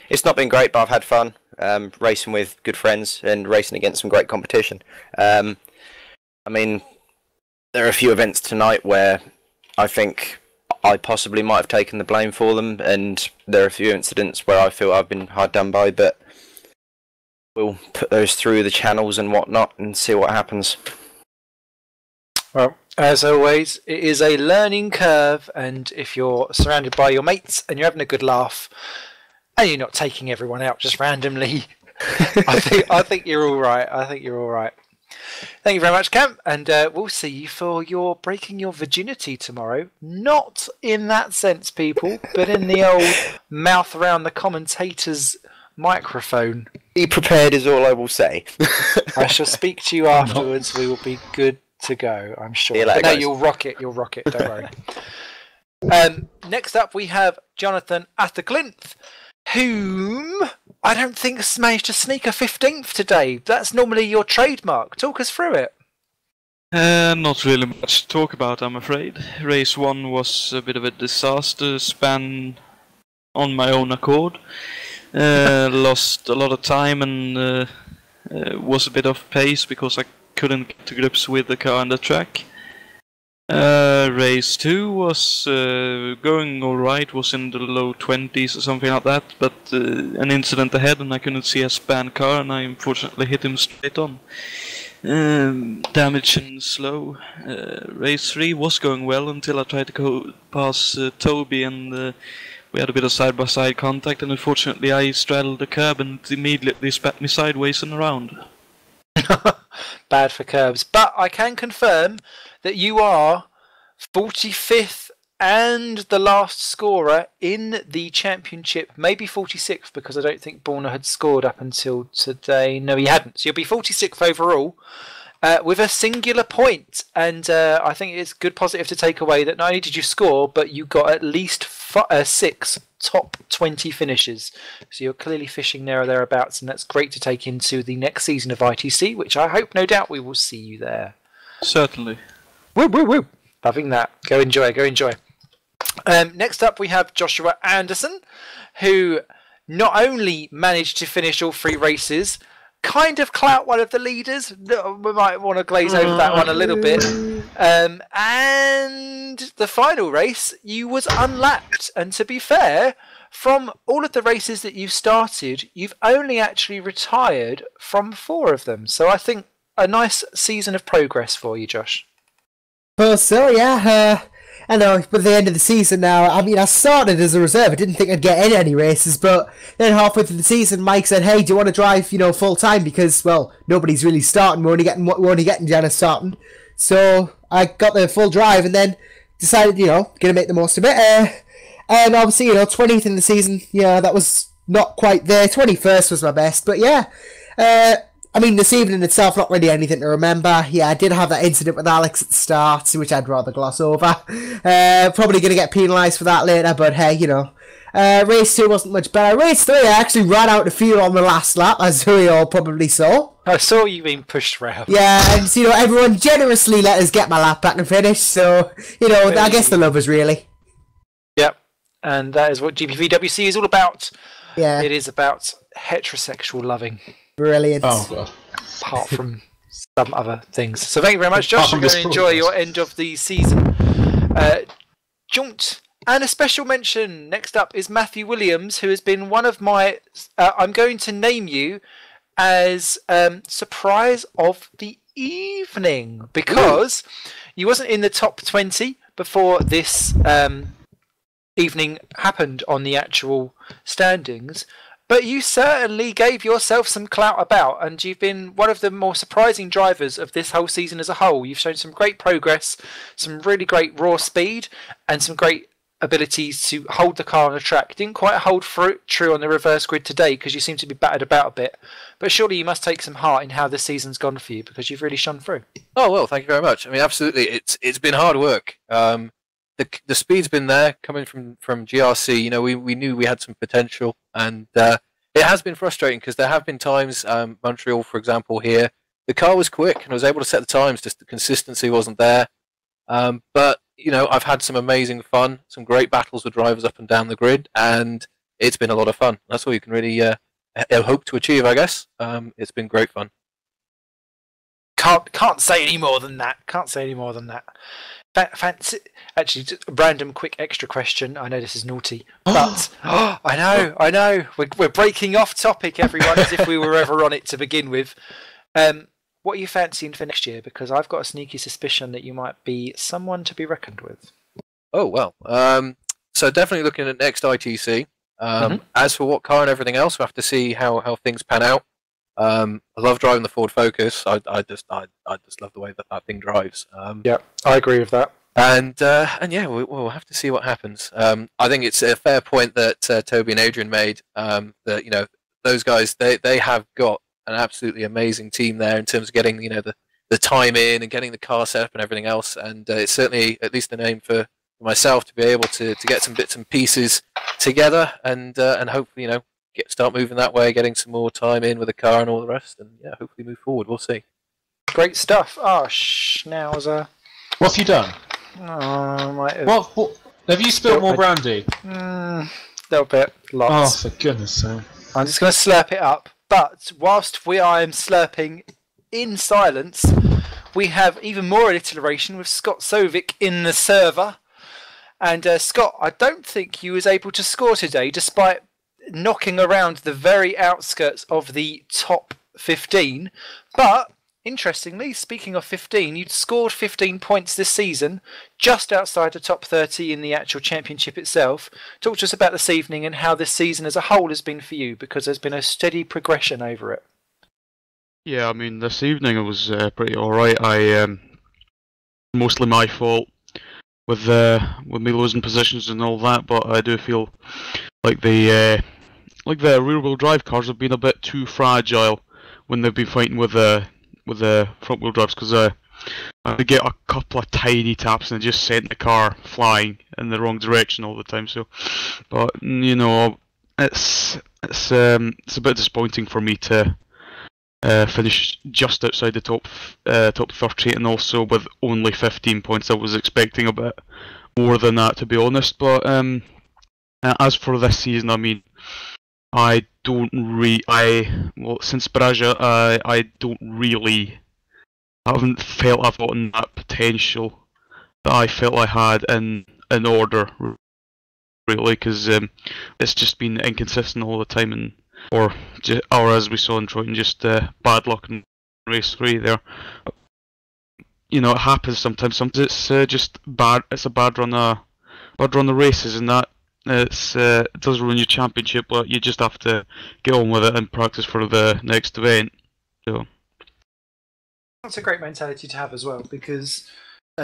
It's not been great, but I've had fun racing with good friends and racing against some great competition. I mean, there are a few events tonight where I think I possibly might have taken the blame for them, and there are a few incidents where I feel I've been hard done by, but we'll put those through the channels and whatnot and see what happens. Well, as always, it is a learning curve, and if you're surrounded by your mates and you're having a good laugh, and you're not taking everyone out just randomly, I think you're all right. I think you're all right. Thank you very much, Cam, and we'll see you for your breaking your virginity tomorrow. Not in that sense, people, but in the old mouth around the commentator's microphone. Be prepared is all I will say. I shall speak to you afterwards. We will be good to go, I'm sure. See you later, no, guys. you'll rock it, don't worry. Next up we have Jonathan Atherclinth, whom I don't think's managed to sneak a 15th today. That's normally your trademark. Talk us through it. Not really much to talk about, I'm afraid. Race 1 was a bit of a disaster, span on my own accord. Lost a lot of time and was a bit off pace because I couldn't get to grips with the car and the track. Race 2 was going alright, was in the low 20s or something like that, but an incident ahead and I couldn't see a span car and I unfortunately hit him straight on. Damage and slow. Race 3 was going well until I tried to go past Toby and we had a bit of side-by-side contact and unfortunately I straddled the curb and immediately spat me sideways and around. Bad for curbs, but I can confirm that you are 45th and the last scorer in the championship, maybe 46th because I don't think Borna had scored up until today. No, he hadn't. So you'll be 46th overall with a singular point, and I think it's good positive to take away that not only did you score, but you got at least 6 top 20 finishes. So you're clearly fishing there or thereabouts, and that's great to take into the next season of ITC, which I hope, no doubt, we will see you there. Certainly. Woo, woo, woo. Loving that. Go enjoy, go enjoy. Next up, we have Joshua Anderson, who not only managed to finish all 3 races, kind of clout one of the leaders. We might want to glaze over that one a little bit. And the final race, you was unlapped. And to be fair, from all of the races that you've started, you've only actually retired from 4 of them. So I think a nice season of progress for you, Josh. Well, so yeah, I know, but the end of the season now, I mean, I started as a reserve. I didn't think I'd get in any races, but then halfway through the season, Mike said, hey, do you want to drive, full time? Because, well, nobody's really starting. We're only getting Janice starting. So I got the full drive and then decided, gonna make the most of it. And obviously, 20th in the season, that was not quite there. 21st was my best, but yeah. I mean, this evening itself, not really anything to remember. Yeah, I did have that incident with Alex at the start, which I'd rather gloss over. Probably going to get penalised for that later, but hey, race 2 wasn't much better. Race 3, I actually ran out of fuel on the last lap, as we all probably saw. I saw you being pushed round. Yeah, and everyone generously let us get my lap back and finish, so, I guess the love is really. Yep, and that is what GPVWC is all about. Yeah. It is about heterosexual loving. Brilliant. Oh, God. Apart from some other things. So thank you very much, Josh. You're going to enjoy your end of the season jaunt. And a special mention next up is Matthew Williams, who has been one of my... I'm going to name you as surprise of the evening, because you wasn't in the top 20 before this evening happened on the actual standings. But you certainly gave yourself some clout about, and you've been one of the more surprising drivers of this whole season as a whole. You've shown some great progress, some really great raw speed, and some great abilities to hold the car on the track. Didn't quite hold true on the reverse grid today because you seem to be battered about a bit. But surely you must take some heart in how this season's gone for you because you've really shone through. Oh, well, thank you very much. I mean, absolutely, it's been hard work. The speed's been there coming from GRC. You know, we knew we had some potential, and it has been frustrating because there have been times, Montreal, for example, here, the car was quick and I was able to set the times, just the consistency wasn't there. But, you know, I've had some amazing fun, some great battles with drivers up and down the grid, and it's been a lot of fun. That's all you can really hope to achieve, I guess. It's been great fun. Can't say any more than that. Can't say any more than that. Fancy, actually, just a random quick extra question. I know this is naughty, but I know. We're breaking off topic, everyone, as if we were ever on it to begin with. What are you fancying for next year? Because I've got a sneaky suspicion that you might be someone to be reckoned with. Oh, well. So definitely looking at next ITC. As for what car and everything else, we'll have to see how things pan out. I love driving the Ford Focus. I just love the way that thing drives. Yeah, I agree with that. And yeah, we'll have to see what happens. I think it's a fair point that Toby and Adrian made. That, you know, those guys they have got an absolutely amazing team there in terms of getting, you know, the time in and getting the car set up and everything else. And it's certainly at least an aim for myself to be able to get some bits and pieces together and hopefully, you know, start moving that way, getting some more time in with the car and all the rest, and yeah, hopefully move forward. We'll see. Great stuff. Oh, schnauzer. What have you done? Oh, might have. What? Have you spilled more brandy? Little bit. Lots. Oh, for goodness sake. I'm just going to slurp it up. But whilst I am slurping in silence, we have even more alliteration with Scott Sovic in the server. And Scott, I don't think you was able to score today, despite knocking around the very outskirts of the top 15. But interestingly, speaking of 15, you'd scored 15 points this season, just outside the top 30 in the actual championship itself. Talk to us about this evening and how this season as a whole has been for you, because there's been a steady progression over it. Yeah, I mean, this evening it was pretty alright. Mostly my fault with me losing positions and all that, but I do feel like the rear-wheel drive cars have been a bit too fragile when they've been fighting with the front-wheel drives, because I get a couple of tiny taps and it just sent the car flying in the wrong direction all the time. So, but you know, it's a bit disappointing for me to finish just outside the top 30, and also with only 15 points. I was expecting a bit more than that, to be honest. But as for this season, I mean, since Braja, I haven't felt I've gotten that potential that I felt I had in order, really, because it's just been inconsistent all the time, or as we saw in Troyton, just bad luck in race 3 there. You know, it happens sometimes. Sometimes it's just bad. It's a bad run of races, and that. It does ruin your championship, but you just have to get on with it and practice for the next event. So that's a great mentality to have as well, because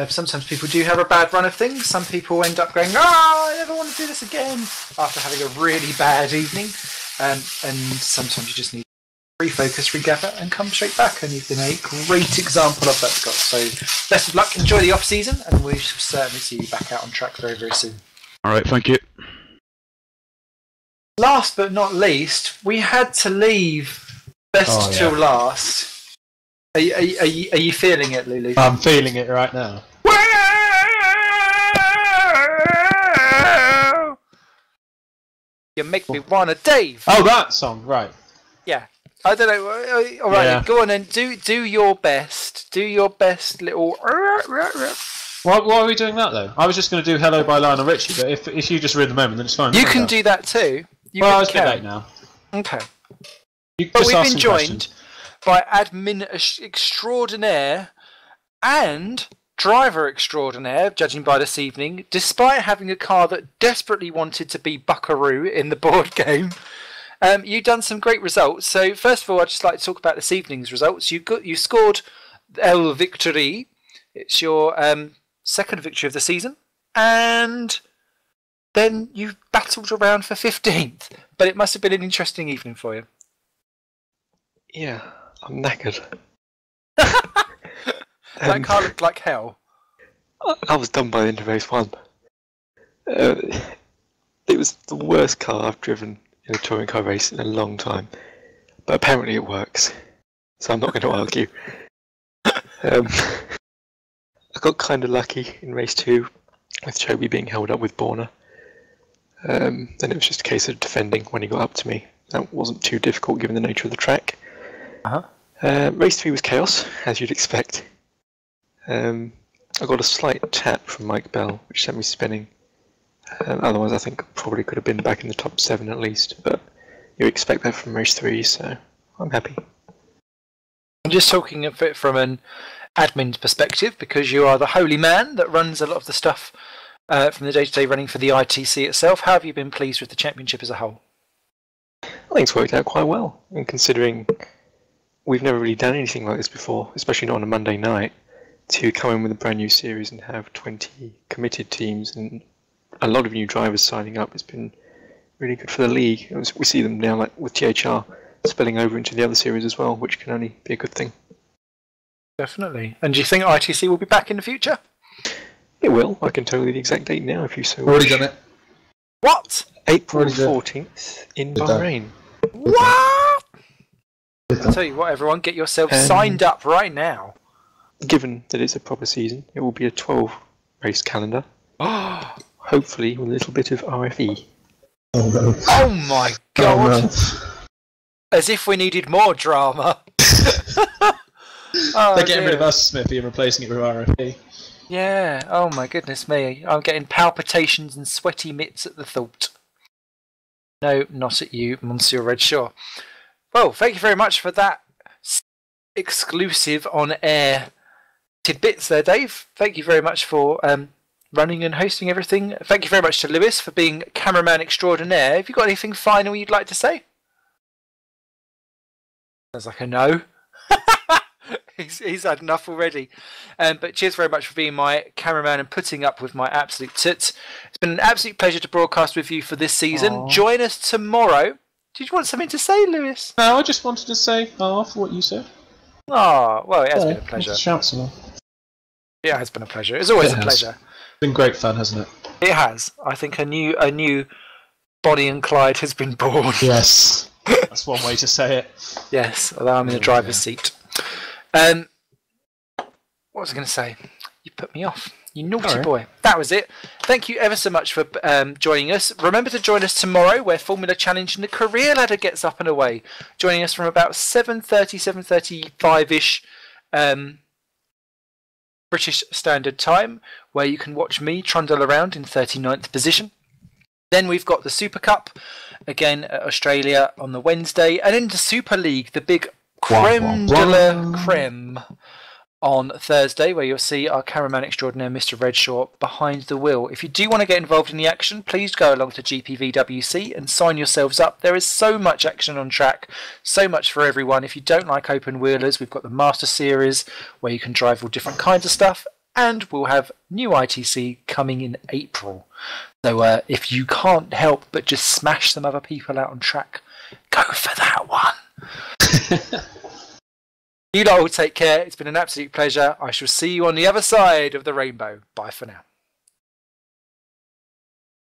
sometimes people do have a bad run of things. Some people end up going, I never want to do this again, after having a really bad evening, and sometimes you just need to refocus, regather, and come straight back, and you've been a great example of that, Scott. So best of luck, enjoy the off-season, and we shall certainly see you back out on track very, very soon. Alright, thank you. Last but not least, we had to leave best till last. Are you feeling it, Lulu? I'm feeling it right now. You make me wanna Dave. Oh, that song, right? Yeah. I don't know. All right, go on and do your best. Do your best, little. Why are we doing that though? I was just going to do "Hello" by Lionel Richie, but if you just read the moment, then it's fine. You can do that too. Well, it's a bit late now. Okay. But we've been joined by admin extraordinaire and driver extraordinaire, judging by this evening, despite having a car that desperately wanted to be Buckaroo in the board game. You've done some great results. So first of all, I'd just like to talk about this evening's results. You scored El Victory. It's your second victory of the season, and then you battled around for 15th. But it must have been an interesting evening for you. Yeah, I'm knackered. That car looked like hell. I was done by the end of race 1. It was the worst car I've driven in a touring car race in a long time, but apparently it works, so I'm not going to argue. I got kind of lucky in race 2 with Choby being held up with Borna. Then it was just a case of defending when he got up to me. That wasn't too difficult given the nature of the track. Race 3 was chaos, as you'd expect. I got a slight tap from Mike Bell, which sent me spinning. Otherwise, I think probably could have been back in the top 7 at least, but you expect that from race 3, so I'm happy. I'm just talking a bit from an admin's perspective, because you are the holy man that runs a lot of the stuff from the day-to-day running for the ITC itself. How have you been pleased with the championship as a whole? I think it's worked out quite well, and considering we've never really done anything like this before, especially not on a Monday night, to come in with a brand new series and have 20 committed teams and a lot of new drivers signing up. It's been really good for the league. We see them now, like with THR, spilling over into the other series as well, which can only be a good thing. Definitely. And do you think ITC will be back in the future? It will. I can tell you the exact date now if you so wish. Already done it. What? April 14th in Bahrain. What? I'll tell you what, everyone, get yourself signed up right now. Given that it's a proper season, it will be a 12-race calendar. Hopefully with a little bit of RFE. Oh no. Oh my god. Oh, no. As if we needed more drama. They're getting rid of us, Smithy, and replacing it with RFE. Yeah, oh my goodness me. I'm getting palpitations and sweaty mitts at the thought. No, not at you, Monsieur Redshaw. Well, thank you very much for that exclusive on-air tidbits there, Dave. Thank you very much for running and hosting everything. Thank you very much to Lewis for being cameraman extraordinaire. Have you got anything final you'd like to say? Sounds like a no. He's had enough already. But cheers very much for being my cameraman and putting up with my absolute tits. It's been an absolute pleasure to broadcast with you for this season. Aww. Join us tomorrow. Did you want something to say, Lewis? No, I just wanted to say for what you said. Oh, well, it has been a pleasure. Shouts along. Yeah, it has been a pleasure. It's always a pleasure. It's been great fun, hasn't it? It has. I think a new Bonnie and Clyde has been born. Yes. That's one way to say it. Yes, although I'm in the driver's seat. What was I going to say? You put me off. You naughty boy. That was it. Thank you ever so much for joining us. Remember to join us tomorrow where Formula Challenge and the Career Ladder gets up and away. Joining us from about 7:30, 7:35-ish British Standard Time, where you can watch me trundle around in 39th position. Then we've got the Super Cup, again at Australia on the Wednesday. And then the Super League, the big creme de la creme, on Thursday, where you'll see our cameraman extraordinaire, Mr. Redshaw, behind the wheel. If you do want to get involved in the action, please go along to GPVWC and sign yourselves up. There is so much action on track, so much for everyone. If you don't like open wheelers, we've got the Master Series, where you can drive all different kinds of stuff, and we'll have new ITC coming in April. So if you can't help but just smash some other people out on track, go for that one. You lot all take care. It's been an absolute pleasure. I shall see you on the other side of the rainbow. Bye for now.